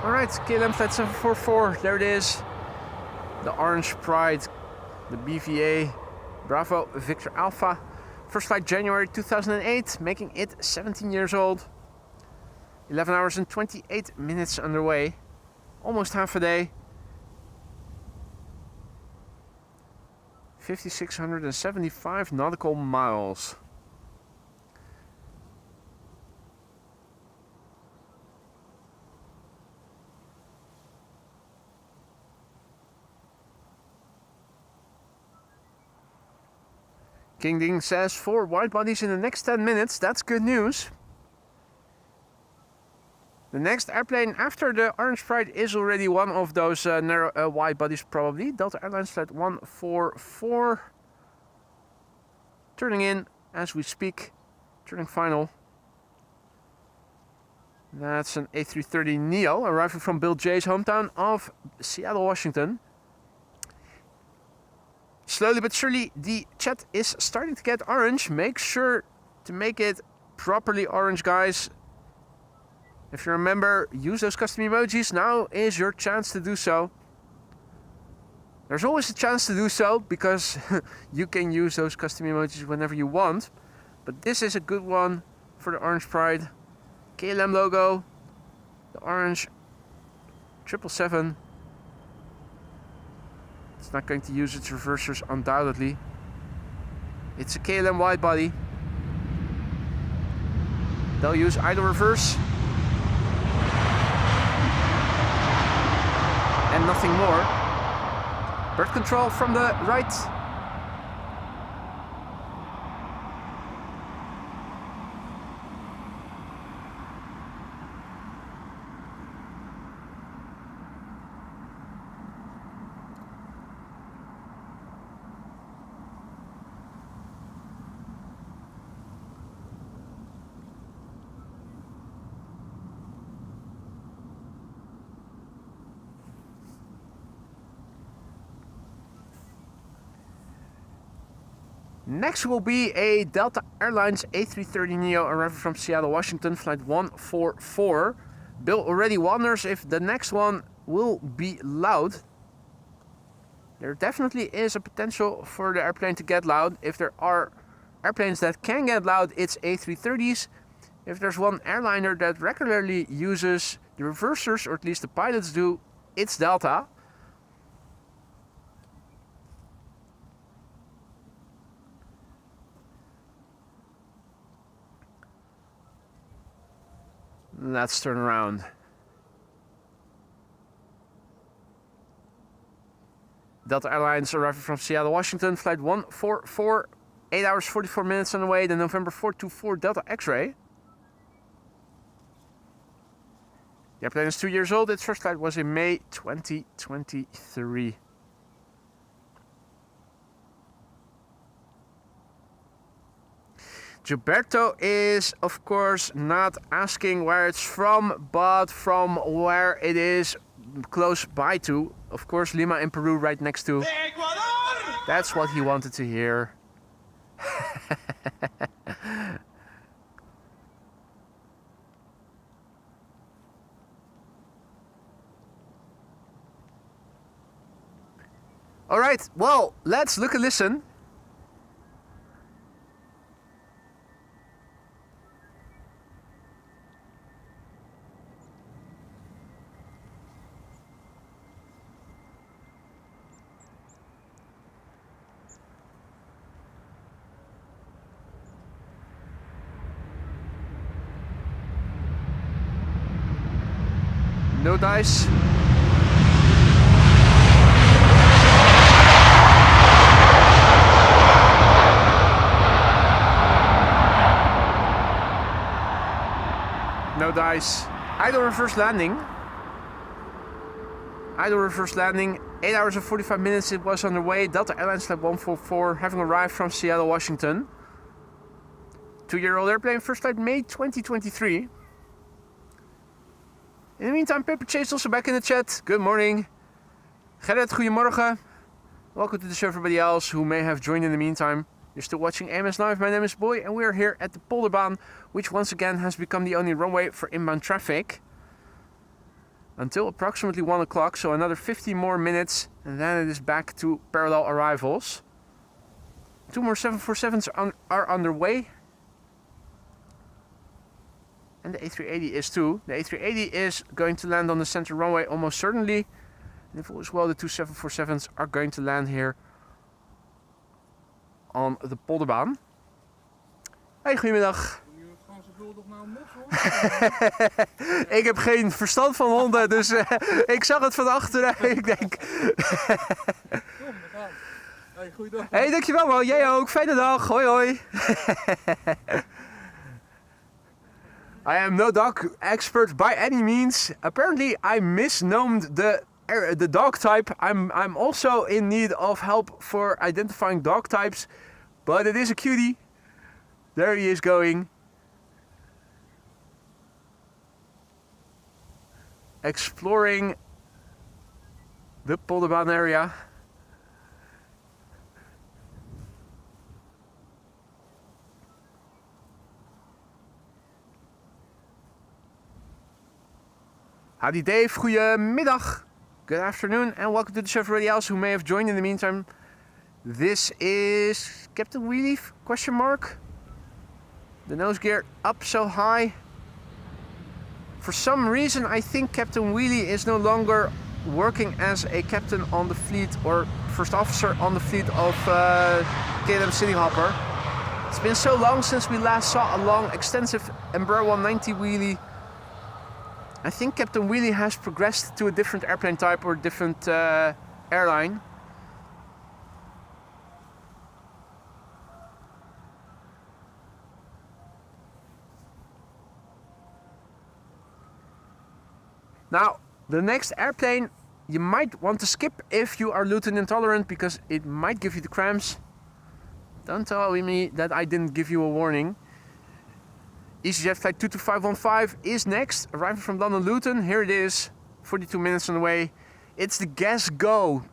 Speaker 1: Alright, KLM Flight 744, there it is. The Orange Pride, the BVA Bravo Victor Alpha. First flight January 2008, making it 17 years old. 11 hours and 28 minutes underway. Almost half a day. 5,675 nautical miles. King Ding says 4 wide bodies in the next 10 minutes. That's good news. The next airplane after the Orange Pride is already one of those narrow wide bodies probably. Delta Airlines Flight 144. Turning in as we speak. Turning final. That's an A330 Neo arriving from Bill J's hometown of Seattle, Washington. Slowly but surely, the chat is starting to get orange. Make sure to make it properly orange, guys. If you remember, use those custom emojis. Now is your chance to do so. There's always a chance to do so, because you can use those custom emojis whenever you want. But this is a good one for the Orange Pride. KLM logo, the orange 777. It's not going to use its reversers, undoubtedly. It's a KLM wide body. They'll use idle reverse and nothing more. Bird control from the right. Next will be a Delta Airlines A330neo arriving from Seattle, Washington, flight 144. Bill already wonders if the next one will be loud. There definitely is a potential for the airplane to get loud. If there are airplanes that can get loud, it's A330s. If there's one airliner that regularly uses the reversers, or at least the pilots do, it's Delta. Let's turn around. Delta Airlines arriving from Seattle, Washington, flight 144, 8 hours 44 minutes on the way, the November 424 Delta X-Ray. The airplane is 2 years old. Its first flight was in May 2023. Gilberto is, of course, not asking where it's from, but from where it is close by to. Of course, Lima in Peru, right next to.
Speaker 3: Ecuador!
Speaker 1: That's what he wanted to hear. All right, well, let's look and listen. No dice. No dice. Idle reverse landing. Idle reverse landing. 8 hours and 45 minutes it was underway. Delta Airlines flight 144 having arrived from Seattle, Washington. 2-year-old airplane, first flight May 2023. In the meantime, Paper Chase also back in the chat. Good morning. Gerrit, goedemorgen. Welcome to the show, everybody else who may have joined in the meantime. You're still watching AMS Live. My name is Boy, and we are here at the Polderbaan, which once again has become the only runway for inbound traffic. Until approximately 1 o'clock, so another 50 more minutes, and then it is back to parallel arrivals. 2 more 747s are underway. And the A380 is too. The A380 is going to land on the center runway almost certainly. And if all is well, the 2 747s are going to land here on the Polderbaan. Hey, goedemiddag. Ik heb geen verstand van honden, dus ik zag het van achteren. Ik denk...
Speaker 5: Hey, goeiedag.
Speaker 1: Hey, dankjewel man. Jij ook. Fijne dag. Hoi hoi. I am no dog expert by any means. Apparently I misnamed the dog type. I'm also in need of help for identifying dog types, but it is a cutie. There he is going. Exploring the Polderbaan area. Howdy Dave, goedemiddag. Good afternoon and welcome to the show for everybody else who may have joined in the meantime. This is Captain Wheelie, question mark. The nose gear up so high. For some reason I think Captain Wheelie is no longer working as a captain on the fleet or first officer on the fleet of KLM Cityhopper. It's been so long since we last saw a long extensive Embraer 190 wheelie. I think Captain Wheelie has progressed to a different airplane type or different airline. Now, the next airplane you might want to skip if you are gluten intolerant because it might give you the cramps. Don't tell me that I didn't give you a warning. EasyJet flight 22515 is next, arriving from London Luton. Here it is, 42 minutes on the way. It's the gas go.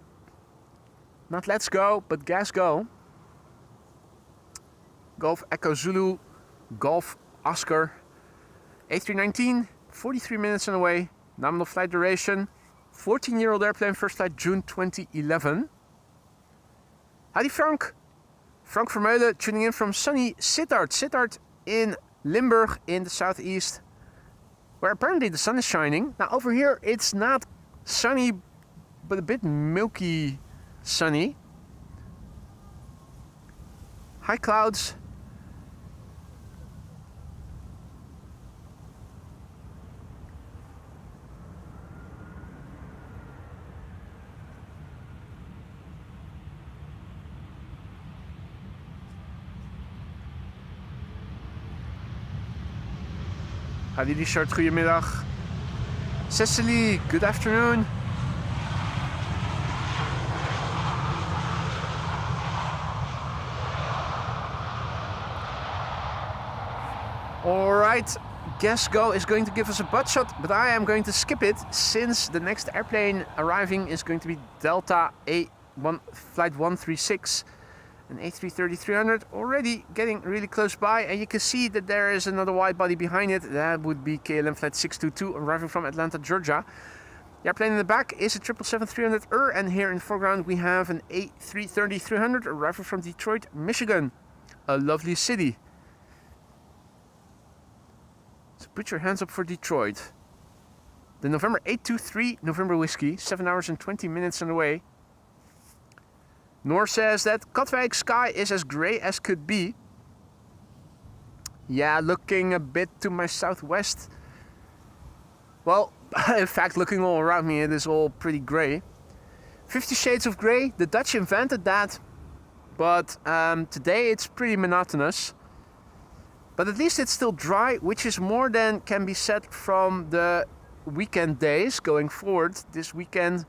Speaker 1: Not let's go, but gas go. Golf Echo Zulu, Golf Oscar, A319, 43 minutes on the way, nominal flight duration, 14-year-old airplane, first flight June 2011. Howdy Frank! Frank Vermeulen tuning in from sunny Sittard. Sittard in Limburg in the southeast, where apparently the sun is shining. Now over here it's not sunny, but a bit milky sunny. High clouds. Howdy Richard, goedemiddag. Cecily, good afternoon. Alright, Guess Go is going to give us a butt shot, but I am going to skip it since the next airplane arriving is going to be Delta A1 Flight 136. An A330-300 already getting really close by, and you can see that there is another wide body behind it. That would be KLM Flight 622 arriving from Atlanta, Georgia. The airplane in the back is a 777-300ER, and here in the foreground we have an A330-300 arriving from Detroit, Michigan. A lovely city. So put your hands up for Detroit. The November 823 November Whiskey, 7 hours and 20 minutes on the way. Noor says that Katwijk sky is as grey as could be. Yeah, looking a bit to my southwest. Well, in fact, looking all around me, it is all pretty grey. 50 Shades of Grey, the Dutch invented that. But today it's pretty monotonous. But at least it's still dry, which is more than can be said from the weekend days going forward. This weekend,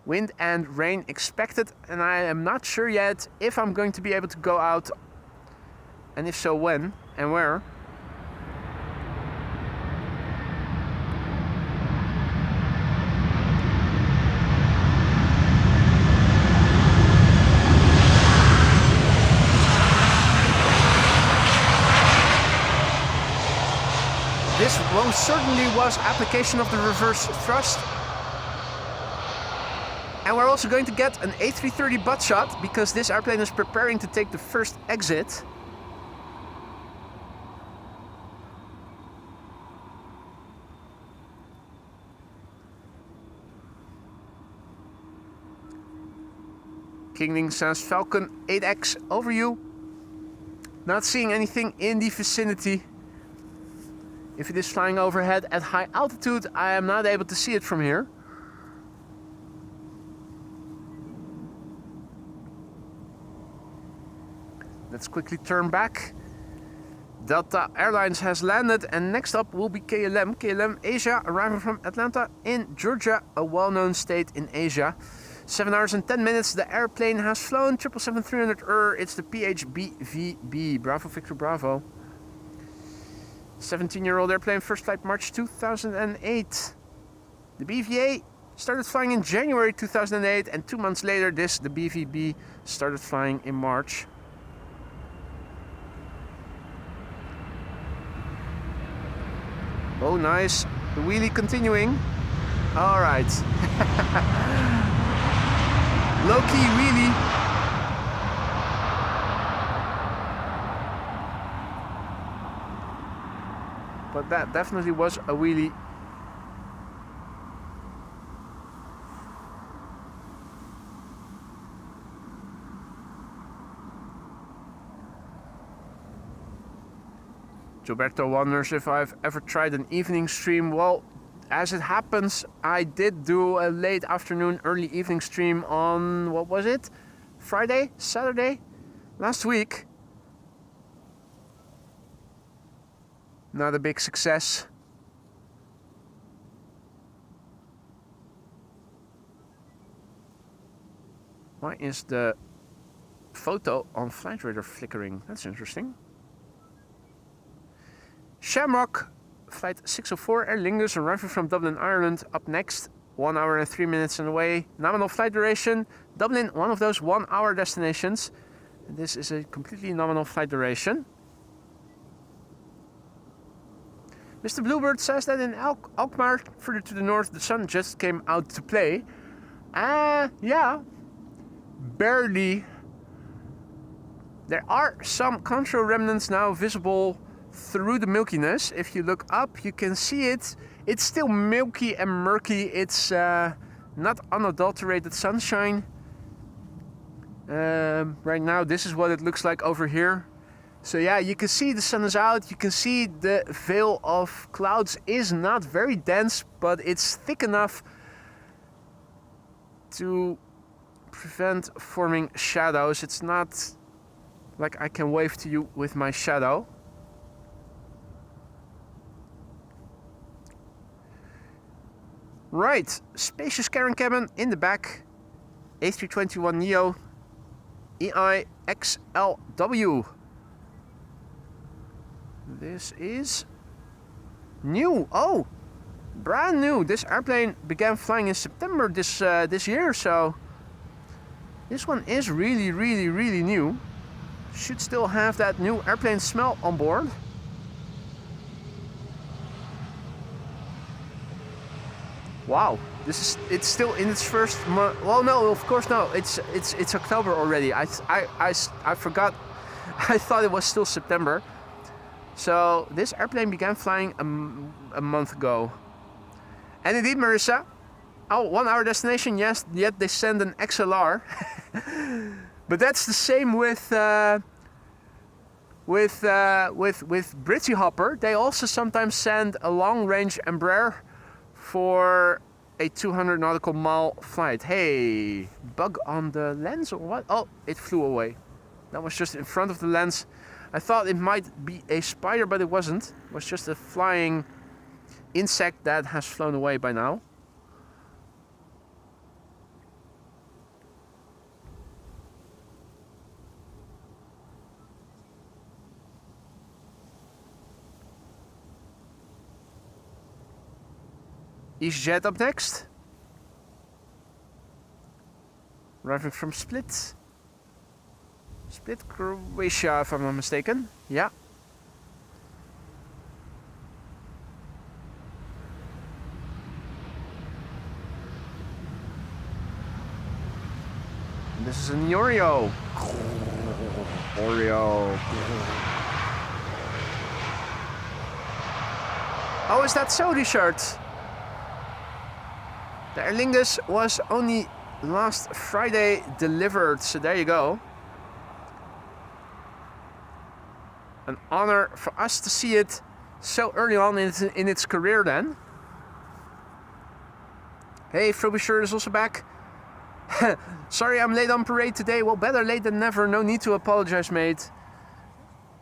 Speaker 1: wind and rain expected, and I am not sure yet if I'm going to be able to go out, and if so, when and where. This most certainly was application of the reverse thrust. And we're also going to get an A330 butt shot because this airplane is preparing to take the first exit. Kingling says Falcon 8X over you. Not seeing anything in the vicinity. If it is flying overhead at high altitude, I am not able to see it from here. Let's quickly turn back. Delta Airlines has landed, and next up will be KLM. KLM Asia, arriving from Atlanta in Georgia, a well-known state in Asia. 7 hours and 10 minutes. The airplane has flown 777-300ER. It's the PHBVB. Bravo Victor Bravo. 17-year-old airplane, first flight March 2008. The BVA started flying in January 2008, and 2 months later the BVB started flying in March. Oh, nice. The wheelie continuing. All right. Low-key wheelie. But that definitely was a wheelie. Gilberto wonders if I've ever tried an evening stream. Well, as it happens, I did do a late afternoon, early evening stream on, what was it? Friday? Saturday? Last week. Not a big success. Why is the photo on Flight Radar flickering? That's interesting. Shamrock, Flight 604, Aer Lingus, arriving from Dublin, Ireland. Up next, 1 hour and 3 minutes on the way. Nominal flight duration, Dublin, one of those 1 hour destinations. This is a completely nominal flight duration. Mr. Bluebird says that in Alkmaar, further to the north, the sun just came out to play. Yeah, barely. There are some contrail remnants now visible through the milkiness. If you look up, you can see it. It's still milky and murky. It's not unadulterated sunshine. Right now, this is what it looks like over here. So yeah, you can see the sun is out. You can see the veil of clouds is not very dense, but it's thick enough to prevent forming shadows. It's not like I can wave to you with my shadow. Right, spacious carrying cabin in the back. A321neo EIXLW. This is new. Oh, brand new. This airplane began flying in September this year, so this one is really new. Should still have that new airplane smell on board. Wow, it's still in its first month. Well, no, of course no. It's October already. I forgot. I thought it was still September. So this airplane began flying a month ago. And indeed, Marissa, 1 hour destination. Yes, yet they send an XLR. But that's the same with Britty Hopper. They also sometimes send a long range Embraer for a 200 nautical mile flight. Hey, bug on the lens or what? Oh, it flew away. That was just in front of the lens. I thought it might be a spider, but it wasn't. It was just a flying insect that has flown away by now. EasyJet up next. Arriving from Split. Split, Croatia, if I'm not mistaken. Yeah. And this is an Oreo. Oreo. Oh, is that so, Richard? The Aer Lingus was only last Friday delivered, so there you go. An honor for us to see it so early on in its career then. Hey, Frobisher is also back. Sorry I'm late on parade today. Well, better late than never. No need to apologize, mate.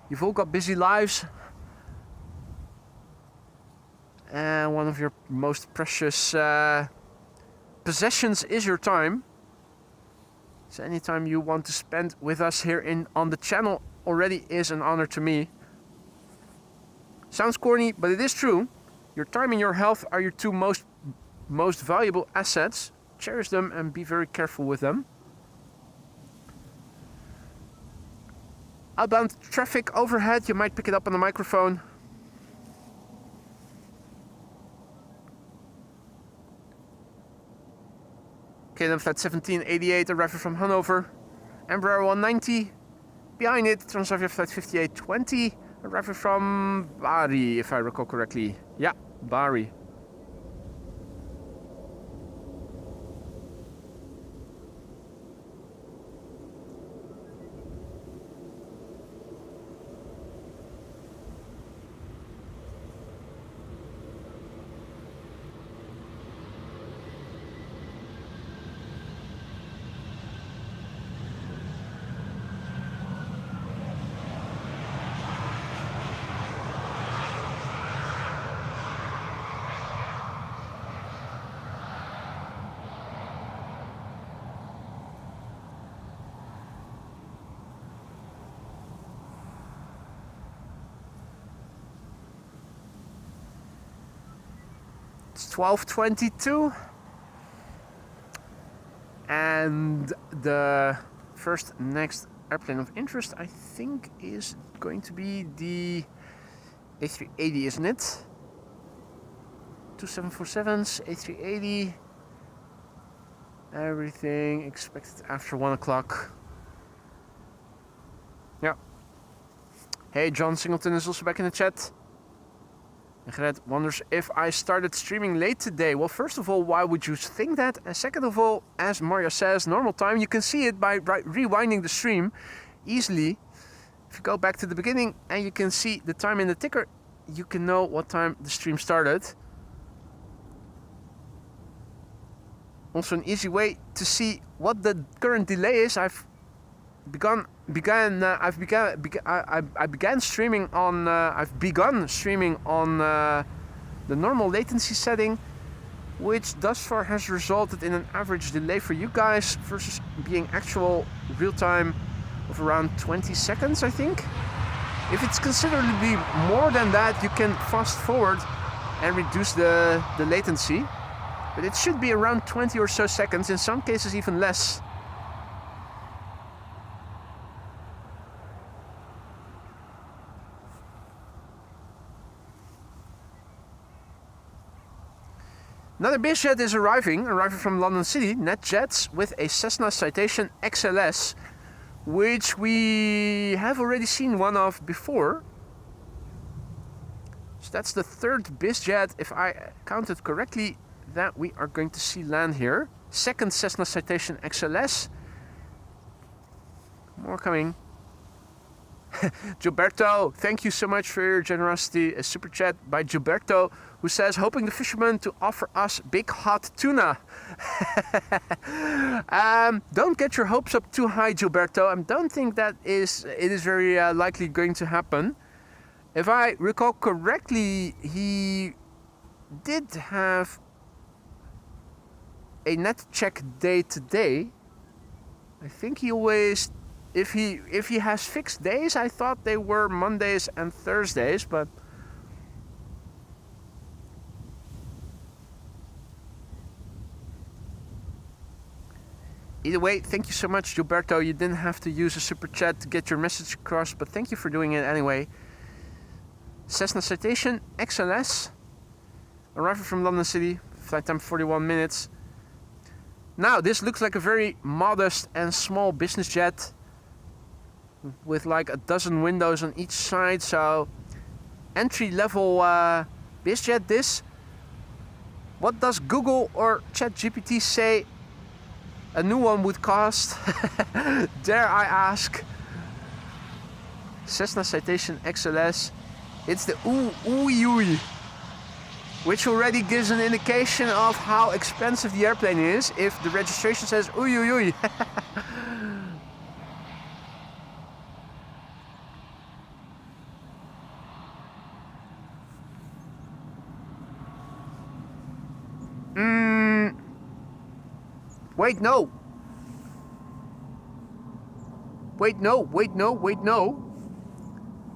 Speaker 1: You've all got busy lives. And one of your most precious possessions is your time. So anytime you want to spend with us here on the channel already is an honor to me. Sounds corny, but it is true. Your time and your health are your two most valuable assets. Cherish them and be very careful with them. Outbound traffic overhead, you might pick it up on the microphone. KLM flight 1788 arriving from Hanover. Embraer 190. Behind it, Transavia flight 5820 arriving from Bari, if I recall correctly. Yeah, Bari. It's 12:22 and the next airplane of interest, I think, is going to be the A380, isn't it? 2747s, A380. Everything expected after 1 o'clock. Yeah. Hey, John Singleton is also back in the chat. And Gerrit wonders if I started streaming late today. Well, first of all, why would you think that? And second of all, as Mario says, normal time, you can see it by rewinding the stream easily. If you go back to the beginning and you can see the time in the ticker, you can know what time the stream started. Also an easy way to see what the current delay is. I began streaming on the normal latency setting, which thus far has resulted in an average delay for you guys versus being actual real time of around 20 seconds, I think. If it's considerably more than that, you can fast forward and reduce the latency. But it should be around 20 or so seconds, in some cases even less. Another bizjet is arriving from London City, NetJets, with a Cessna Citation XLS, which we have already seen one of before. So that's the third bizjet, if I counted correctly, that we are going to see land here. Second Cessna Citation XLS. More coming. Gilberto, thank you so much for your generosity. A super chat by Gilberto, who says, hoping the fisherman to offer us big hot tuna. Don't get your hopes up too high, Gilberto. I don't think that it is very likely going to happen. If I recall correctly, he did have a net check day today. I think he always, if he has fixed days, I thought they were Mondays and Thursdays, but either way, thank you so much, Gilberto. You didn't have to use a super chat to get your message across, but thank you for doing it anyway. Cessna Citation XLS, arriving from London City, flight time 41 minutes. Now, this looks like a very modest and small business jet with like a dozen windows on each side. So, entry-level bizjet this. What does Google or ChatGPT say a new one would cost? Dare I ask? Cessna Citation XLS. It's the ooey, which already gives an indication of how expensive the airplane is if the registration says ooey. Wait, no. Wait, no.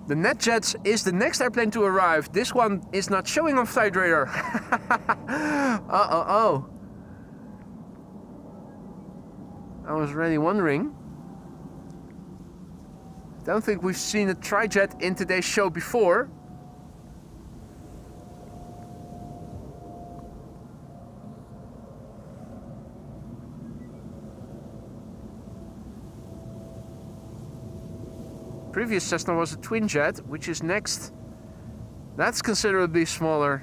Speaker 1: The NetJets is the next airplane to arrive. This one is not showing on Flight Radar. I was already wondering. Don't think we've seen a trijet in today's show before. Previous Cessna was a twin jet, which is next. That's considerably smaller.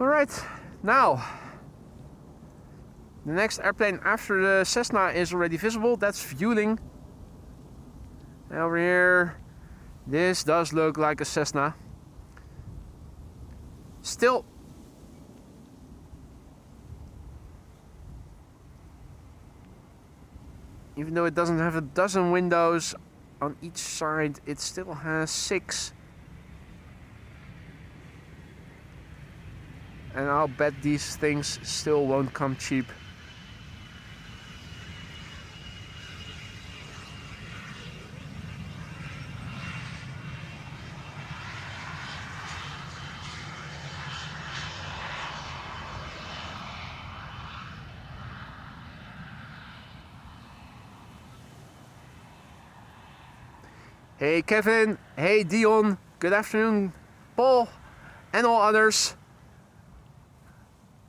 Speaker 1: All right, now. The next airplane after the Cessna is already visible. That's Vueling. Over here, this does look like a Cessna. Still, even though it doesn't have a dozen windows on each side, it still has 6. And I'll bet these things still won't come cheap. Hey Kevin, hey Dion, good afternoon, Paul, and all others.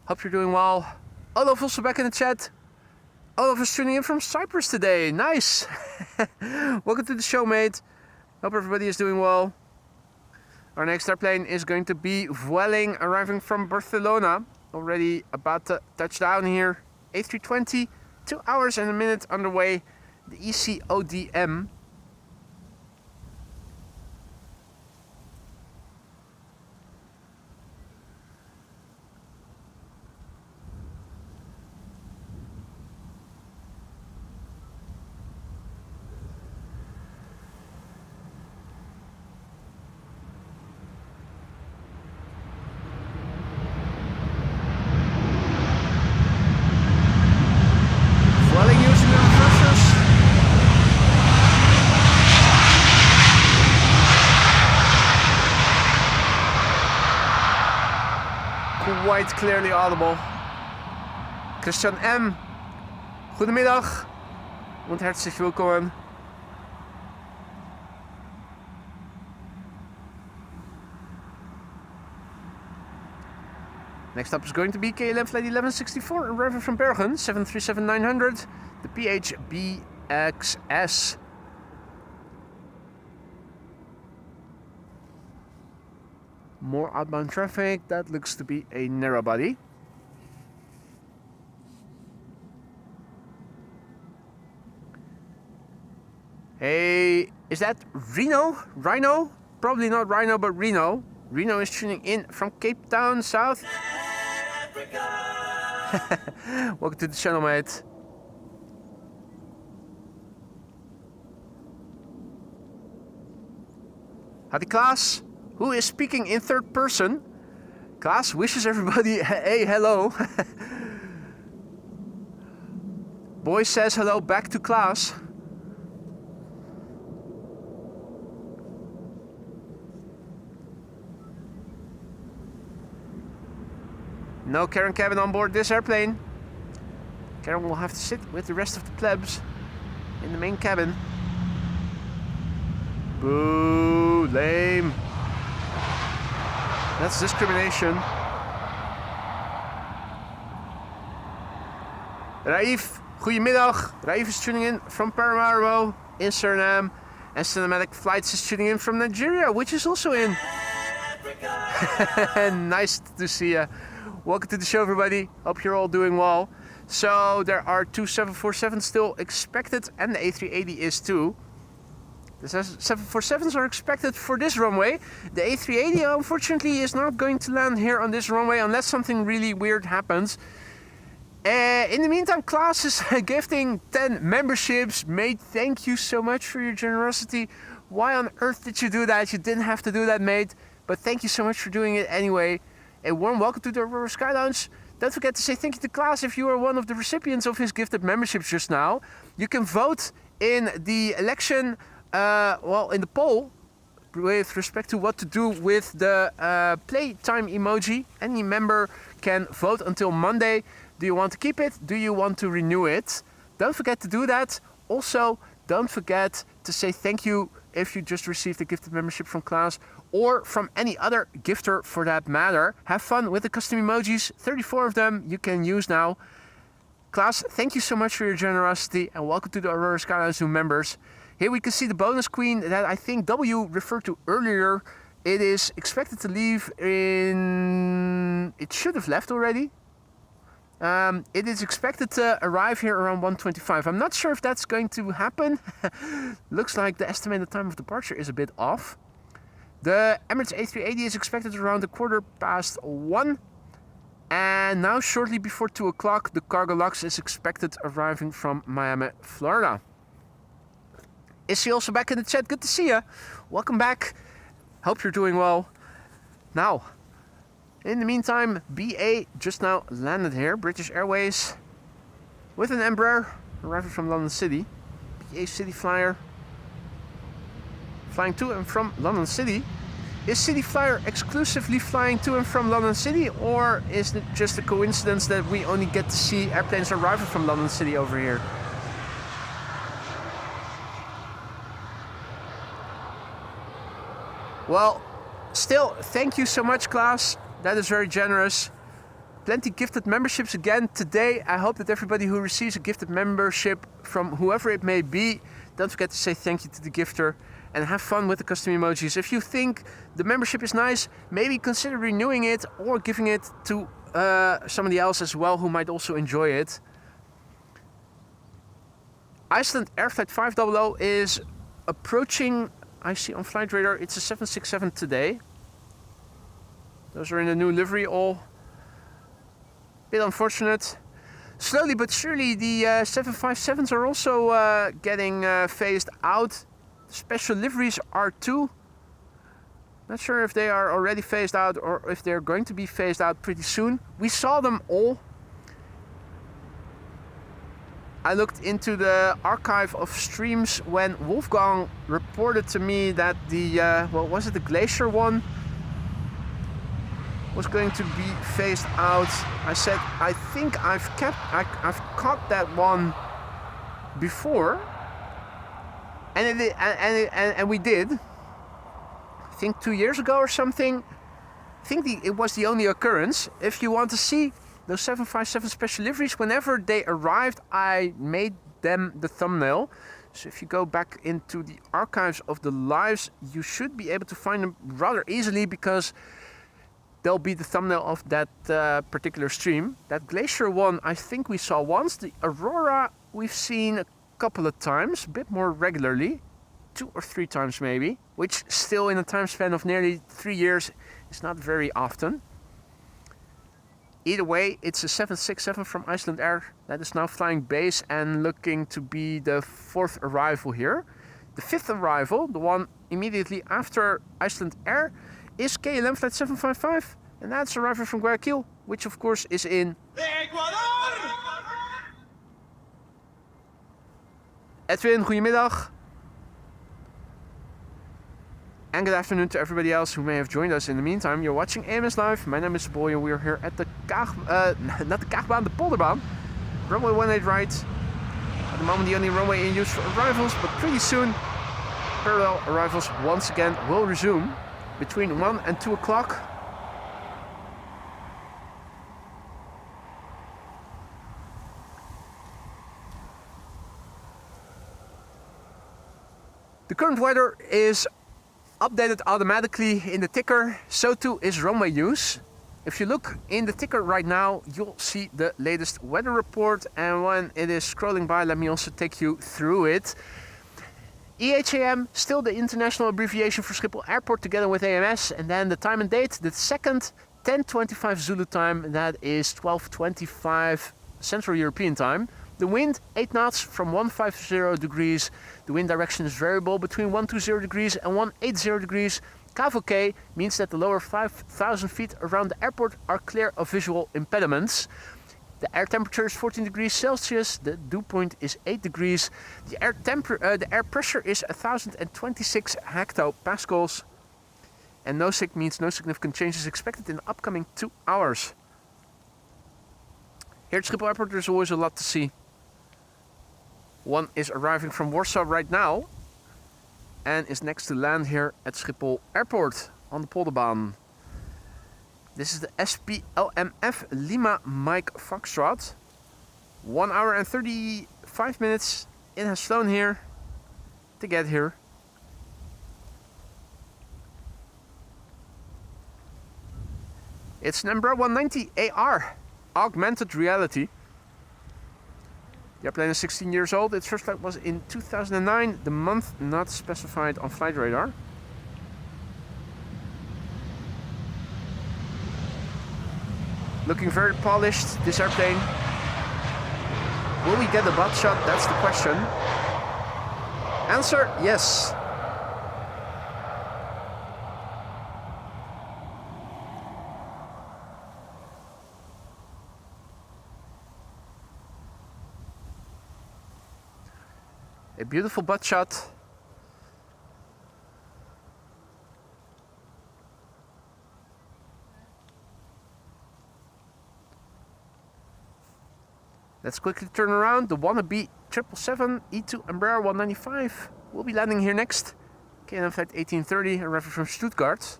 Speaker 1: Hope you're doing well. Olaf also back in the chat. Olaf is tuning in from Cyprus today. Nice. Welcome to the show, mate. Hope everybody is doing well. Our next airplane is going to be Vueling, arriving from Barcelona. Already about to touch down here. A320, 2 hours and a minute underway. The ECODM. Quite clearly audible. Christian M. Goedemiddag und herzlich willkommen. Next up is going to be KLM Flight 1164, arriving from Bergen, 737-900, the PHBXS. More outbound traffic, that looks to be a narrow body. Hey, is that Reno? Rhino? Probably not Rhino, but Reno. Reno is tuning in from Cape Town, South. Welcome to the channel, mate. Howdy, Klaas. Who is speaking in third person? Klaas wishes everybody hey, hello. Boy says hello back to Klaas. No Karen Cabin on board this airplane. Karen will have to sit with the rest of the plebs in the main cabin. Boo, lame. That's discrimination. Raif, goedemiddag. Raif is tuning in from Paramaribo in Suriname. And Cinematic Flights is tuning in from Nigeria, which is also in. Nice to see you. Welcome to the show, everybody. Hope you're all doing well. So there are two 747s still expected, and the A380 is too. The 747s are expected for this runway. The A380 unfortunately is not going to land here on this runway unless something really weird happens. In the meantime, Klaas is gifting 10 memberships. Mate, thank you so much for your generosity. Why on earth did you do that? You didn't have to do that, mate. But thank you so much for doing it anyway. A warm welcome to the Aurora Sky Lounge. Don't forget to say thank you to Klaas if you are one of the recipients of his gifted memberships just now. You can vote in the election. Well, in the poll with respect to what to do with the playtime emoji. Any member can vote until Monday. Do you want to keep it? Do you want to renew it? Don't forget to do that. Also, don't forget to say thank you if you just received a gifted membership from Klaas or from any other gifter for that matter. Have fun with the custom emojis. 34 of them you can use now. Klaas, thank you so much for your generosity and welcome to the Aurora Sky Lounge new members. Here we can see the bonus queen that I think W referred to earlier. It is expected to leave in... It should have left already. It is expected to arrive here around 1:25. I'm not sure if that's going to happen. Looks like the estimated time of departure is a bit off. The Emirates A380 is expected around 1:15. And now shortly before 2 o'clock, the Cargo Lux is expected arriving from Miami, Florida. Is she also back in the chat? Good to see you. Welcome back. Hope you're doing well. Now, in the meantime, BA just now landed here. British Airways with an Embraer arriving from London City. BA City Flyer flying to and from London City. Is City Flyer exclusively flying to and from London City, or is it just a coincidence that we only get to see airplanes arriving from London City over here? Well, still, thank you so much, Klaas. That is very generous. Plenty gifted memberships again today. I hope that everybody who receives a gifted membership from whoever it may be, don't forget to say thank you to the gifter and have fun with the custom emojis. If you think the membership is nice, maybe consider renewing it or giving it to somebody else as well who might also enjoy it. Iceland Air Flight 500 is approaching, I see on Flight Radar, it's a 767 today. Those are in the new livery, all bit unfortunate. Slowly but surely the 757s are also getting phased out. The special liveries are too. Not sure if they are already phased out or if they're going to be phased out pretty soon. We saw them all. I looked into the archive of streams when Wolfgang reported to me that the, well, was it the Glacier one? Was going to be phased out. I said, I think I've caught that one before. And we did. I think 2 years ago or something. I think it was the only occurrence. If you want to see those 757 special liveries, whenever they arrived, I made them the thumbnail. So if you go back into the archives of the lives, you should be able to find them rather easily because they'll be the thumbnail of that particular stream. That Glacier one, I think we saw once. The Aurora, we've seen a couple of times, a bit more regularly. 2 or 3 times maybe, which still in a time span of nearly 3 years is not very often. Either way, it's a 767 from Iceland Air that is now flying base and looking to be the 4th arrival here. The 5th arrival, the one immediately after Iceland Air, is KLM flight 755, and that's arriving from Guayaquil, which of course is in
Speaker 3: Ecuador!
Speaker 1: Edwin, goedemiddag. And good afternoon to everybody else who may have joined us in the meantime. You're watching AMS Live. My name is Boy and we are here at the not the Kaagbaan, the Polderbaan. Runway 18 right. At the moment the only runway in use for arrivals, but pretty soon parallel arrivals once again will resume between 1 and 2 o'clock. The current weather is updated automatically in the ticker, so too is runway use. If you look in the ticker right now, you'll see the latest weather report, and when it is scrolling by, let me also take you through it. EHAM, still the international abbreviation for Schiphol Airport together with AMS, and then the time and date, the second 10:25 Zulu time, that is 12:25 Central European time. The wind 8 knots from 150 degrees. The wind direction is variable between 120 degrees and 180 degrees. KVK means that the lower 5,000 feet around the airport are clear of visual impediments. The air temperature is 14 degrees Celsius. The dew point is 8 degrees. The air pressure is 1,026 hectopascals. And no SIG means no significant changes expected in the upcoming 2 hours. Here at Schiphol Airport there's always a lot to see. One is arriving from Warsaw right now and is next to land here at Schiphol Airport on the Polderbaan. This is the SPLMF Lima Mike Foxtrot. 1 hour and 35 minutes it has flown here to get here. It's an Embraer 190 AR, augmented reality. The airplane is 16 years old. Its first flight was in 2009, the month not specified on Flight Radar. Looking very polished, this airplane. Will we get a butt shot? That's the question. Answer, yes. A beautiful butt shot. Let's quickly turn around. The wannabe 777 E2 Embraer 195 will be landing here next. KLM flight 1830 arriving from Stuttgart.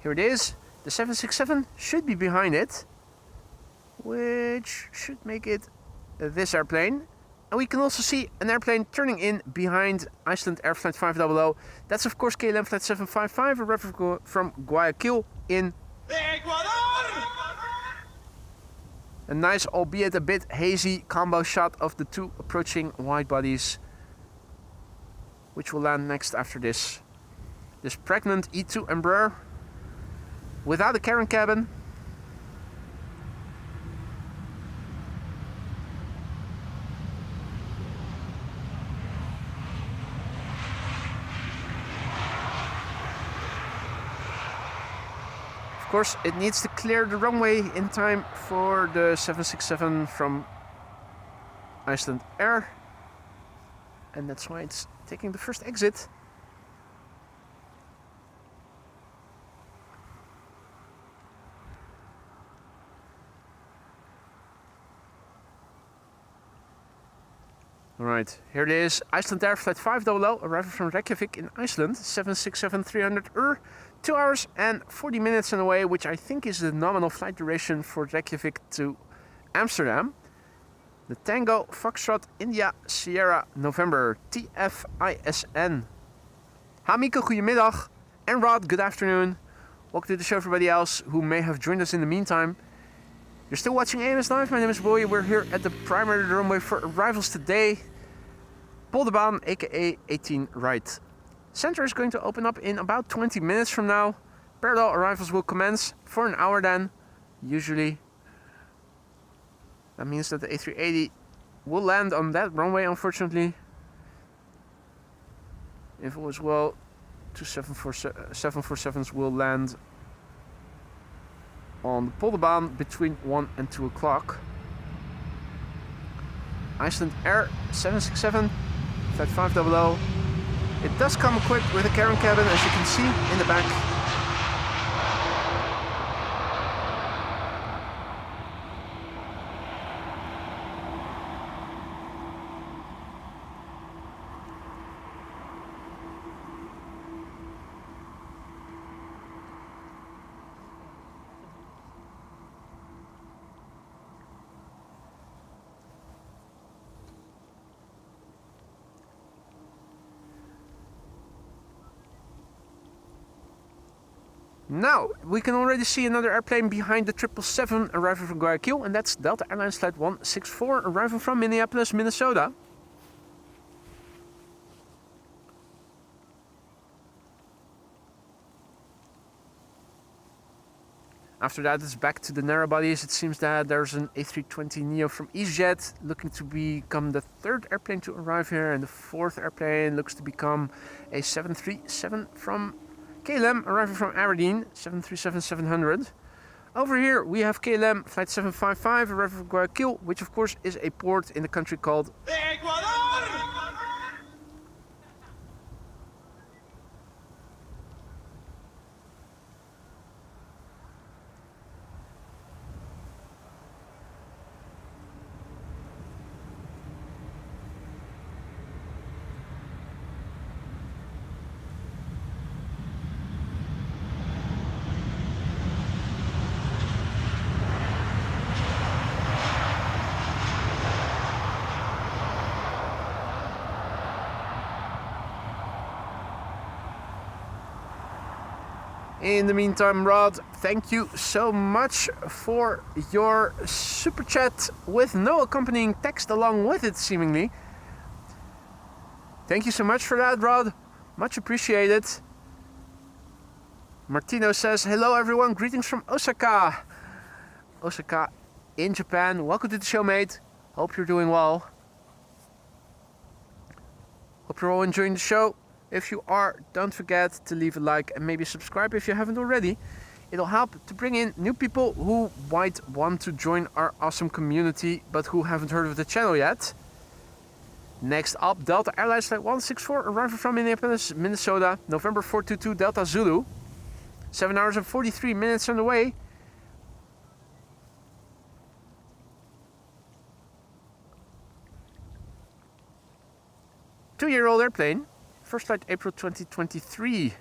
Speaker 1: Here it is. The 767 should be behind it, which should make it this airplane. And we can also see an airplane turning in behind Iceland Air Flight 500. That's of course KLM Flight 755, arriving from Guayaquil in
Speaker 3: Ecuador!
Speaker 1: a nice, albeit a bit hazy, combo shot of the two approaching wide bodies, which will land next after this. This pregnant E2 Embraer without a carrying cabin. Of course, it needs to clear the runway in time for the 767 from Iceland Air, and that's why it's taking the first exit. Alright, here it is. Iceland Air Flight 500 arriving from Reykjavik in Iceland, 767-300 2 hours and 40 minutes on the way, which I think is the nominal flight duration for Reykjavik to Amsterdam. The Tango Foxtrot India Sierra November TFISN. Hamiko, goedemiddag. And Rod, good afternoon. Welcome to the show, everybody else who may have joined us in the meantime. You're still watching AMS Live. My name is Boy. We're here at the primary runway for arrivals today. Polderbaan, aka 18 right. Center is going to open up in about 20 minutes from now. Parallel arrivals will commence for an hour then, usually. That means that the A380 will land on that runway, unfortunately. If all is well, 2 747s will land on the Polderbaan between 1 and 2 o'clock. Iceland Air 767, Flight 500. It does come equipped with a carrying cabin, as you can see in the back. Now, we can already see another airplane behind the 777 arriving from Guayaquil, and that's Delta Airlines Flight 164 arriving from Minneapolis, Minnesota. After that, it's back to the narrow bodies. It seems that there's an A320neo from EasyJet looking to become the third airplane to arrive here, and the fourth airplane looks to become a 737 from KLM arriving from Aberdeen, 737-700. Over here we have KLM Flight 755 arriving from Guayaquil, which of course is a port in the country called
Speaker 3: Ecuador!
Speaker 1: In the meantime, Rod, thank you so much for your super chat with no accompanying text along with it, seemingly. Thank you so much for that, Rod. Much appreciated. Martino says, hello everyone, greetings from Osaka. Osaka in Japan. Welcome to the show, mate. Hope you're doing well. Hope you're all enjoying the show. If you are, don't forget to leave a like and maybe subscribe if you haven't already. It'll help to bring in new people who might want to join our awesome community but who haven't heard of the channel yet. Next up, Delta Airlines Flight 164 arriving from Minneapolis, Minnesota, November 422 Delta Zulu. 7 hours and 43 minutes on the way. Two-year-old airplane. First flight April 2023.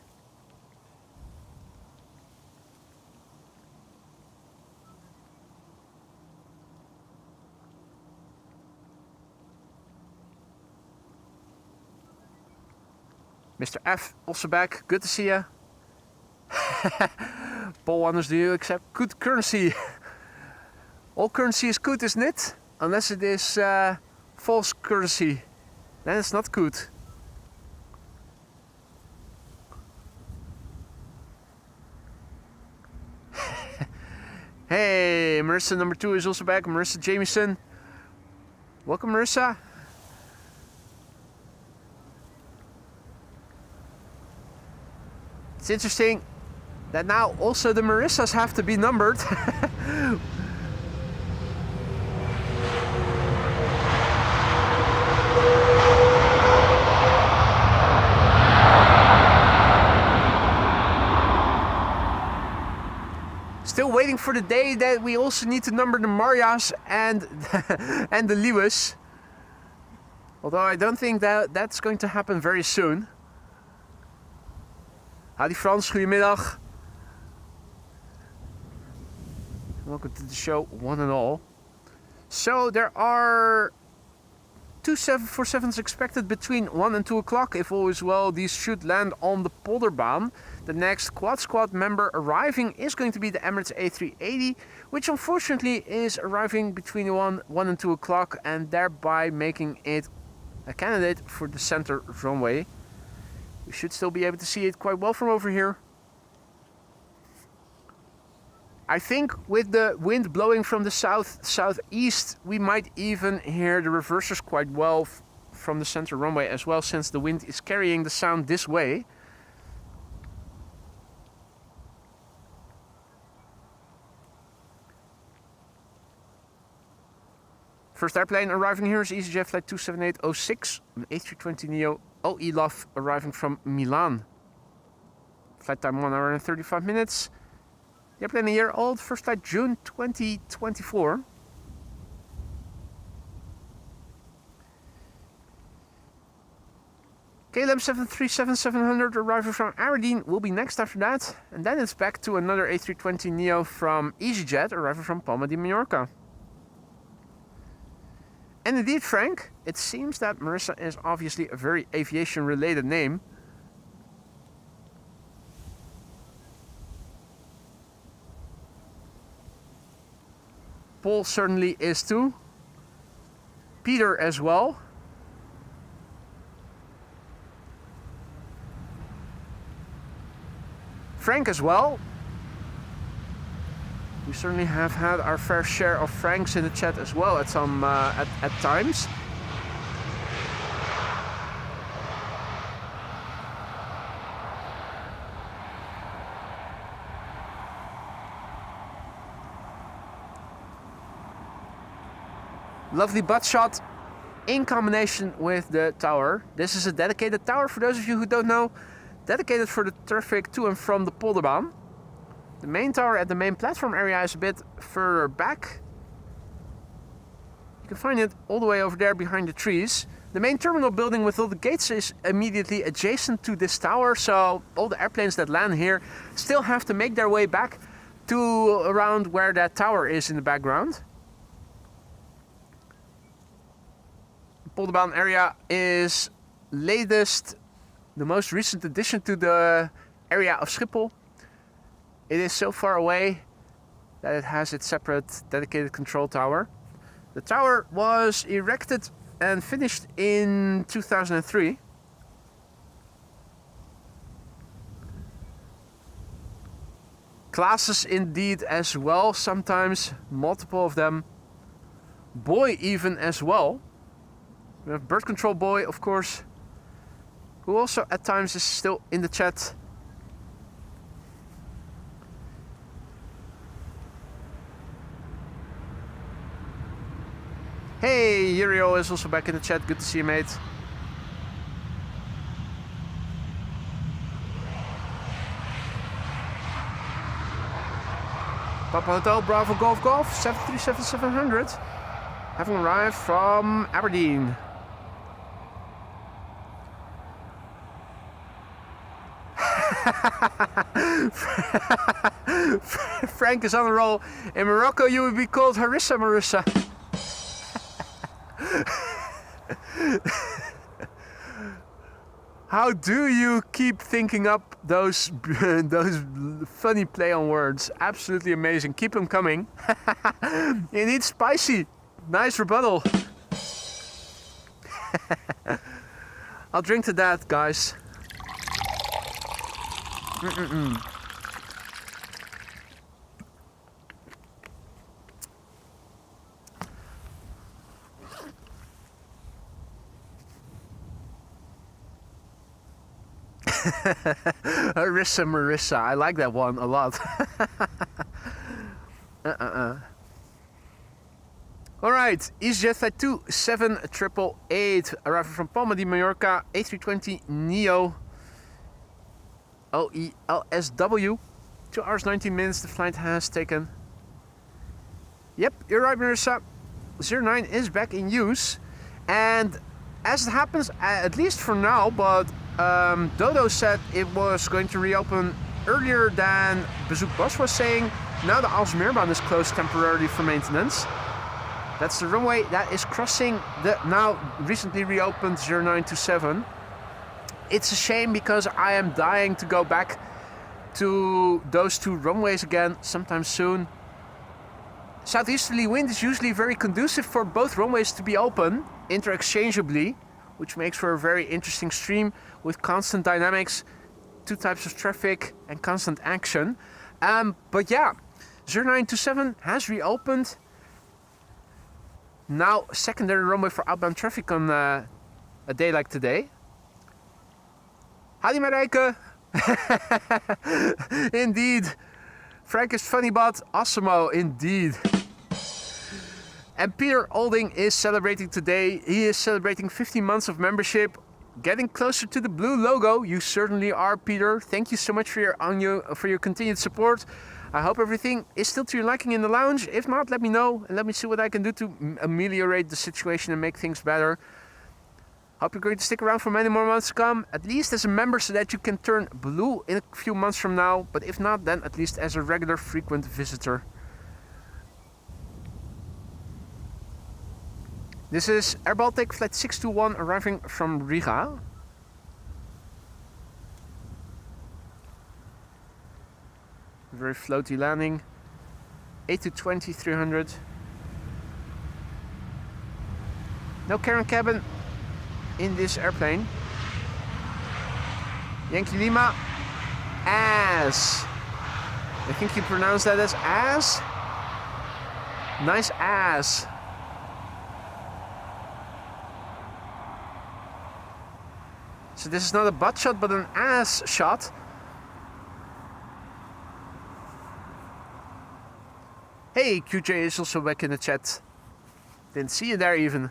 Speaker 1: Mr. F, also back. Good to see you. Paul wonders, do you accept good currency? All currency is good, isn't it? Unless it is false currency. Then it's not good. Hey, Marissa number 2 is also back. Marissa Jamieson. Welcome, Marissa. It's interesting that now also the Marissas have to be numbered. Still waiting for the day that we also need to number the Marias and and the Lewis. Although I don't think that that's going to happen very soon. Howdy Frans, goedemiddag. Welcome to the show, one and all. So there are 2 747s expected between 1 and 2 o'clock. If all is well, these should land on the Polderbaan. The next Quad Squad member arriving is going to be the Emirates A380, which unfortunately is arriving between 1 and 2 o'clock and thereby making it a candidate for the center runway. We should still be able to see it quite well from over here. I think with the wind blowing from the southeast, we might even hear the reversers quite well from the center runway as well, since the wind is carrying the sound this way. First airplane arriving here is EasyJet flight 27806, an A320neo OE Love arriving from Milan. Flight time 1 hour and 35 minutes. The airplane a year old, first flight June 2024. KLM 737-700 arriving from Aberdeen will be next after that. And then it's back to another A320neo from EasyJet arriving from Palma de Mallorca. And indeed, Frank, it seems that Marissa is obviously a very aviation-related name. Paul certainly is too. Peter as well. Frank as well. We certainly have had our fair share of Franks in the chat as well at some at times. Lovely butt shot in combination with the tower. This is a dedicated tower, for those of you who don't know, dedicated for the traffic to and from the Polderbaan. The main tower at the main platform area is a bit further back. You can find it all the way over there behind the trees. The main terminal building with all the gates is immediately adjacent to this tower, so all the airplanes that land here still have to make their way back to around where that tower is in the background. Polderbaan area is the most recent addition to the area of Schiphol. It is so far away that it has its separate dedicated control tower. The tower was erected and finished in 2003. Classes indeed as well, sometimes multiple of them. Boy even as well. We have Bird Control Boy, of course, who also at times is still in the chat. Hey, Yurio is also back in the chat. Good to see you, mate. Papa Hotel Bravo Golf Golf 737-700 having arrived from Aberdeen. Frank is on a roll. In Morocco, you would be called Harissa Marissa. How do you keep thinking up those funny play on words? Absolutely amazing. Keep them coming. Indeed, spicy. Nice rebuttal. I'll drink to that, guys. Harissa Marissa, I like that one a lot. Alright, EasyJet Flight 27888, arriving from Palma de Mallorca, A320 Neo, OELSW. 2 hours 19 minutes the flight has taken. Yep, you're right, Marissa. 09 is back in use. And as it happens, at least for now, but Dodo said it was going to reopen earlier than Bezoek Bos was saying. Now the Aalsmeerbaan is closed temporarily for maintenance. That's the runway that is crossing the now recently reopened 0927. It's a shame because I am dying to go back to those two runways again sometime soon. Southeasterly wind is usually very conducive for both runways to be open interchangeably, which makes for a very interesting stream with constant dynamics, 2 types of traffic and constant action. But yeah, 0927 has reopened. Now secondary runway for outbound traffic on a day like today. Howdy Marijke! Indeed. Frank is funny but awesome-o, indeed. And Peter Olding is celebrating today. He is celebrating 15 months of membership. Getting closer to the blue logo. You certainly are, Peter. Thank you so much for your continued support. I hope everything is still to your liking in the lounge. If not, let me know and let me see what I can do to ameliorate the situation and make things better. Hope you're going to stick around for many more months to come, at least as a member so that you can turn blue in a few months from now. But if not, then at least as a regular frequent visitor. This is Air Baltic Flight 621 arriving from Riga. Very floaty landing. 8-20, 300. No carry cabin in this airplane. Yankee Lima. Ass. I think you pronounce that as ass. Nice ass. So this is not a butt shot, but an ass shot. Hey, QJ is also back in the chat. Didn't see you there even.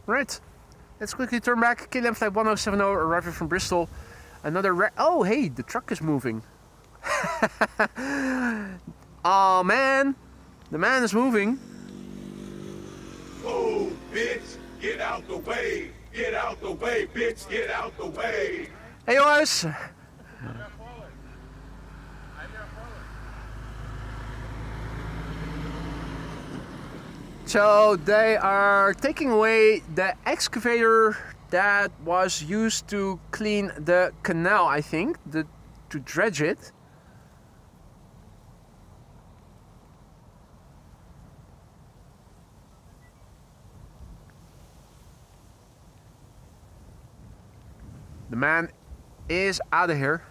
Speaker 1: Right, let's quickly turn back. KLM Flight 1070 arriving from Bristol. Another oh, hey, the truck is moving. Oh man, the man is moving.
Speaker 4: Oh, bitch, get out the way. Get out the way, bitch, get out the way.
Speaker 1: Hey jongens. So they are taking away the excavator that was used to clean the canal, I think, to dredge it. The man is out of here.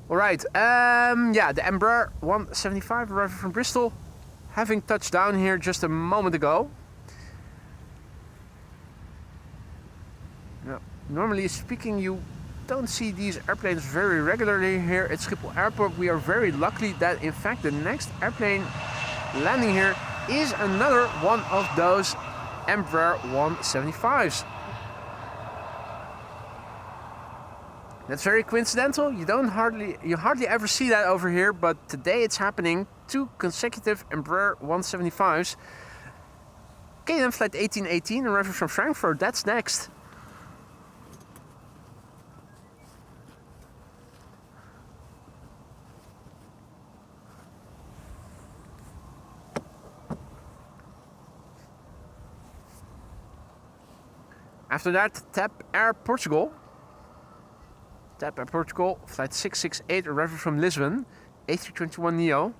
Speaker 1: All right, yeah, the Embraer 175 arriving from Bristol, having touched down here just a moment ago. Now, normally speaking, you don't see these airplanes very regularly here at Schiphol Airport. We are very lucky that, in fact, the next airplane landing here is another one of those Embraer 175s. That's very coincidental. You hardly ever see that over here, but today it's happening. 2 consecutive Embraer 175s. KLM flight 1818 arriving from Frankfurt. That's next. After that, TAP Air Portugal. TAP Air Portugal, flight 668, arriving from Lisbon, A321neo.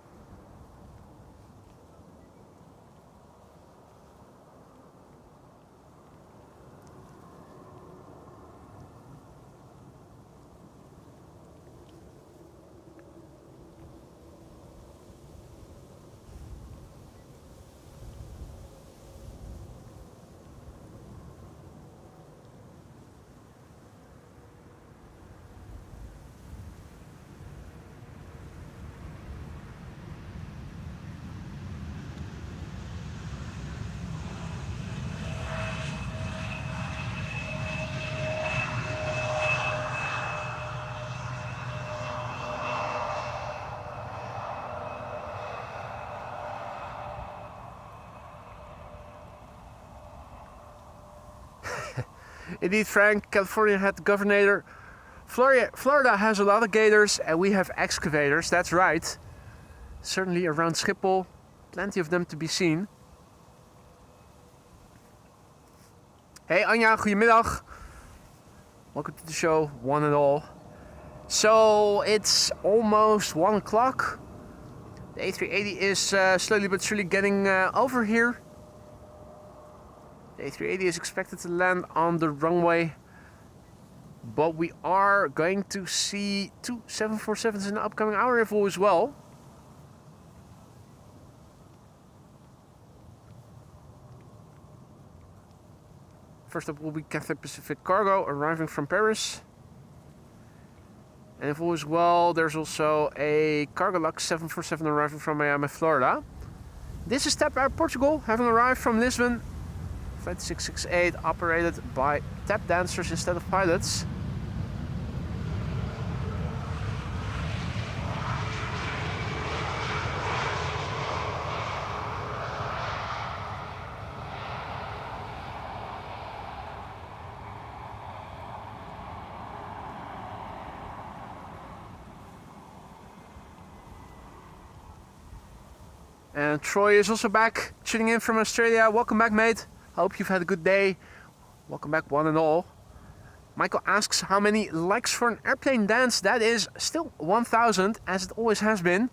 Speaker 1: Indeed, Frank, California had the governor. Florida has a lot of gators and we have excavators, that's right. Certainly around Schiphol, plenty of them to be seen. Hey Anja, goedemiddag. Welcome to the show, one and all. So it's almost 1 o'clock. The A380 is slowly but surely getting over here. The A380 is expected to land on the runway, but we are going to see 2 747s in the upcoming hour interval as well. First up will be Cathay Pacific Cargo arriving from Paris. And if all is well, there's also a Cargolux 747 arriving from Miami, Florida. This is TAP Air Portugal, having arrived from Lisbon. Flight 668 operated by tap dancers instead of pilots. And Troy is also back, tuning in from Australia. Welcome back, mate. Hope you've had a good day. Welcome back, one and all. Michael asks how many likes for an airplane dance. That is still 1,000, as it always has been.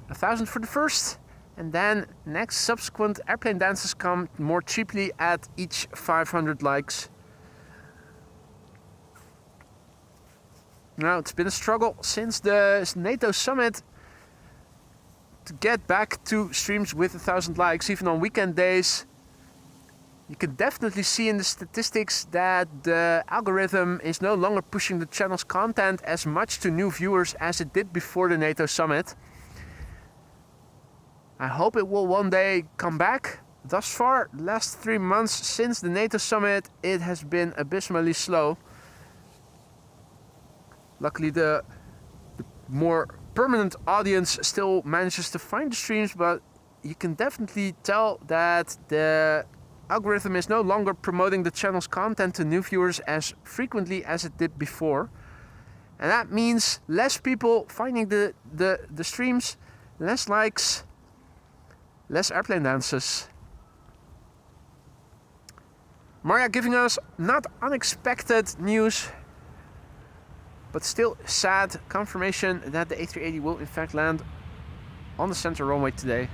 Speaker 1: 1,000 for the first, and then next subsequent airplane dances come more cheaply at each 500 likes. Now, it's been a struggle since the NATO summit to get back to streams with 1,000 likes, even on weekend days. You can definitely see in the statistics that the algorithm is no longer pushing the channel's content as much to new viewers as it did before the NATO summit. I hope it will one day come back. Thus far, the last 3 months since the NATO summit, it has been abysmally slow. Luckily, the more permanent audience still manages to find the streams, but you can definitely tell that the algorithm is no longer promoting the channel's content to new viewers as frequently as it did before. And that means less people finding the streams, less likes, less airplane dances. Maria giving us not unexpected news, but still sad confirmation that the A380 will in fact land on the center runway today.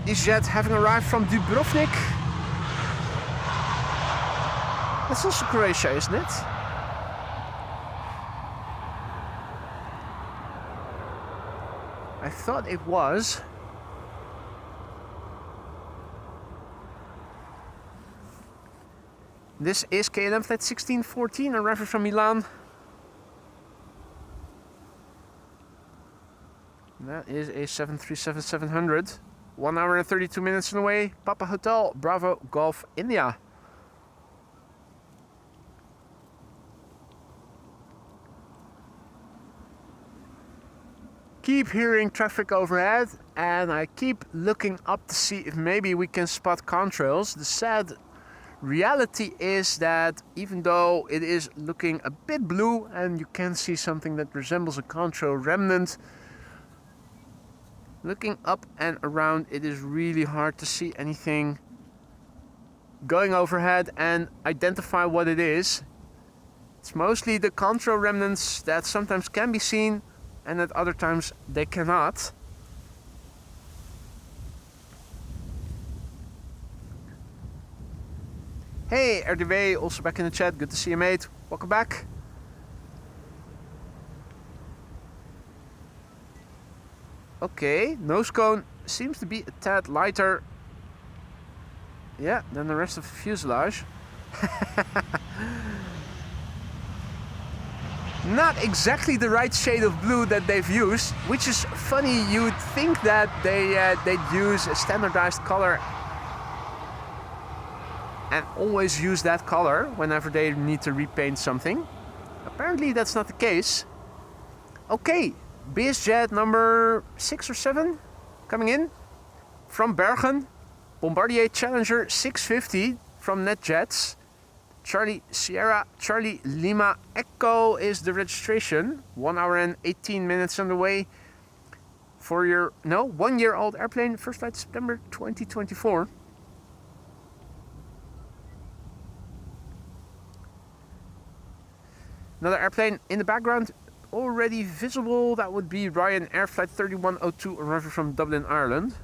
Speaker 1: EasyJet having arrived from Dubrovnik. That's also Croatia, isn't it? I thought it was. This is KLM flight 1614 arriving from Milan. That is a 737-700. 1 hour and 32 minutes on the way. Papa Hotel, Bravo, Golf, India. Keep hearing traffic overhead, and I keep looking up to see if maybe we can spot contrails. The sad reality is that even though it is looking a bit blue and you can see something that resembles a contrail remnant, looking up and around, it is really hard to see anything going overhead and identify what it is. It's mostly the contrail remnants that sometimes can be seen and at other times they cannot. Hey RDW, also back in the chat. Good to see you, mate. Welcome back. Okay, nose cone seems to be a tad lighter, yeah, than the rest of the fuselage. Not exactly the right shade of blue that they've used, which is funny. You'd think that they'd use a standardized color and always use that color whenever they need to repaint something. Apparently that's not the case. Okay, busiest number 6 or 7 coming in from Bergen. Bombardier Challenger 650 from NetJets. Charlie Sierra, Charlie Lima Echo is the registration. 1 hour and 18 minutes on the way for your, 1 year old airplane. First flight September 2024. Another airplane in the background already visible. That would be Ryanair Flight 3102 arriving from Dublin, Ireland.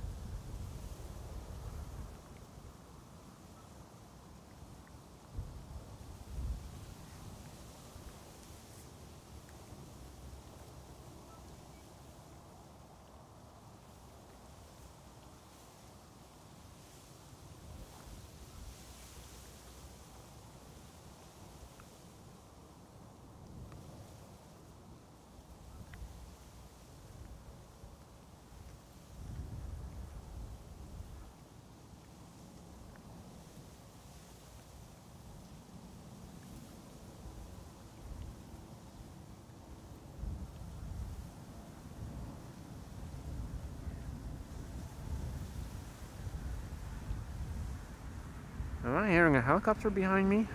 Speaker 1: Am I hearing a helicopter behind me?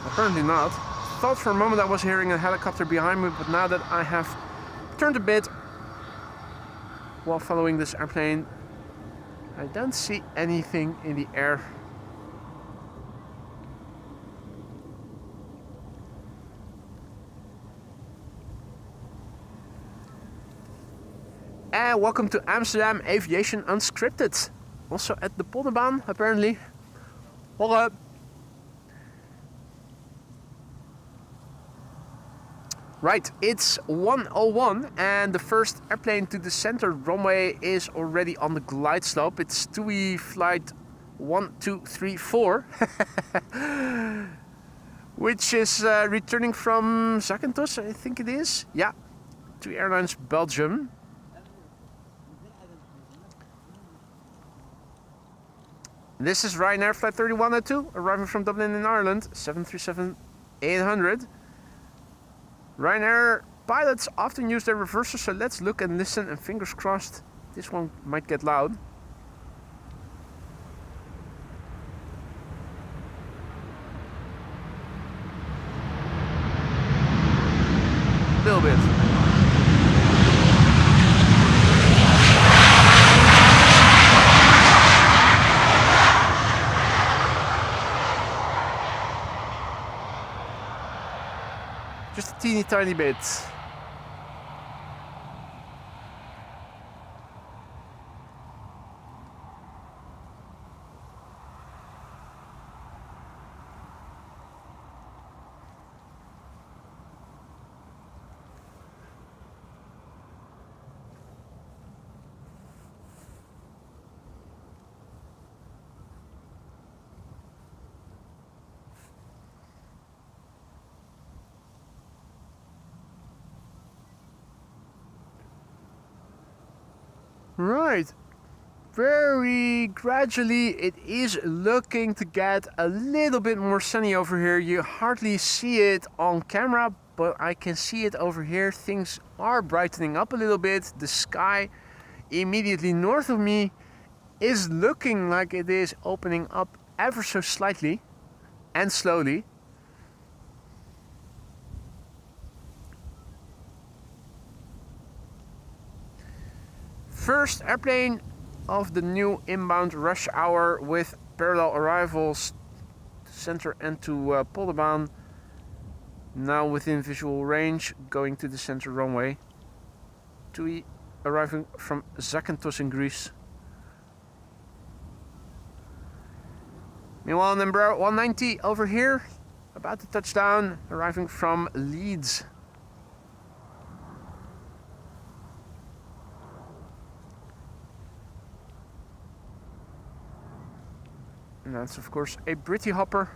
Speaker 1: Apparently not. Thought for a moment I was hearing a helicopter behind me, but now that I have turned a bit while following this airplane, I don't see anything in the air. And welcome to Amsterdam Aviation Unscripted. Also at the Polderbaan, apparently. Hold up. Right, it's 1:01 and the first airplane to the center runway is already on the glide slope. It's TUI flight 1234, which is returning from Zakynthos, I think it is. Yeah, TUI Airlines Belgium. This is Ryanair Flight 3102, arriving from Dublin in Ireland, 737-800. Ryanair pilots often use their reversers, so let's look and listen, and fingers crossed this one might get loud. A little bit. Just a teeny tiny bit. Right. Very gradually it is looking to get a little bit more sunny over here. You hardly see it on camera, but I can see it over here. Things are brightening up a little bit. The sky immediately north of me is looking like it is opening up ever so slightly and slowly. First airplane of the new inbound rush hour with parallel arrivals to center and to Polderbaan. Now within visual range, going to the center runway. TUI arriving from Zakynthos in Greece. Meanwhile, number 190 over here, about to touch down, arriving from Leeds. And that's of course a Britty hopper.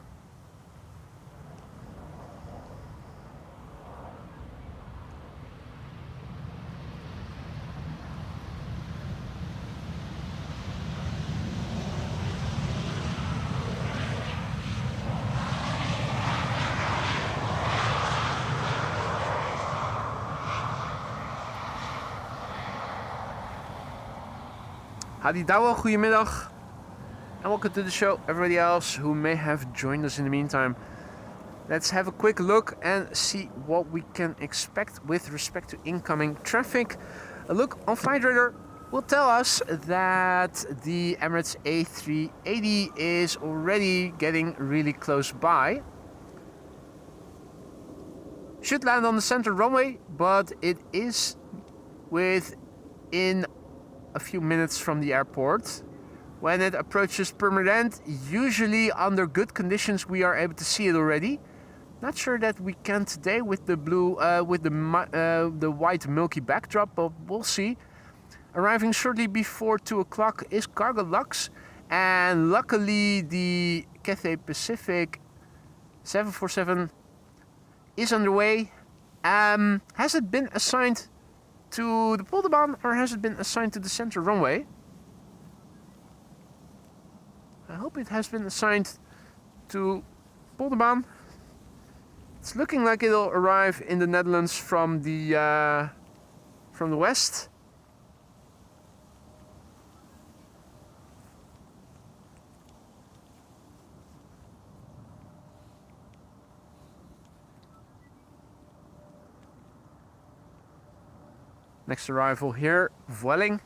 Speaker 1: Hadi Dawa, goedemiddag. And welcome to the show, everybody else who may have joined us in the meantime. Let's have a quick look and see what we can expect with respect to incoming traffic. A look on Flight Radar will tell us that the Emirates A380 is already getting really close by. Should land on the center runway, but it is within a few minutes from the airport. When it approaches Purmerend, usually under good conditions we are able to see it already. Not sure that we can today with the blue, with the white milky backdrop, but we'll see. Arriving shortly before 2 o'clock is Cargo Lux, and luckily the Cathay Pacific 747 is underway. Has it been assigned to the Polderbaan or has it been assigned to the center runway? I hope it has been assigned to Polderbaan. It's looking like it'll arrive in the Netherlands from the west. Next arrival here, Vueling.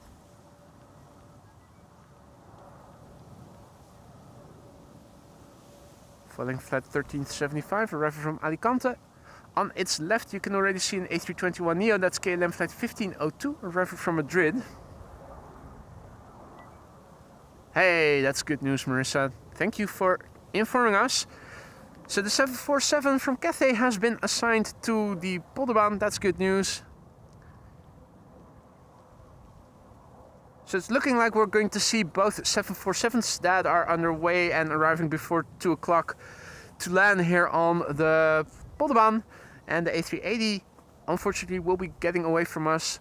Speaker 1: Vueling flight 1375, arriving from Alicante. On its left you can already see an A321neo, that's KLM flight 1502, arriving from Madrid. Hey, that's good news, Marissa. Thank you for informing us. So the 747 from Cathay has been assigned to the Polderbaan, that's good news. So it's looking like we're going to see both 747s that are underway and arriving before 2 o'clock to land here on the Polderbaan. And the A380, unfortunately, will be getting away from us.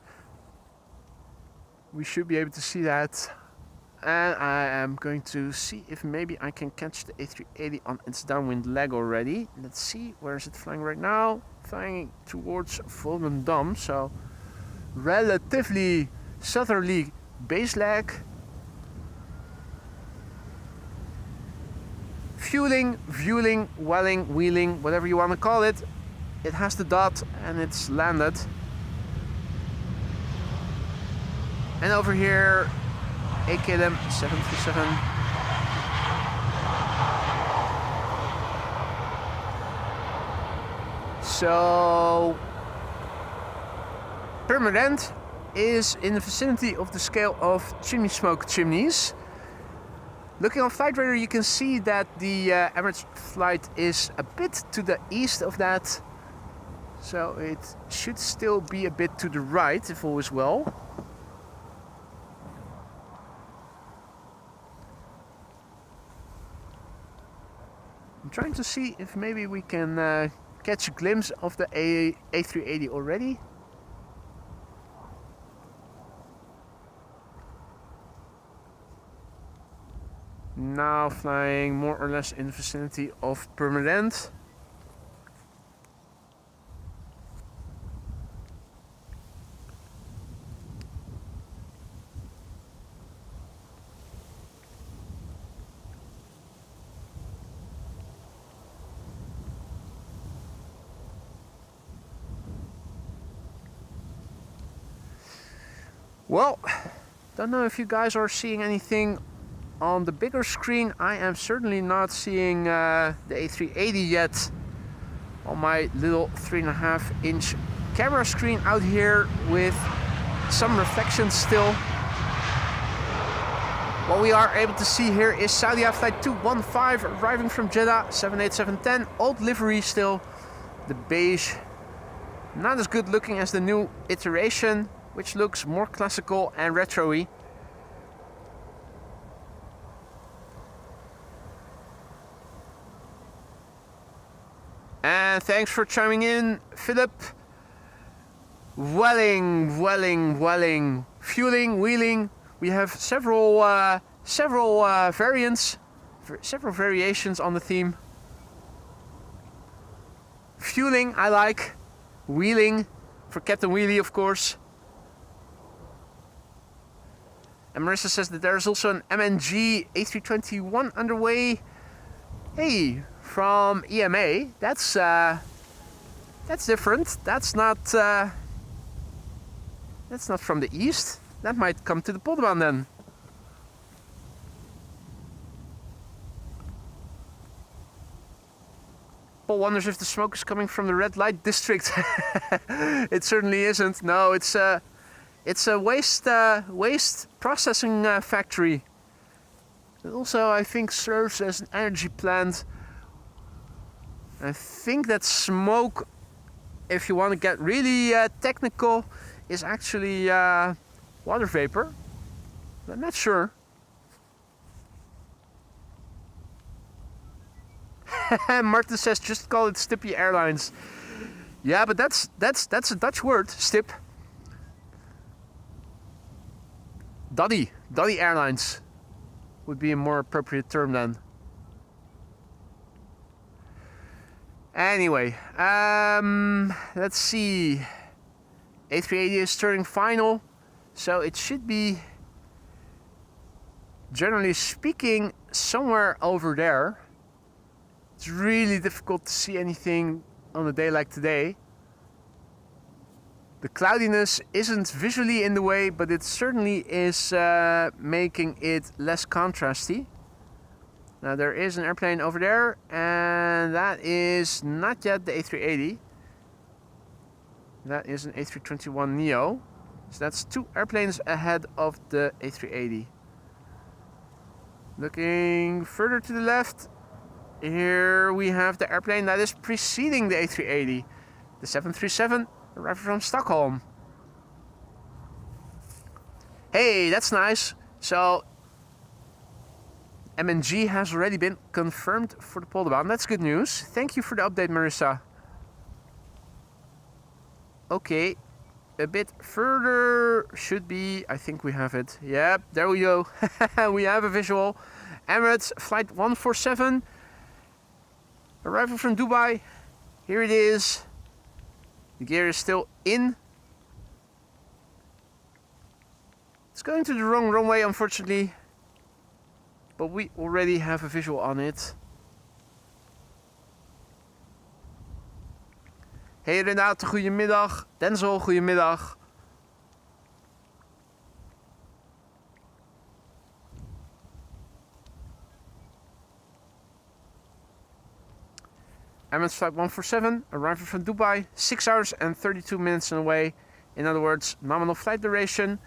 Speaker 1: We should be able to see that. And I am going to see if maybe I can catch the A380 on its downwind leg already. Let's see, where is it flying right now? Flying towards Volendam, so relatively southerly base leg. Fueling, viewing, welling, wheeling, whatever you want to call it. It has the dot and it's landed. And over here, AKLM 737. So Purmerend is in the vicinity of the scale of chimney smoke chimneys. Looking on Flight Radar, you can see that the Emirates flight is a bit to the east of that. So it should still be a bit to the right if all is well. I'm trying to see if maybe we can catch a glimpse of the A380 already. Now flying more or less in the vicinity of Purmerend. Well, don't know if you guys are seeing anything on the bigger screen. I am certainly not seeing the A380 yet on my little 3.5-inch camera screen out here with some reflections still. What we are able to see here is Saudi Flight 215 arriving from Jeddah, 78710, old livery still. The beige, not as good looking as the new iteration, which looks more classical and retro-y. And thanks for chiming in, Philip. Welling, fueling, wheeling. We have several variants, several variations on the theme. Fueling, I like. Wheeling, for Captain Wheelie, of course. And Marissa says that there's also an MNG A321 underway. Hey, from EMA. That's different. That's not from the east. That might come to the Polderbaan then. Paul wonders if the smoke is coming from the red light district. It certainly isn't. No, it's a waste processing factory. It also, I think, serves as an energy plant. I think that smoke, if you want to get really technical, is actually water vapor. I'm not sure. Martin says just call it Stippy Airlines. Yeah, but that's a Dutch word, stip. Doddy Airlines would be a more appropriate term then. Anyway, let's see. A380 is turning final, so it should be, generally speaking, somewhere over there. It's really difficult to see anything on a day like today. The cloudiness isn't visually in the way, but it certainly is making it less contrasty. Now there is an airplane over there, and that is not yet the A380. That is an A321neo. So that's two airplanes ahead of the A380. Looking further to the left, here we have the airplane that is preceding the A380. The 737 arrived from Stockholm. Hey, that's nice. So MNG has already been confirmed for the Polderbaan. That's good news. Thank you for the update, Marissa. Okay, a bit further should be, I think we have it. Yep, there we go. We have a visual. Emirates Flight 147, arriving from Dubai. Here it is. The gear is still in. It's going to the wrong runway, unfortunately. But we already have a visual on it. Hey Renate, goedemiddag. Denzel, goedemiddag. Emirates Flight 147, arriving from Dubai, 6 hours and 32 minutes away. In other words, nominal flight duration.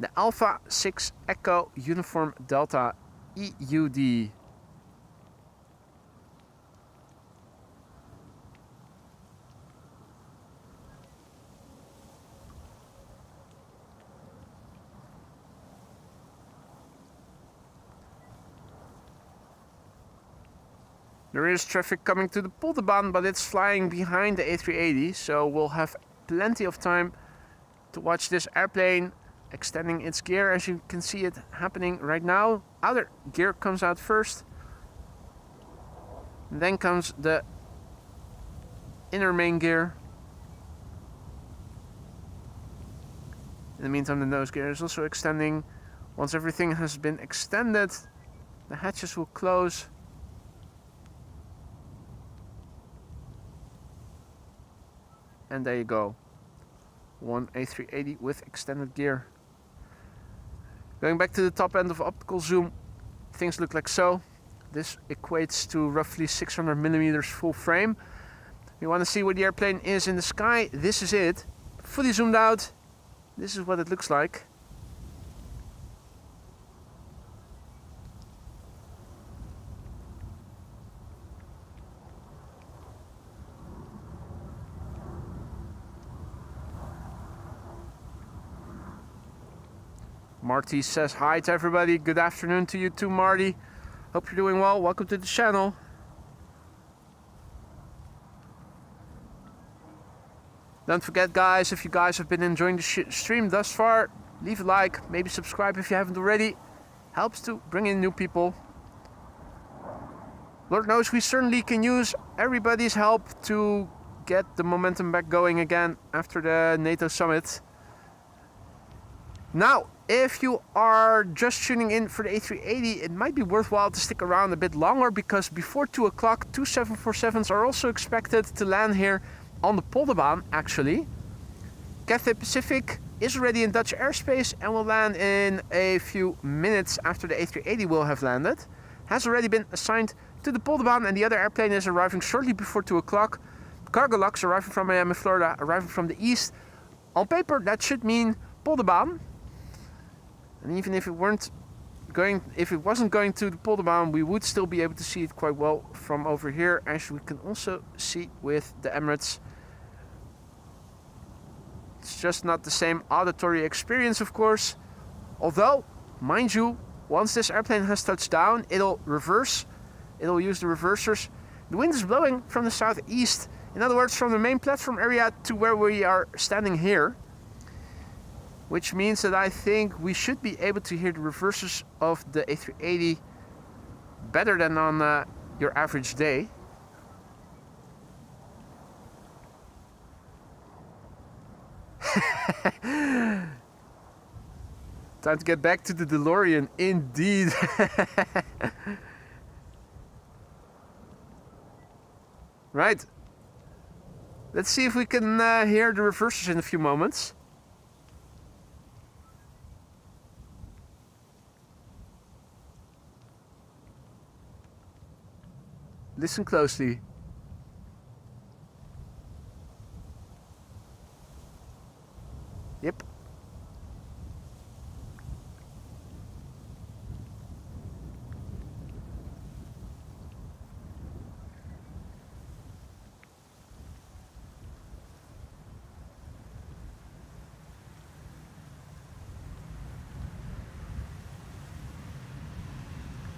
Speaker 1: The Alpha 6 Echo Uniform Delta EUD. There is traffic coming to the Polderbaan, but it's flying behind the A380, so we'll have plenty of time to watch this airplane extending its gear, as you can see it happening right now. outer gear comes out first. And then comes the inner main gear. In the meantime, the nose gear is also extending. Once everything has been extended, the hatches will close. And there you go. One A380 with extended gear. Going back to the top end of optical zoom, things look like so. This equates to roughly 600 millimeters full frame. You want to see where the airplane is in the sky? This is it. Fully zoomed out. This is what it looks like. Marty says hi to everybody. Good afternoon to you too, Marty. Hope you're doing well. Welcome to the channel. Don't forget, guys, if you guys have been enjoying the stream thus far, leave a like, maybe subscribe if you haven't already. Helps to bring in new people. Lord knows we certainly can use everybody's help to get the momentum back going again after the NATO summit. Now, if you are just tuning in for the A380, it might be worthwhile to stick around a bit longer, because before 2 o'clock, 2 747s are also expected to land here on the Polderbaan, actually. Cathay Pacific is already in Dutch airspace and will land in a few minutes after the A380 will have landed. Has already been assigned to the Polderbaan, and the other airplane is arriving shortly before 2 o'clock. Cargo Lux arriving from Miami, Florida, arriving from the east. On paper, that should mean Polderbaan. And even if it wasn't going to the Polderbaan, we would still be able to see it quite well from over here, as we can also see with the Emirates. It's just not the same auditory experience, of course. Although, mind you, once this airplane has touched down, it'll reverse. It'll use the reversers. The wind is blowing from the southeast. In other words, from the main platform area to where we are standing here. Which means that I think we should be able to hear the reversers of the A380 better than on your average day. Time to get back to the DeLorean, indeed. Right. Let's see if we can hear the reversers in a few moments. Listen closely. Yep.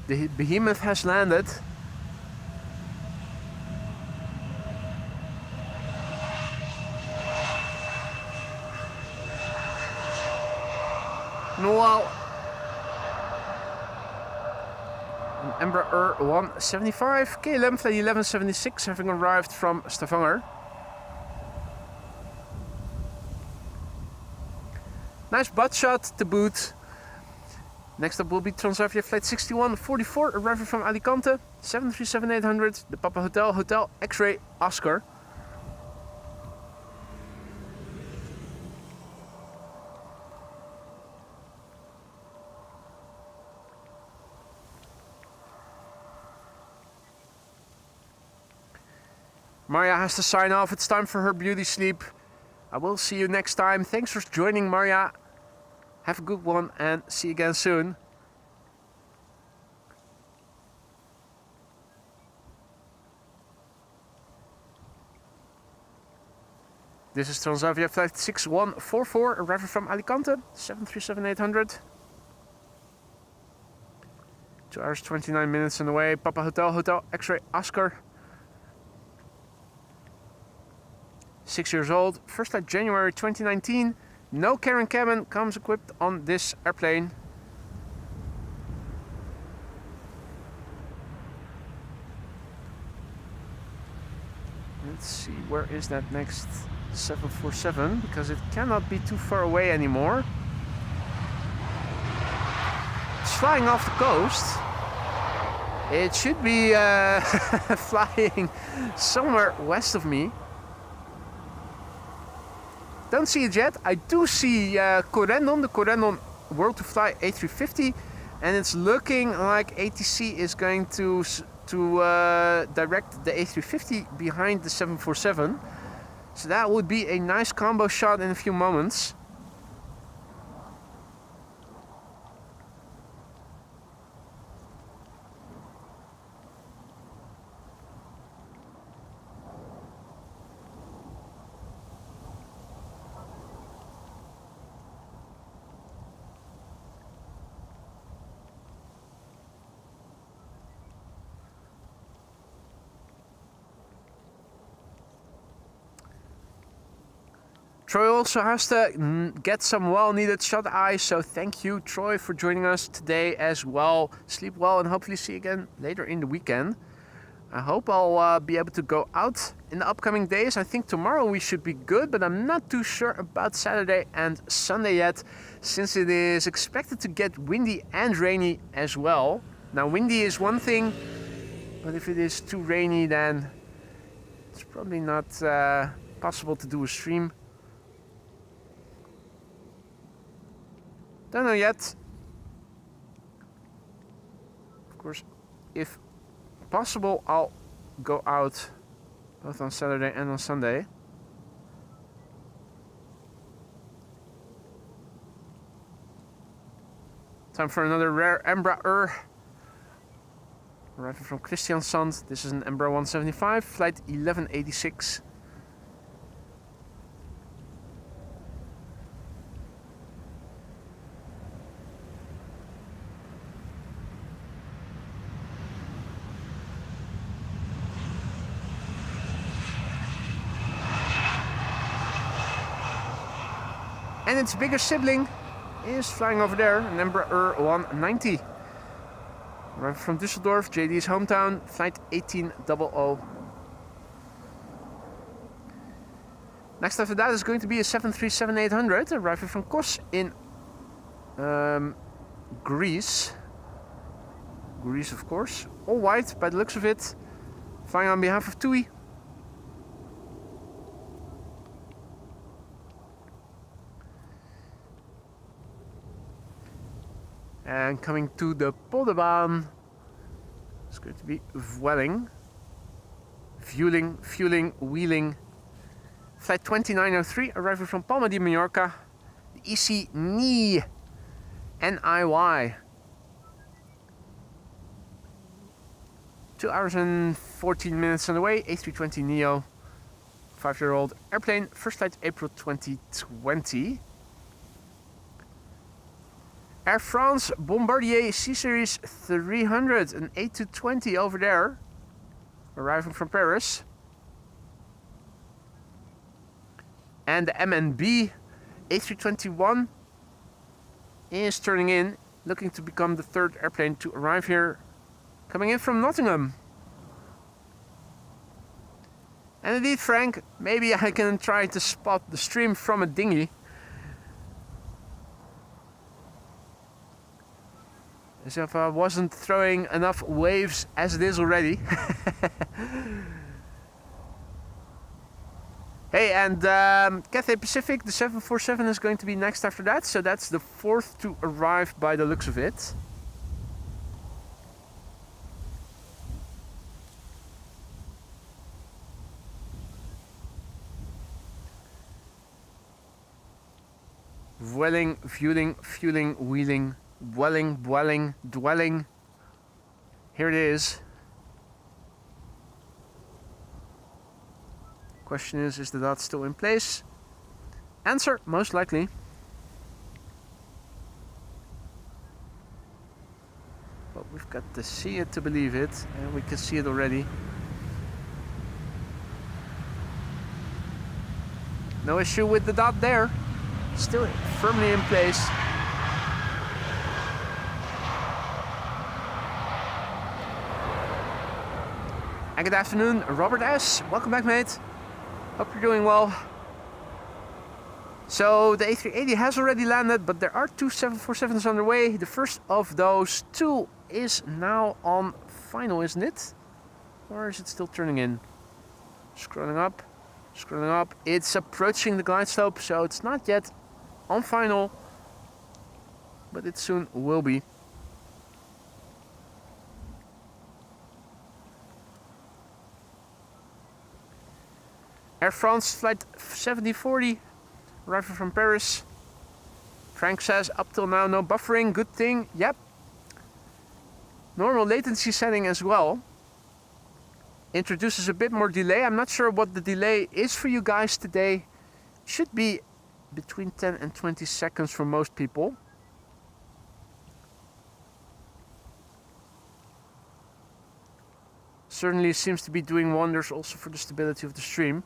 Speaker 1: The behemoth has landed. Wow. An Embraer 175 KLM Flight 1176 having arrived from Stavanger. Nice butt shot to boot. Next up will be Transavia Flight 6144 arriving from Alicante, 737-800, the Papa Hotel, Hotel X-Ray Oscar. Maria has to sign off. It's time for her beauty sleep. I will see you next time. Thanks for joining, Maria. Have a good one and see you again soon. This is Transavia Flight 6144 arriving from Alicante, 737-800. 2 hours 29 minutes on the way. Papa Hotel, Hotel X-Ray Oscar. 6 years old, first flight January 2019. No carrying cabin comes equipped on this airplane. Let's see, where is that next 747? Because it cannot be too far away anymore. It's flying off the coast. It should be flying somewhere west of me. Don't see it yet. I do see Corendon, the Corendon World to Fly A350, and it's looking like ATC is going to direct the A350 behind the 747. So that would be a nice combo shot in a few moments. Troy also has to get some well-needed shut-eye, so thank you, Troy, for joining us today as well. Sleep well and hopefully see you again later in the weekend. I hope I'll be able to go out in the upcoming days. I think tomorrow we should be good, but I'm not too sure about Saturday and Sunday yet, since it is expected to get windy and rainy as well. Now, windy is one thing, but if it is too rainy, then it's probably not possible to do a stream. Don't know yet. Of course, if possible, I'll go out both on Saturday and on Sunday. Time for another rare Embraer. Arriving from Kristiansand. This is an Embraer 175, flight 1186. And its bigger sibling is flying over there, an Embraer 190. Arriving from Düsseldorf, JD's hometown, flight 1800. Next after that is going to be a 737-800, arriving from Kos in Greece. Greece, of course. All white by the looks of it. Flying on behalf of TUI. And coming to the Polderbaan, it's going to be Vueling, fueling, wheeling. Flight 2903, arriving from Palma de Mallorca, the EC NIY. 2 hours and 14 minutes on the way, A320neo, 5-year-old airplane, first flight April 2020. Air France Bombardier C-Series 300, an A220 over there, arriving from Paris. And the MNB A321 is turning in, looking to become the third airplane to arrive here, coming in from Nottingham. And indeed, Frank, maybe I can try to spot the stream from a dinghy. As if I wasn't throwing enough waves as it is already. Hey, and Cathay Pacific, the 747 is going to be next after that. So that's the fourth to arrive by the looks of it. Vueling, fueling, wheeling. Dwelling. Here it is. Question is the dot still in place? Answer, most likely. But we've got to see it to believe it, and we can see it already. No issue with the dot there. Still firmly in place. And good afternoon, Robert S. Welcome back, mate. Hope you're doing well. So the A380 has already landed, but there are two 747s on the way. The first of those two is now on final, isn't it? Or is it still turning in? Scrolling up, scrolling up. It's approaching the glide slope, so it's not yet on final, but it soon will be. Air France flight 7040, arriving from Paris. Frank says, up till now no buffering, good thing. Yep. Normal latency setting as well. Introduces a bit more delay. I'm not sure what the delay is for you guys today. Should be between 10 and 20 seconds for most people. Certainly seems to be doing wonders also for the stability of the stream.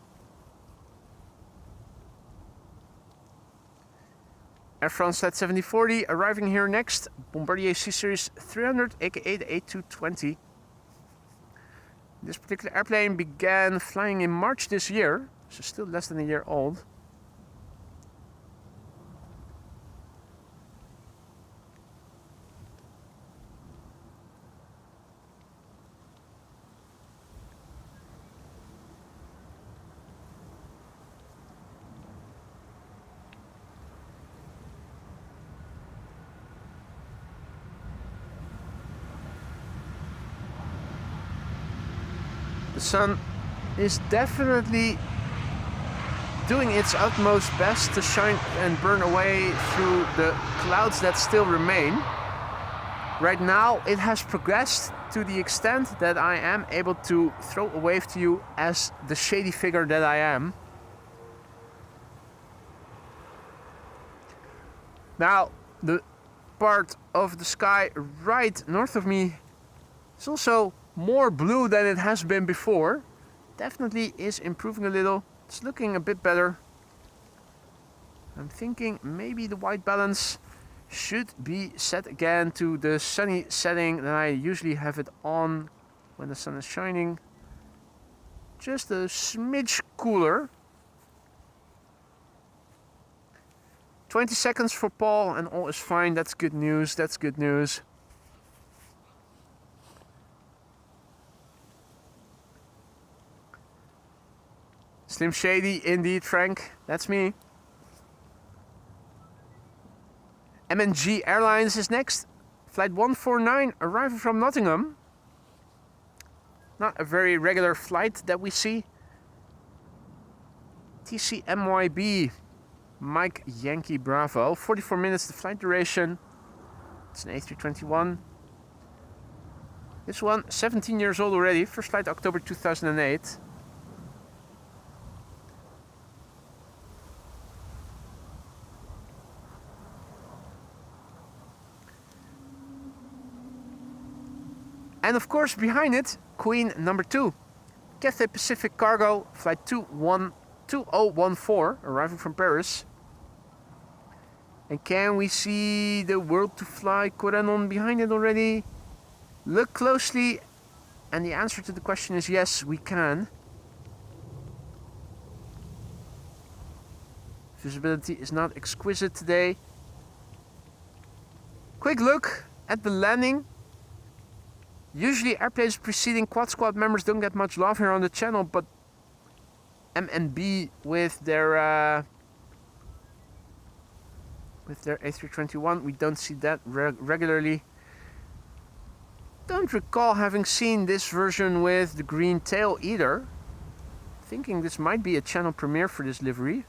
Speaker 1: Air France Flight 7040 arriving here next. Bombardier C-Series 300, aka the A220. This particular airplane began flying in March this year, so still less than a year old. The sun is definitely doing its utmost best to shine and burn away through the clouds that still remain. Right now it has progressed to the extent that I am able to throw a wave to you as the shady figure that I am. Now the part of the sky right north of me is also more blue than it has been before. Definitely is improving a little. It's looking a bit better. I'm thinking maybe the white balance should be set again to the sunny setting that I usually have it on when the sun is shining. Just a smidge cooler. 20 seconds for Paul and all is fine. That's good news. That's good news. Slim Shady, indeed, Frank. That's me. MNG Airlines is next. Flight 149, arriving from Nottingham. Not a very regular flight that we see. TCMYB, Mike Yankee Bravo. 44 minutes the flight duration. It's an A321. This one, 17 years old already. First flight October 2008. And of course, behind it, Queen number 2. Cathay Pacific Cargo, flight 2014, arriving from Paris. And can we see the World to Fly Corenon behind it already? Look closely, and the answer to the question is yes, we can. Visibility is not exquisite today. Quick look at the landing. Usually airplanes preceding Quad Squad members don't get much love here on the channel, but MNB with their A321, we don't see that regularly. Don't recall having seen this version with the green tail either. Thinking this might be a channel premiere for this livery.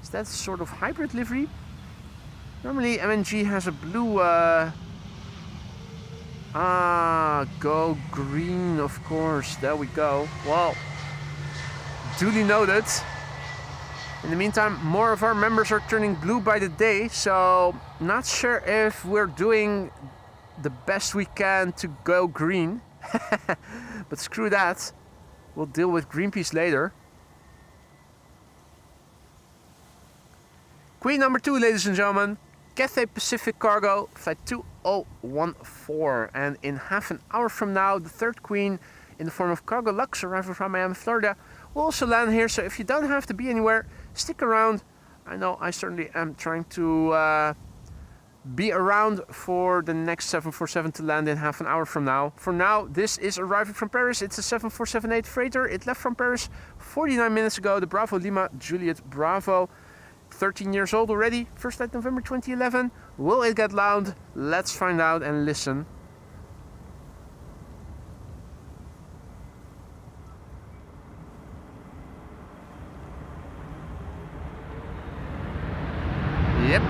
Speaker 1: Is that sort of hybrid livery? Normally MNG has a blue, go green, of course, there we go. Well, duly noted. In the meantime, more of our members are turning blue by the day, so not sure if we're doing the best we can to go green. But screw that, we'll deal with Greenpeace later. Queen number 2, ladies and gentlemen. Cathay Pacific Cargo, flight 2014. And in half an hour from now, the third Queen in the form of Cargo Lux arriving from Miami, Florida will also land here. So if you don't have to be anywhere, stick around. I know I certainly am trying to be around for the next 747 to land in half an hour from now. For now, this is arriving from Paris. It's a 7478 freighter. It left from Paris 49 minutes ago. The Bravo Lima Juliet Bravo. 13 years old already. First flight November 2011. Will it get loud? Let's find out and listen. Yep.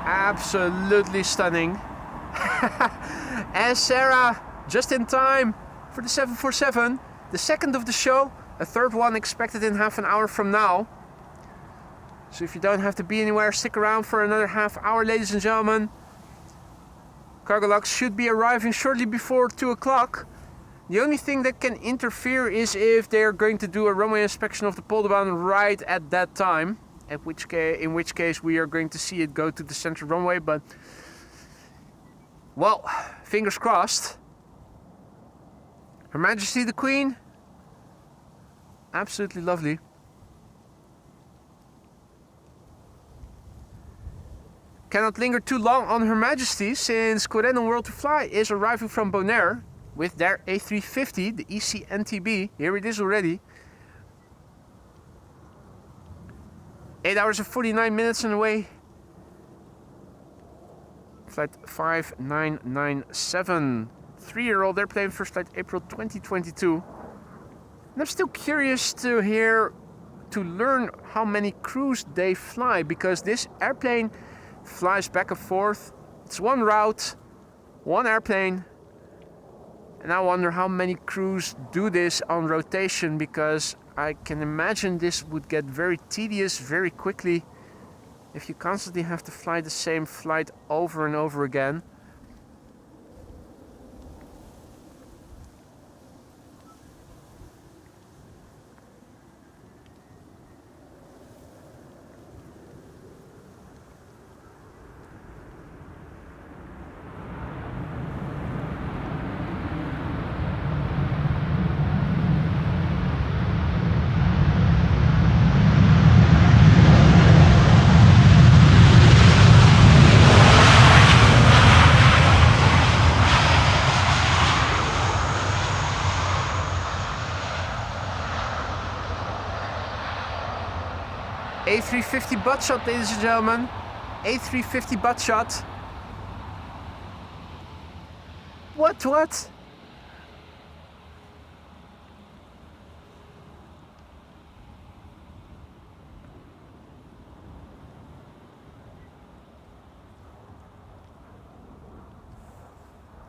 Speaker 1: Absolutely stunning. And Sarah, just in time for the 747, the second of the show, a third one expected in half an hour from now. So if you don't have to be anywhere, stick around for another half hour, ladies and gentlemen. Cargo Lux should be arriving shortly before 2 o'clock. The only thing that can interfere is if they're going to do a runway inspection of the Polderbaan right at that time. In which case we are going to see it go to the central runway, but well, fingers crossed. Her Majesty the Queen, absolutely lovely. Cannot linger too long on Her Majesty since Corendon World to Fly is arriving from Bonaire with their A350, the ECNTB. Here it is already. 8 hours and 49 minutes on the way. Flight 5997. 3-year-old airplane, first flight April 2022. And I'm still curious to learn how many crews they fly, because this airplane flies back and forth. It's one route, one airplane. And I wonder how many crews do this on rotation, because I can imagine this would get very tedious very quickly if you constantly have to fly the same flight over and over again. A350 butt shot, ladies and gentlemen. A350 butt shot. What?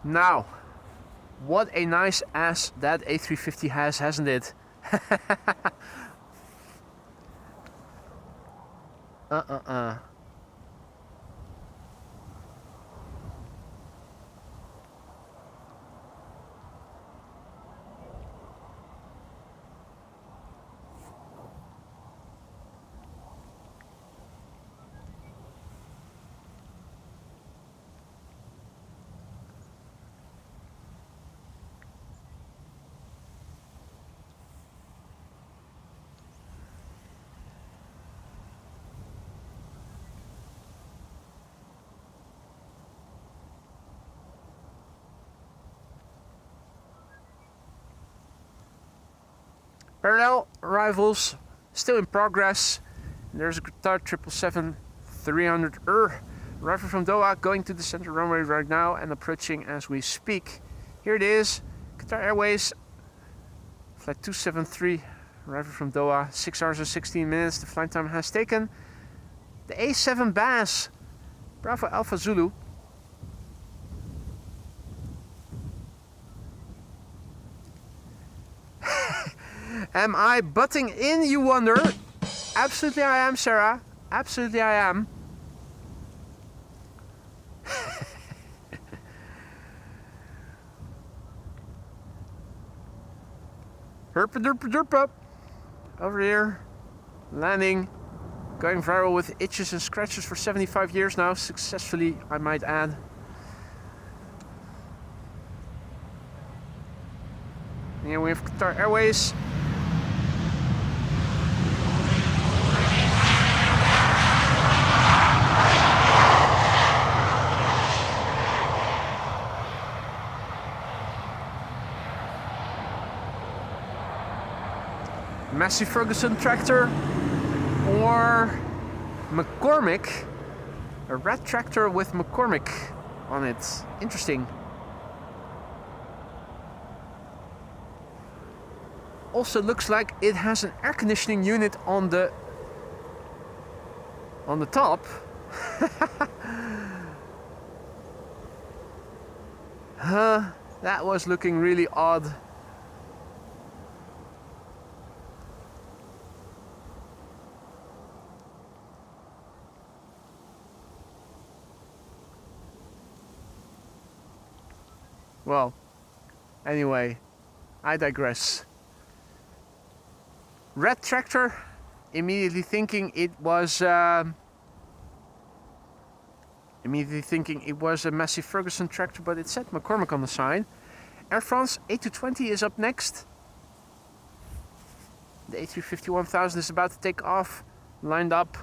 Speaker 1: Now, what a nice ass that A350 has, hasn't it? Parallel arrivals still in progress. There's a Qatar 777-300 arriving from Doha, going to the central runway right now and approaching as we speak. Here it is, Qatar Airways, flight 273, arriving from Doha, 6 hours and 16 minutes. The flight time has taken. The A7 Bass, Bravo Alpha Zulu. Am I butting in, you wonder? Absolutely I am, Sarah. Absolutely I am. Herpa derpa derpa. Over here. Landing. Going viral with itches and scratches for 75 years now. Successfully, I might add. Here we have Qatar Airways. Massey Ferguson tractor or McCormick, a red tractor with McCormick on it. Interesting. Also looks like it has an air conditioning unit on the top. That was looking really odd. Well, anyway, I digress. Red tractor, immediately thinking it was a Massey Ferguson tractor, but it said McCormick on the side. Air France A220 is up next. The A350-1000 is about to take off, lined up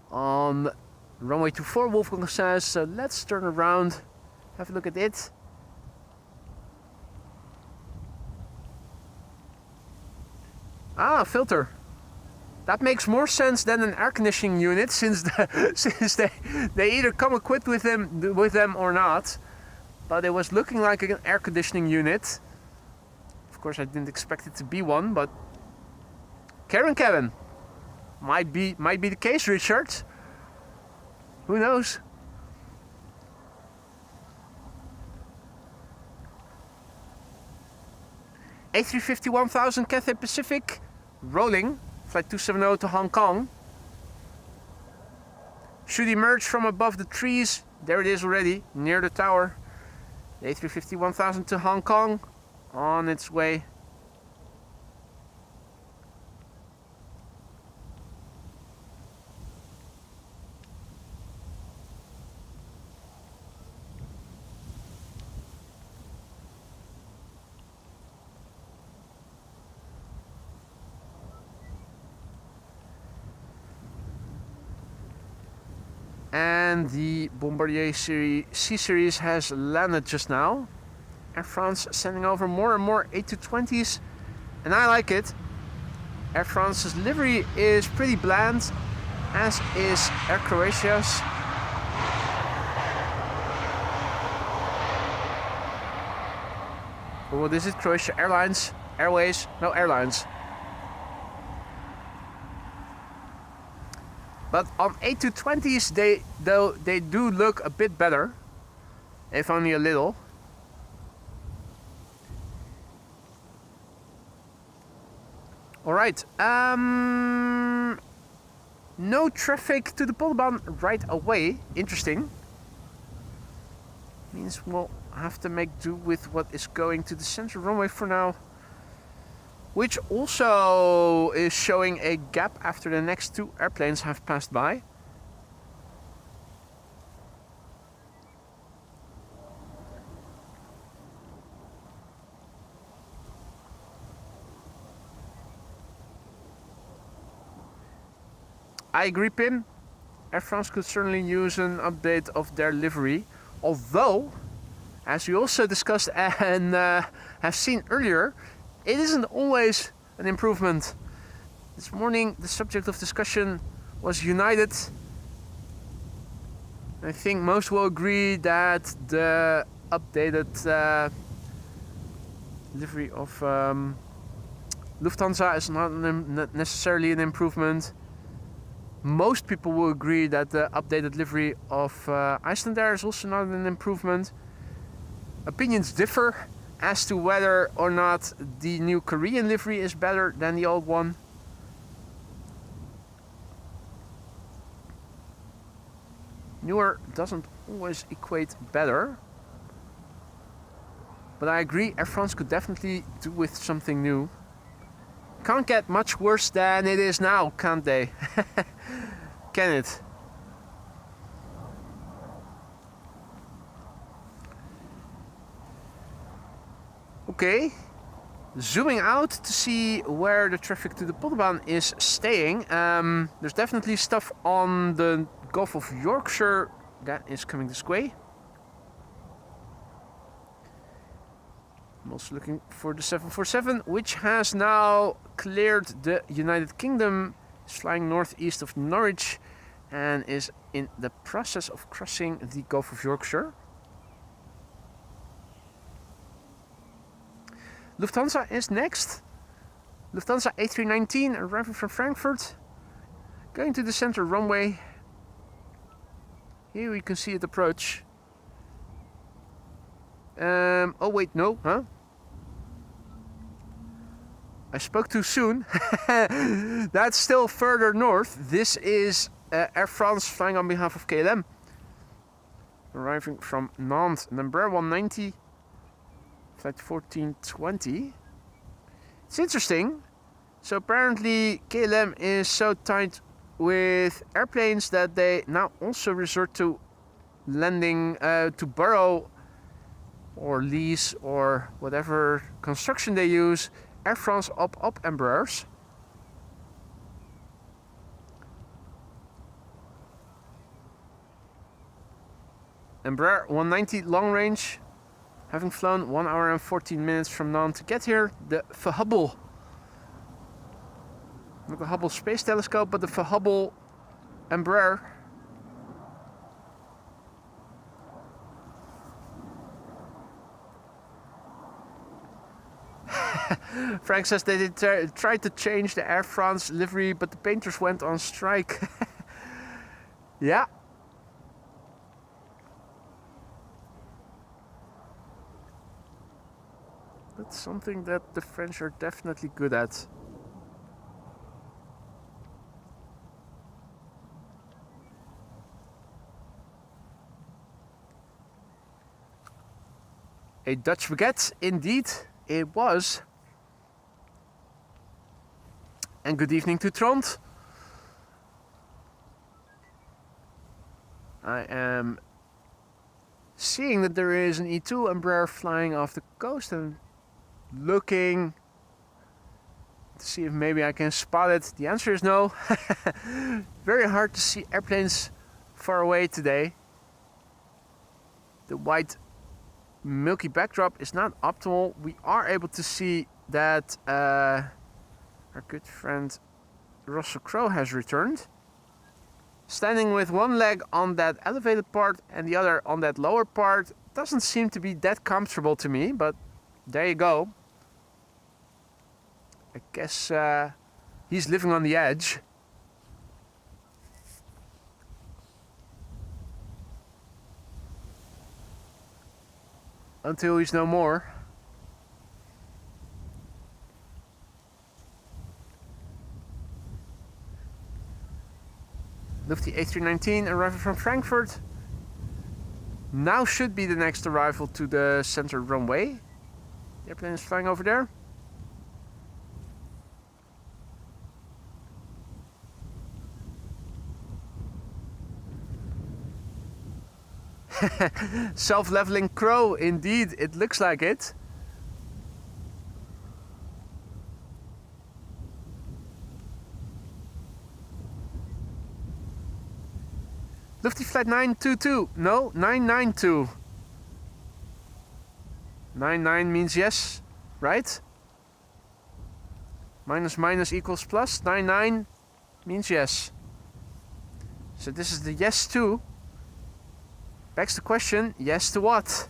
Speaker 1: on runway 24, Wolfgang says. So let's turn around, have a look at it. Ah, filter. That makes more sense than an air conditioning unit, since they either come equipped with them or not. But it was looking like an air conditioning unit. Of course, I didn't expect it to be one, but Kevin, might be the case, Richard. Who knows? A350-1000 Cathay Pacific, rolling, flight 270 to Hong Kong. Should emerge from above the trees. There it is already, near the tower. The A350-1000 to Hong Kong, on its way. And the Bombardier C-Series has landed just now. Air France sending over more and more A220s, and I like it. Air France's livery is pretty bland, as is Air Croatia's. Or what is it? Croatia Airlines? Airways? No, Airlines. But on A220s, they do look a bit better, if only a little. All right. No traffic to the Polderbaan right away. Interesting. Means we'll have to make do with what is going to the central runway for now. Which also is showing a gap after the next two airplanes have passed by. I agree, Pim. Air France could certainly use an update of their livery. Although, as we also discussed and have seen earlier, it isn't always an improvement. This morning, the subject of discussion was United. I think most will agree that the updated livery of Lufthansa is not necessarily an improvement. Most people will agree that the updated livery of Icelandair is also not an improvement. Opinions differ as to whether or not the new Korean livery is better than the old one. Newer doesn't always equate better. But I agree, Air France could definitely do with something new. Can't get much worse than it is now, can't they? Can it? Okay, zooming out to see where the traffic to the Polderbaan is staying. There's definitely stuff on the Gulf of Yorkshire that is coming this way. I'm also looking for the 747, which has now cleared the United Kingdom. It's flying northeast of Norwich and is in the process of crossing the Gulf of Yorkshire. Lufthansa is next. Lufthansa A380 arriving from Frankfurt, going to the center runway. Here we can see it approach. Oh wait, no, huh? I spoke too soon. That's still further north. This is Air France flying on behalf of KLM. Arriving from Nantes, an Embraer 190. Flight 1420. It's interesting. So apparently KLM is so tight with airplanes that they now also resort to lending, to borrow or lease or whatever construction they use, Air France op Embraers. Embraer 190 long range, having flown 1 hour and 14 minutes from Nantes to get here. The Hubble, not the Hubble Space Telescope, but the Hubble Embraer. Frank says they tried to change the Air France livery, but the painters went on strike. Yeah. That's something that the French are definitely good at. A Dutch baguette, indeed, it was. And good evening to Trond. I am seeing that there is an E2 Embraer flying off the coast and looking to see if maybe I can spot it. The answer is no. Very hard to see airplanes far away today. The white milky backdrop is not optimal. We are able to see that our good friend Russell Crowe has returned, standing with one leg on that elevated part and the other on that lower part. Doesn't seem to be that comfortable to me, but there you go. I guess he's living on the edge. Until he's no more. Lufty A319 arriving from Frankfurt. Now should be the next arrival to the center runway. The airplane is flying over there. Self-leveling crow, indeed, it looks like it. Lufty flight 922, no, 992. 99 means yes, right? Minus minus equals plus, 99 means yes. So this is the yes to. Begs the question, yes to what?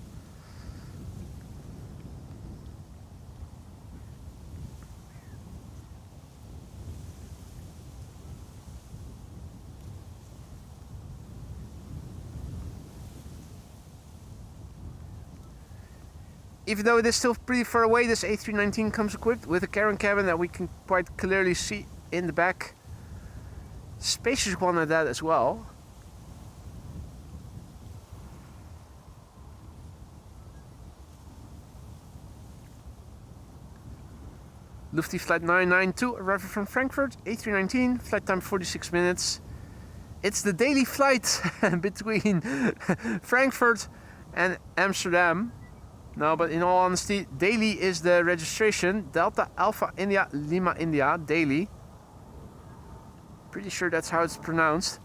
Speaker 1: Even though it is still pretty far away, this A319 comes equipped with a carrying cabin that we can quite clearly see in the back. Spacious one at that as well. Lufthansa flight 992 arriving from Frankfurt, A319, flight time 46 minutes. It's the daily flight between Frankfurt and Amsterdam. No, but in all honesty, daily is the registration. Delta Alpha India Lima India, daily. Pretty sure that's how it's pronounced.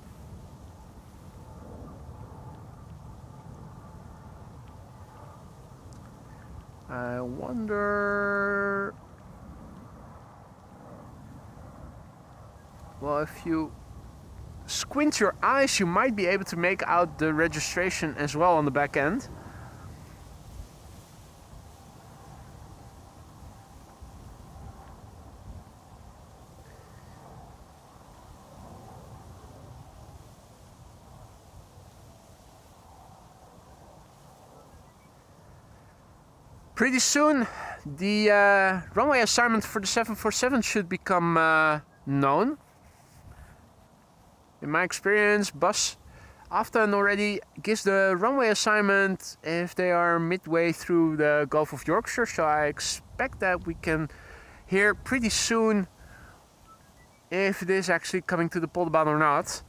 Speaker 1: I wonder... Well, if you squint your eyes, you might be able to make out the registration as well on the back end. Pretty soon, the runway assignment for the 747 should become known. In my experience, Bus often already gives the runway assignment if they are midway through the Gulf of Yorkshire, so I expect that we can hear pretty soon if it is actually coming to the Polderbaan or not.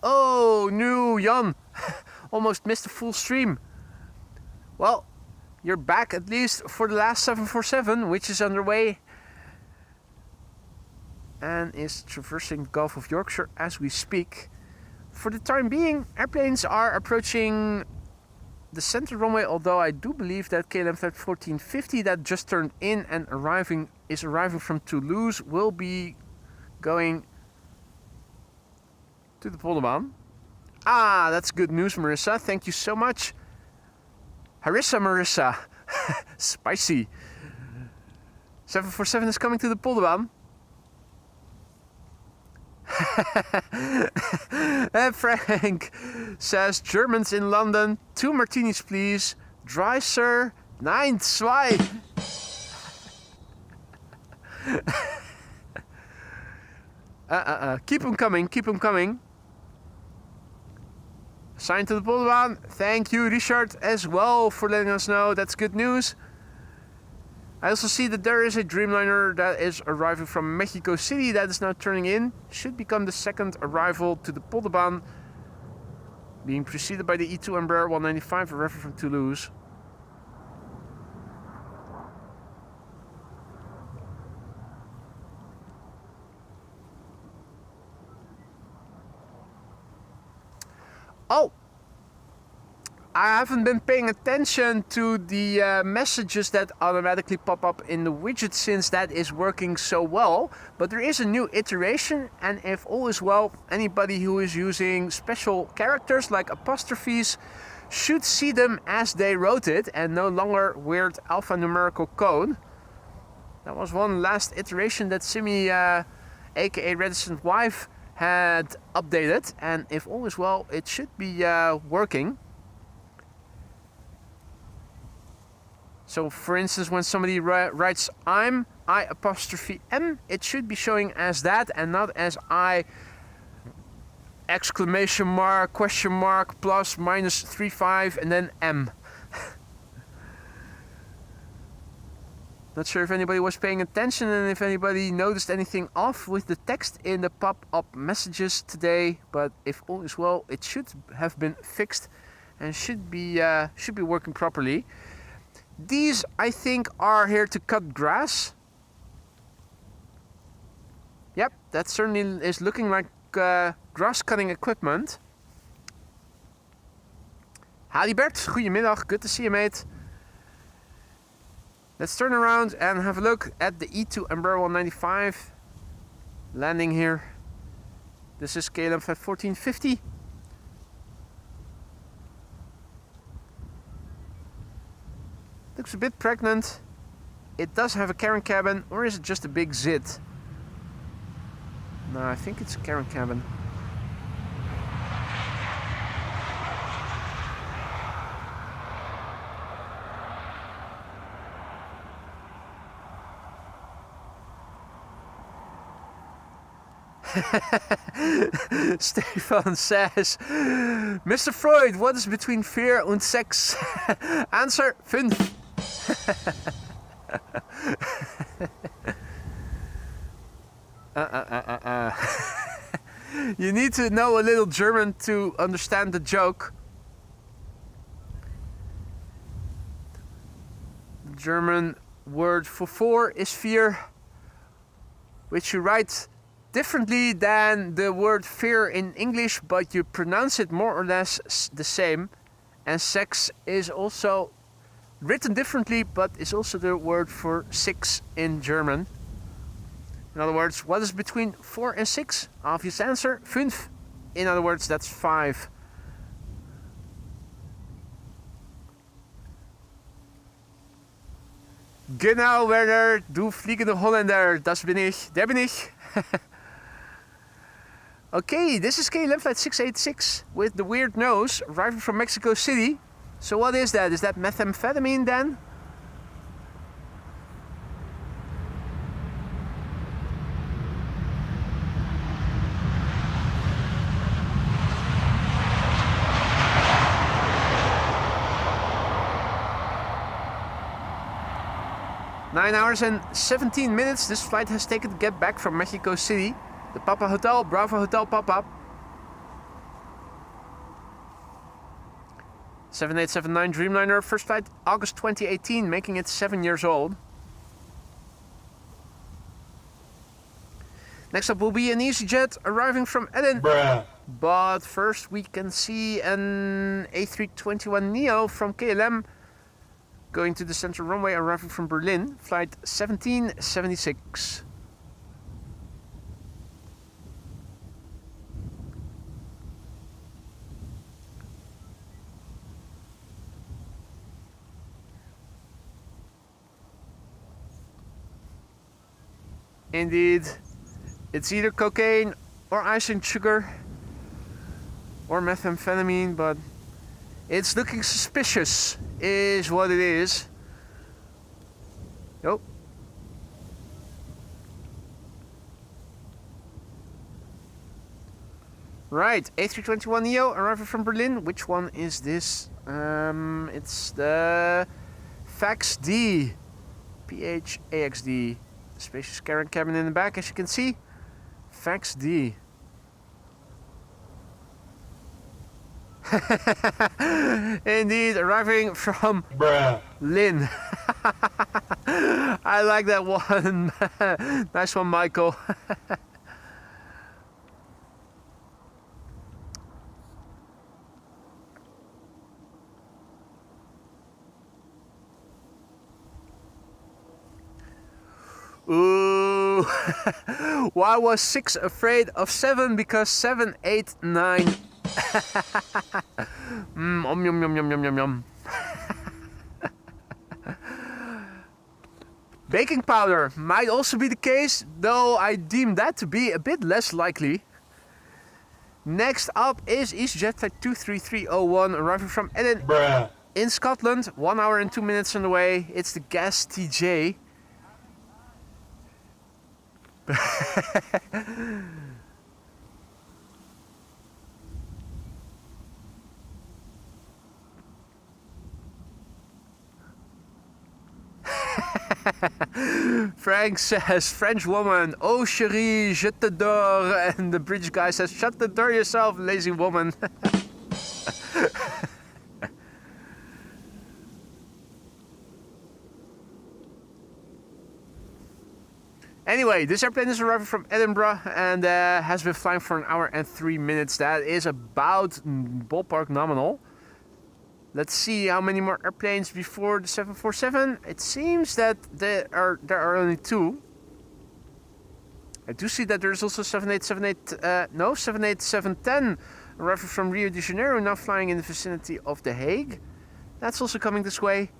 Speaker 1: Oh, no, Jan! Almost missed the full stream. Well, you're back at least for the last 747, which is underway and is traversing the Gulf of Yorkshire as we speak. For the time being, airplanes are approaching the center runway, although I do believe that KLM Flight 1450 that just turned in and is arriving from Toulouse will be going to the Polderbaan. Ah, that's good news, Marissa. Thank you so much. Harissa, Marissa. Spicy. 747 is coming to the Polderbaan. Frank says, Germans in London, 2 martinis please. Dry, sir. 9, 2. Keep them coming, keep them coming. Sign to the Polderbaan. Thank you, Richard, as well for letting us know. That's good news. I also see that there is a Dreamliner that is arriving from Mexico City that is now turning in. Should become the second arrival to the Polderbaan, being preceded by the E2 Embraer 195 arriving from Toulouse. Oh, I haven't been paying attention to the messages that automatically pop up in the widget since that is working so well. But there is a new iteration, and if all is well, anybody who is using special characters like apostrophes should see them as they wrote it and no longer weird alphanumerical code. That was one last iteration that Simi, aka Reticent Wife, had updated, and if all is well, it should be working. So for instance, when somebody writes I apostrophe M, it should be showing as that and not as I exclamation mark, question mark, plus, minus 35 and then M. Not sure if anybody was paying attention and if anybody noticed anything off with the text in the pop-up messages today, but if all is well, it should have been fixed and should be working properly. These, I think, are here to cut grass. Yep, that certainly is looking like grass cutting equipment. Halibert, goedemiddag, good to see you, mate. Let's turn around and have a look at the E2 Embraer 195 landing here. This is KLM Flight 1450. Looks a bit pregnant. It does have a carrying cabin, or is it just a big zit? No, I think it's a carrying cabin. Stefan says, Mr. Freud, what is between fear and sex? Answer, 5. You need to know a little German to understand the joke. The German word for four is vier, which you write differently than the word fear in English, but you pronounce it more or less the same. And sex is also written differently, but is also the word for six in German. In other words, what is between 4 and 6? Obvious answer, 5. In other words, that's 5. Genau, Werner, du fliegende Holländer, das bin ich, der bin ich. Okay, this is KLM flight 686 with the weird nose, arriving from Mexico City. So what is that? Is that methamphetamine then? Nine hours and 17 minutes this flight has taken to get back from Mexico City. The Papa Hotel, Bravo Hotel Papa. 7879 Dreamliner, first flight August 2018, making it 7 years old. Next up will be an EasyJet arriving from Edinburgh. But first we can see an A321neo from KLM going to the central runway, arriving from Berlin, flight 1776. Indeed, it's either cocaine or icing sugar or methamphetamine, but it's looking suspicious, is what it is. Nope. Right, A321neo arriving from Berlin. Which one is this? It's the PHAXD. PHAXD. Spacious carrying cabin in the back, as you can see. PHAXD. Indeed, arriving from Lynn. I like that one. Nice one, Michael. Ooh. Why was 6 afraid of 7? Because 7, 8, 9. Yum yum yum yum yum yum yum. Baking powder might also be the case, though I deem that to be a bit less likely. Next up is EasyJet flight 23301 arriving from Edinburgh in Scotland. 1 hour and 2 minutes on the way. It's the Gas TJ. Frank says, French woman, oh chérie, je t'adore. And the British guy says, shut the door yourself, lazy woman. Anyway, this airplane is arriving from Edinburgh and has been flying for 1 hour and 3 minutes. That is about ballpark nominal. Let's see how many more airplanes before the 747. It seems that there are only 2. I do see that there's also 78710 arriving from Rio de Janeiro, now flying in the vicinity of The Hague. That's also coming this way.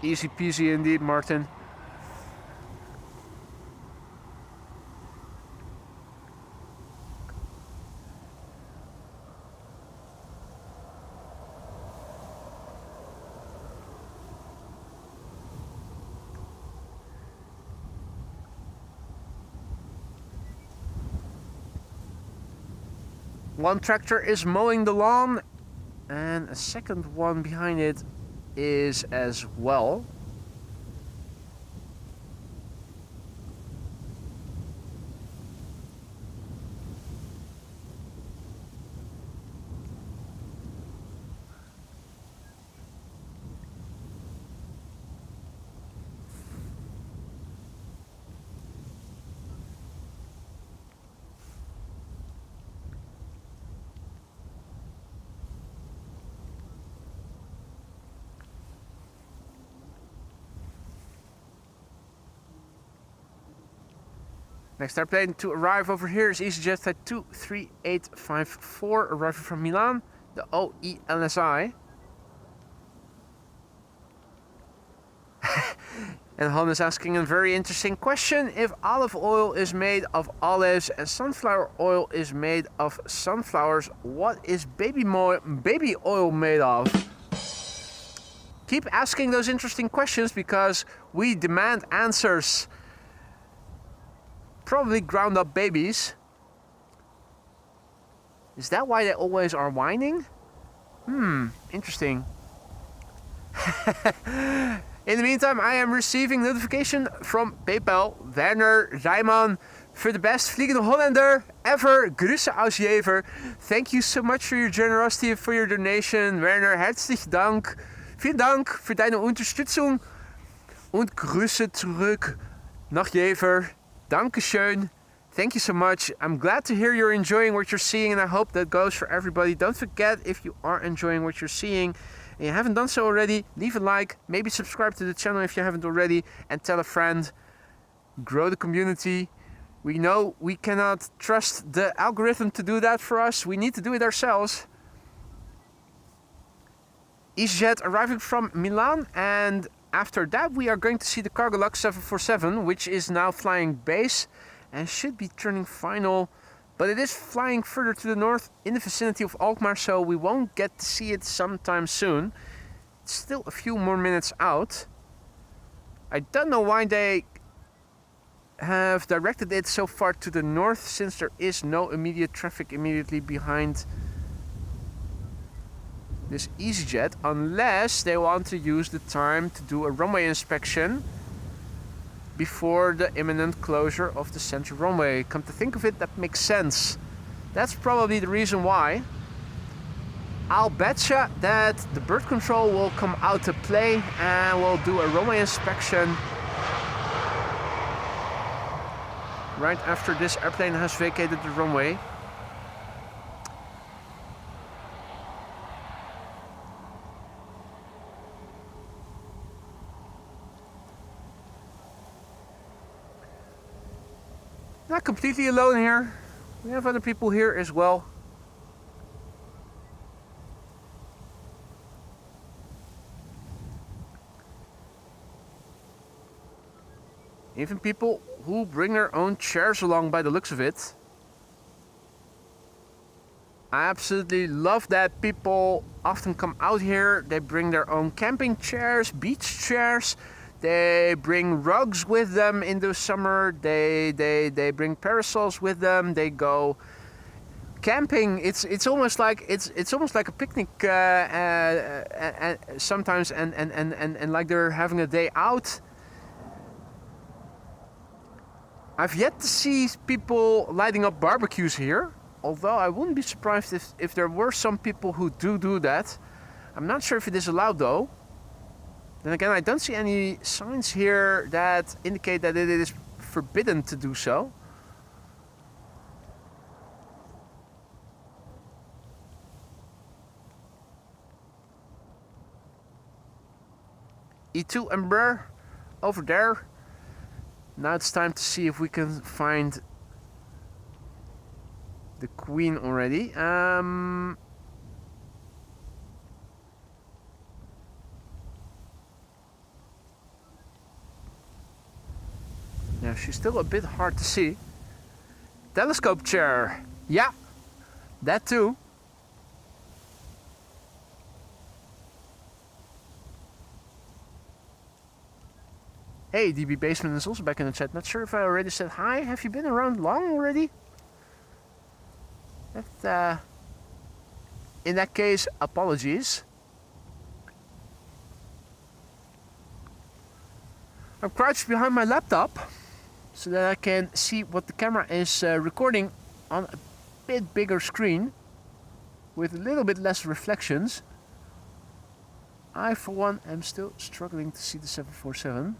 Speaker 1: Easy peasy indeed, Martin. One tractor is mowing the lawn and a second one behind it is as well. Next airplane to arrive over here is EasyJet Flight 23854, arriving from Milan, the OELSI. And Han is asking a very interesting question. If olive oil is made of olives and sunflower oil is made of sunflowers, what is baby oil made of? Keep asking those interesting questions because we demand answers. Probably ground up babies. Is that why they always are whining? Interesting. In the meantime, I am receiving notification from PayPal. Werner Rijman, for the best vliegende Hollander ever. Grüße aus Jever. Thank you so much for your generosity and for your donation. Werner, herzlichen Dank. Vielen Dank für deine Unterstützung. Und Grüße zurück nach Jever. Dankeschön. Thank you so much. I'm glad to hear you're enjoying what you're seeing, and I hope that goes for everybody. Don't forget, if you are enjoying what you're seeing and you haven't done so already, leave a like, maybe subscribe to the channel if you haven't already, and tell a friend. Grow the community. We know we cannot trust the algorithm to do that for us. We need to do it ourselves. EasyJet arriving from Milan, and after that we are going to see the Cargolux 747, which is now flying base and should be turning final, but it is flying further to the north in the vicinity of Alkmaar, so we won't get to see it sometime soon. It's still a few more minutes out. I don't know why they have directed it so far to the north, since there is no immediate traffic immediately behind this EasyJet, unless they want to use the time to do a runway inspection before the imminent closure of the central runway. Come to think of it, that makes sense. That's probably the reason why. I'll betcha that the bird control will come out to play and we'll do a runway inspection right after this airplane has vacated the runway. Not completely alone here. We have other people here as well. Even people who bring their own chairs along by the looks of it. I absolutely love that people often come out here. They bring their own camping chairs, beach chairs. They bring rugs with them in the summer. They bring parasols with them. They go camping. It's almost like a picnic sometimes, and like they're having a day out. I've yet to see people lighting up barbecues here, although I wouldn't be surprised if there were some people who do that. I'm not sure if it is allowed though. Then again, I don't see any signs here that indicate that it is forbidden to do so. E2 Embraer over there. Now it's time to see if we can find the Queen already. Yeah, she's still a bit hard to see. Telescope chair. Yeah, that too. Hey, DB Basement is also back in the chat. Not sure if I already said hi. Have you been around long already? In that case, apologies. I'm crouched behind my laptop so that I can see what the camera is recording on a bit bigger screen with a little bit less reflections. I, for one, am still struggling to see the 747.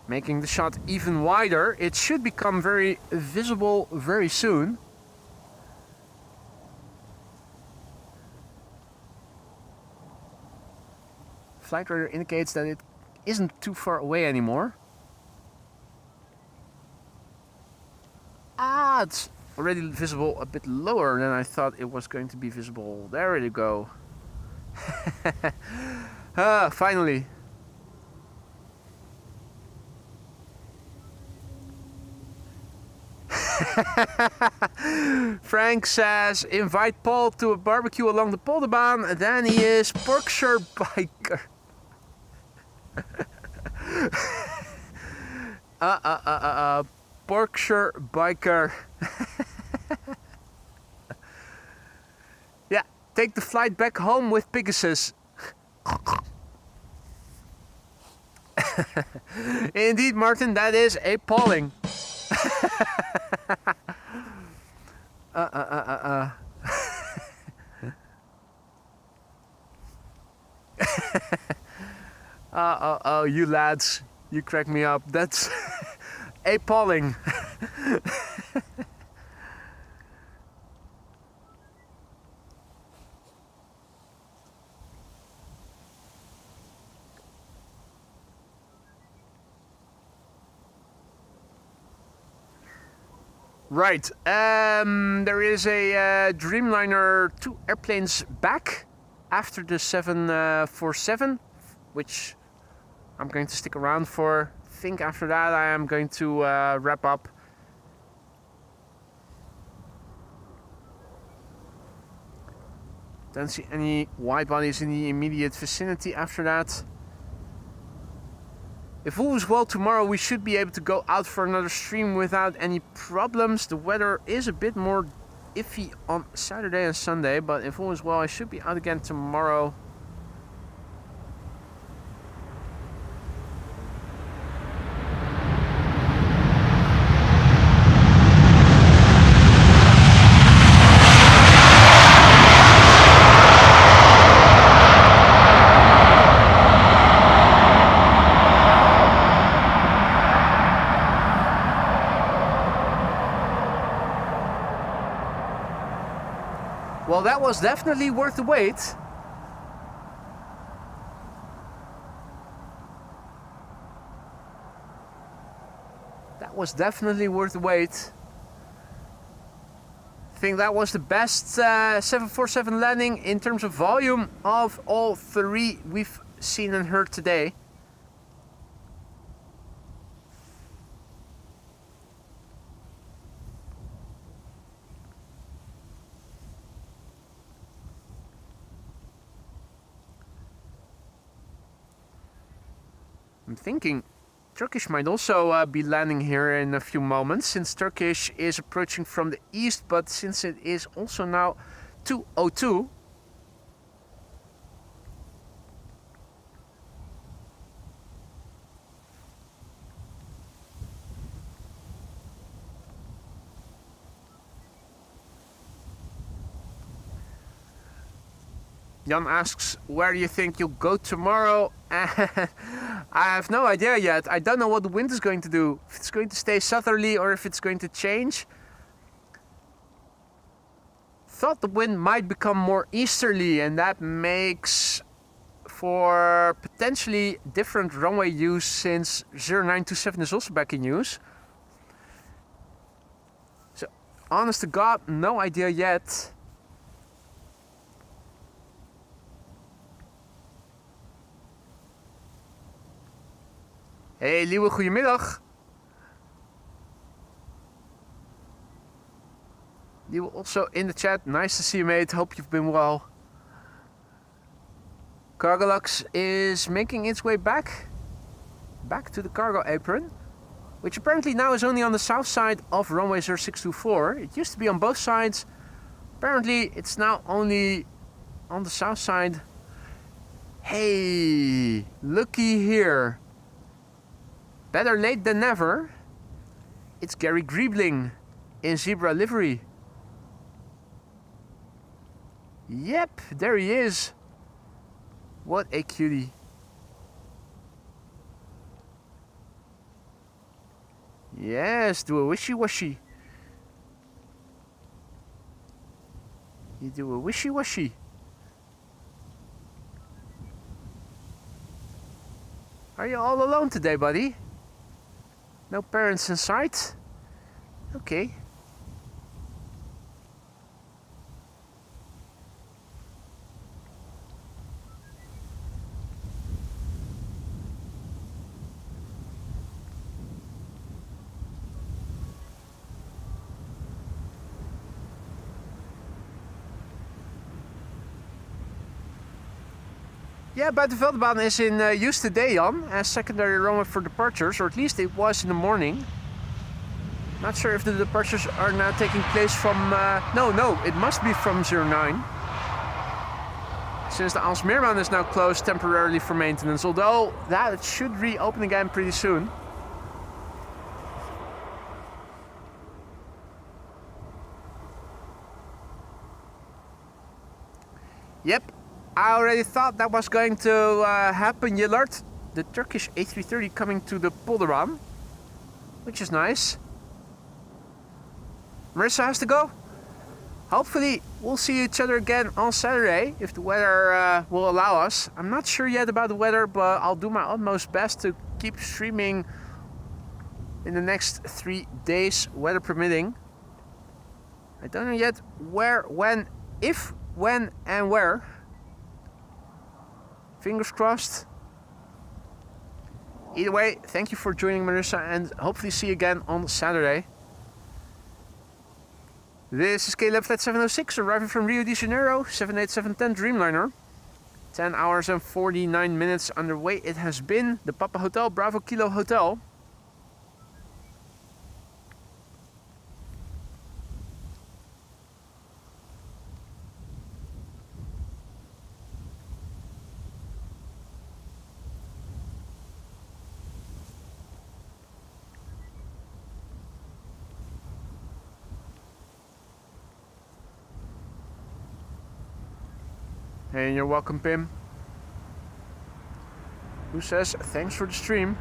Speaker 1: Making the shot even wider. It should become very visible very soon. Flight radar indicates that it isn't too far away anymore. Ah, it's already visible a bit lower than I thought it was going to be visible. There we go. Finally. Frank says, invite Paul to a barbecue along the Polderbaan, then he is Berkshire biker. Berkshire biker. Yeah, take the flight back home with Pegasus. Indeed, Martin, that is appalling. Oh, you lads, you crack me up. That's appalling. Right, there is a Dreamliner 2 airplanes back after the 747, which I'm going to stick around for. I think after that I am going to wrap up. Don't see any wide bodies in the immediate vicinity after that. If all is well, tomorrow we should be able to go out for another stream without any problems. The weather is a bit more iffy on Saturday and Sunday, but if all is well, I should be out again tomorrow. Well, that was definitely worth the wait. That was definitely worth the wait. I think that was the best 747 landing in terms of volume of all three we've seen and heard today. I'm thinking Turkish might also be landing here in a few moments, since Turkish is approaching from the east, but since it is also now 2:02, Jan asks, where do you think you'll go tomorrow? I have no idea yet. I don't know what the wind is going to do. If it's going to stay southerly or if it's going to change. Thought the wind might become more easterly, and that makes for potentially different runway use, since 0927 is also back in use. So, honest to God, no idea yet. Hey Liewe, goedemiddag. You also in the chat. Nice to see you, mate. Hope you've been well. Cargolux is making its way back to the cargo apron, which apparently now is only on the south side of runway 0624. It used to be on both sides. Apparently it's now only on the south side. Hey, looky here. Better late than never. It's Gary Griebling in zebra livery. Yep, there he is. What a cutie. Yes, do a wishy-washy. You do a wishy-washy. Are you all alone today, buddy? No parents in sight? Okay. Yeah, but the Polderbaan is in use today, Jan, as secondary runway for departures, or at least it was in the morning. Not sure if the departures are now taking place from... No, it must be from 09. Since the Aalsmeerbaan is now closed temporarily for maintenance, although that should reopen again pretty soon. Yep. I already thought that was going to happen, Yillard. The Turkish A330 coming to the Polderbaan, which is nice. Marissa has to go. Hopefully we'll see each other again on Saturday, if the weather will allow us. I'm not sure yet about the weather, but I'll do my utmost best to keep streaming in the next 3 days, weather permitting. I don't know yet where, when, if, when and where. Fingers crossed. Either way, thank you for joining, Marissa, and hopefully see you again on Saturday. This is KLab Flight 706, arriving from Rio de Janeiro, 78710 Dreamliner. 10 hours and 49 minutes underway it has been. The Papa Hotel, Bravo Kilo Hotel. Hey, you're welcome, Pim. Who says thanks for the stream?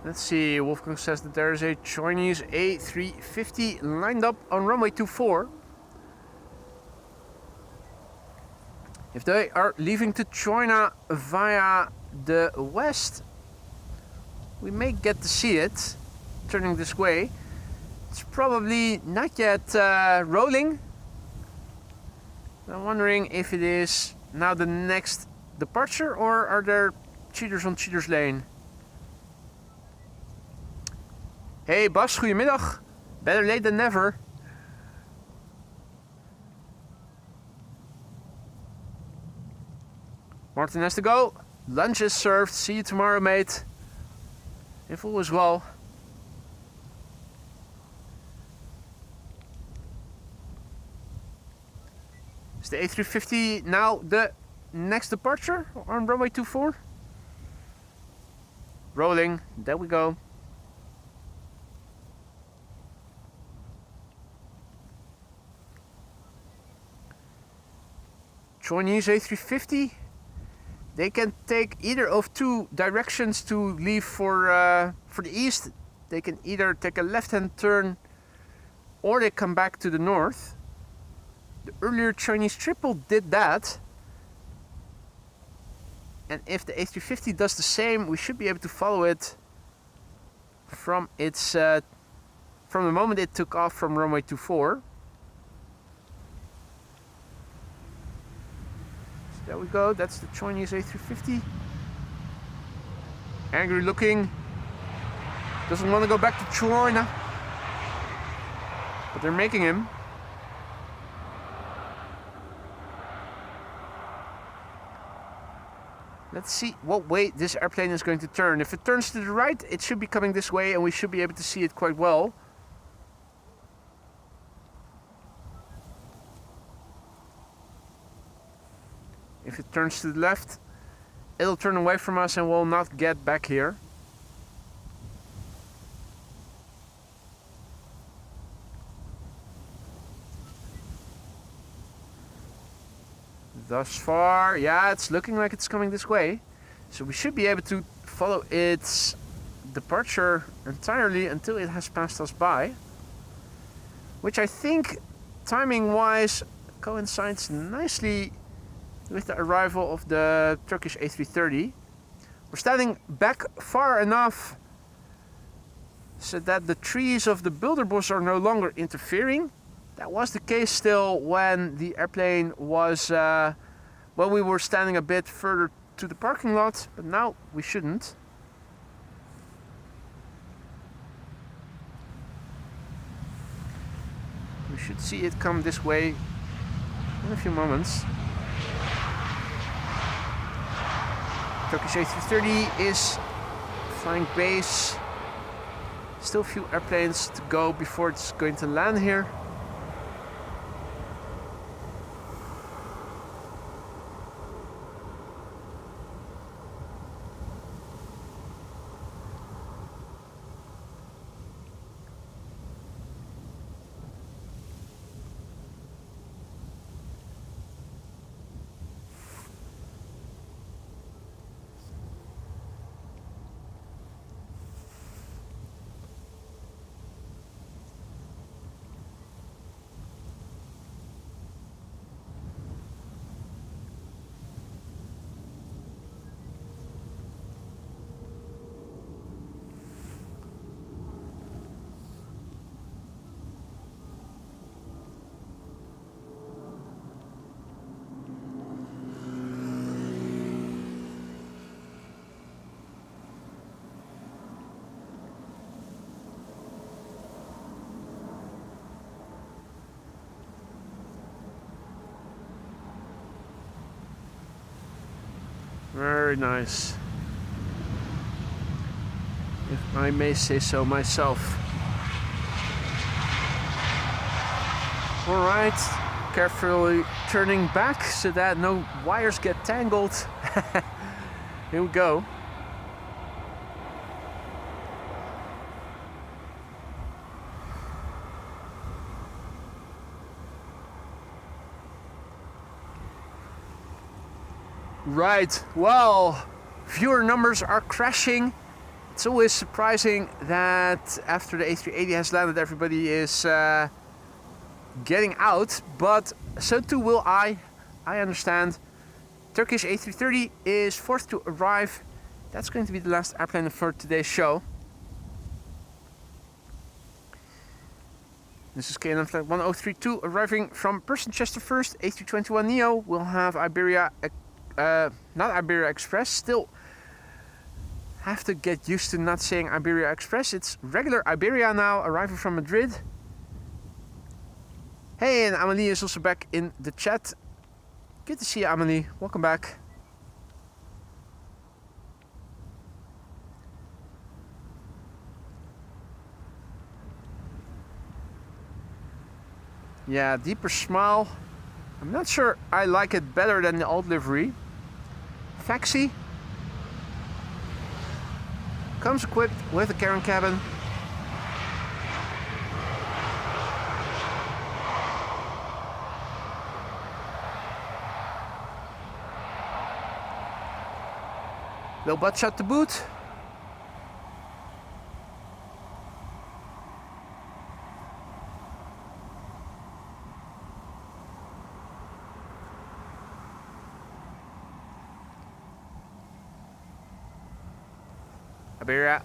Speaker 1: Let's see, Wolfgang says that there is a Chinese A350 lined up on runway 24. If they are leaving to China via the west, we may get to see it turning this way. It's probably not yet rolling. I'm wondering if it is now the next departure, or are there cheaters on cheaters lane? Hey Bas, goedemiddag. Better late than never. Martin has to go. Lunch is served. See you tomorrow, mate. If all is well. Is the A350 now the next departure on runway 24? Rolling. There we go. Chinese A350, they can take either of two directions to leave for the east. They can either take a left-hand turn or they come back to the north. The earlier Chinese triple did that. And if the A350 does the same, we should be able to follow it from its from the moment it took off from runway 24. So there we go. That's the Chinese A350. Angry looking. Doesn't want to go back to China. But they're making him. Let's see what way this airplane is going to turn. If it turns to the right, it should be coming this way and we should be able to see it quite well. If it turns to the left, it'll turn away from us and will not get back here. Thus far, yeah, it's looking like it's coming this way. So we should be able to follow its departure entirely until it has passed us by. Which I think, timing-wise, coincides nicely with the arrival of the Turkish A330. We're standing back far enough so that the trees of the Polderbaan are no longer interfering. That was the case still when the airplane was, when we were standing a bit further to the parking lot, but now we shouldn't. We should see it come this way in a few moments. Turkish A330 is flying base. Still a few airplanes to go before it's going to land here. Very nice, if I may say so myself. Alright, carefully turning back so that no wires get tangled. Here we go. Right, well, viewer numbers are crashing. It's always surprising that after the A380 has landed, everybody is getting out, but so too will I. I understand. Turkish A330 is fourth to arrive. That's going to be the last airplane for today's show. This is KLM flight 1032 arriving from Chester first. A321neo will have Iberia, not Iberia Express. Still have to get used to not saying Iberia Express. It's regular Iberia now, arriving from Madrid. Hey, and Amelie is also back in the chat. Good to see you, Amelie. Welcome back. Yeah, deeper smile. I'm not sure I like it better than the old livery. Faxi comes equipped with a carrying cabin. Little butt shot to boot. Iberia,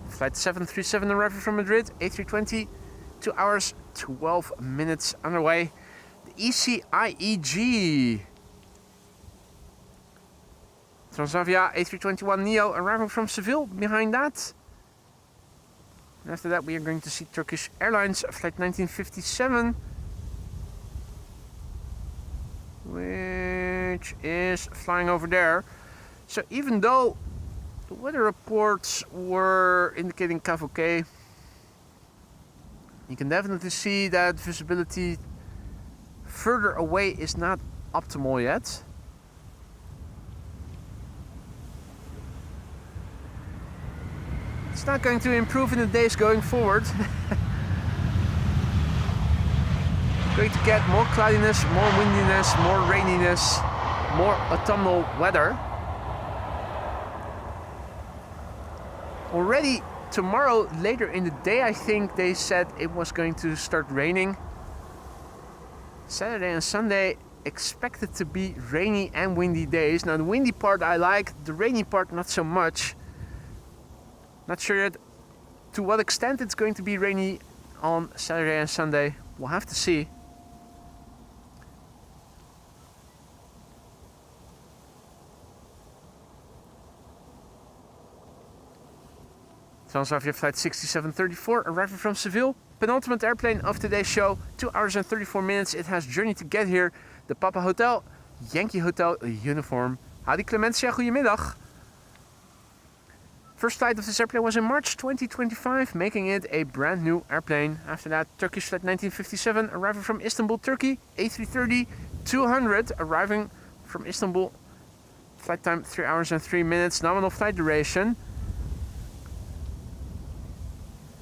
Speaker 1: flight 737 arriving from Madrid, A320, 2 hours, 12 minutes underway. The ECIEG. Transavia A321neo arriving from Seville behind that. And after that we are going to see Turkish Airlines flight 1957, which is flying over there. So even though the weather reports were indicating CAF okay, you can definitely see that visibility further away is not optimal yet. It's not going to improve in the days going forward. Going to get more cloudiness, more windiness, more raininess, more autumnal weather. Already tomorrow, later in the day, I think they said it was going to start raining. Saturday and Sunday expected to be rainy and windy days. Now the windy part I like, the rainy part not so much. Not sure yet to what extent it's going to be rainy on Saturday and Sunday. We'll have to see. Transavia flight 6734 arriving from Seville. Penultimate airplane of today's show. 2 hours and 34 minutes it has journeyed to get here. The Papa Hotel, Yankee Hotel uniform. Howdy Clemencia, goedemiddag. First flight of this airplane was in March 2025, making it a brand new airplane. After that, Turkish flight 1957 arriving from Istanbul, Turkey. A330-200 arriving from Istanbul. Flight time 3 hours and 3 minutes. Nominal flight duration.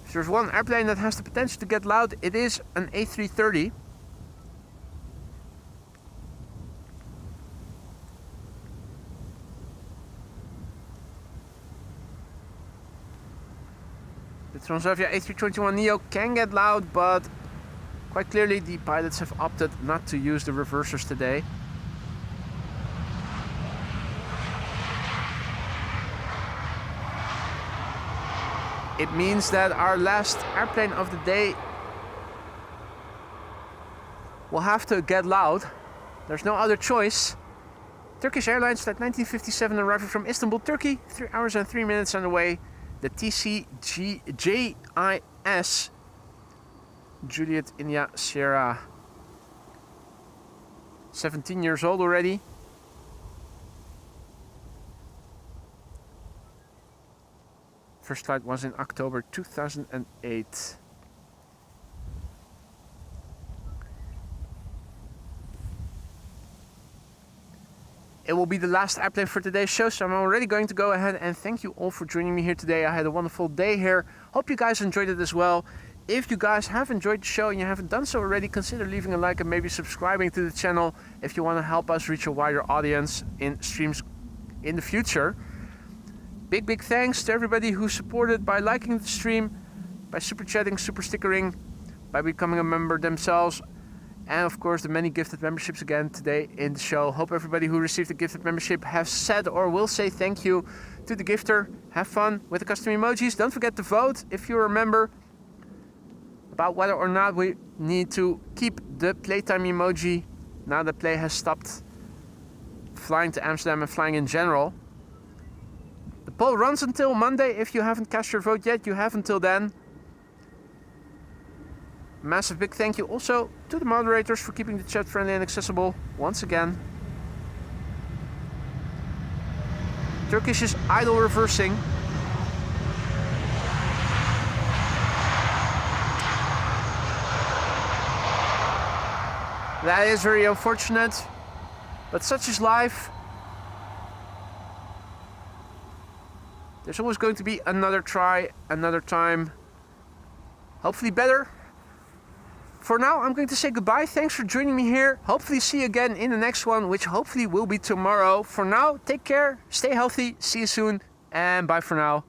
Speaker 1: If there's one airplane that has the potential to get loud, it is an A330. The Transavia A321neo can get loud, but quite clearly the pilots have opted not to use the reversers today. It means that our last airplane of the day will have to get loud. There's no other choice. Turkish Airlines flight 1957 arriving from Istanbul, Turkey. 3 hours and 3 minutes on the way. The TCJIS Juliet India Sierra. 17 years old already. First flight was in October 2008. It will be the last airplane for today's show, so I'm already going to go ahead and thank you all for joining me here today. I had a wonderful day here. Hope you guys enjoyed it as well. If you guys have enjoyed the show and you haven't done so already, consider leaving a like and maybe subscribing to the channel if you want to help us reach a wider audience in streams in the future. Big thanks to everybody who supported by liking the stream, by super chatting, super stickering, by becoming a member themselves, and of course the many gifted memberships again today in the show. Hope everybody who received a gifted membership has said or will say thank you to the gifter. Have fun with the custom emojis. Don't forget to vote if you're a member about whether or not we need to keep the playtime emoji now that Play has stopped flying to Amsterdam and flying in general. The poll runs until Monday. If you haven't cast your vote yet, you have until then. Massive big thank you also to the moderators for keeping the chat friendly and accessible once again. Turkish is idle reversing. That is very unfortunate, but such is life. There's always going to be another try, another time. Hopefully better. For now, I'm going to say goodbye. Thanks for joining me here. Hopefully see you again in the next one, which hopefully will be tomorrow. For now, take care, stay healthy, see you soon, and bye for now.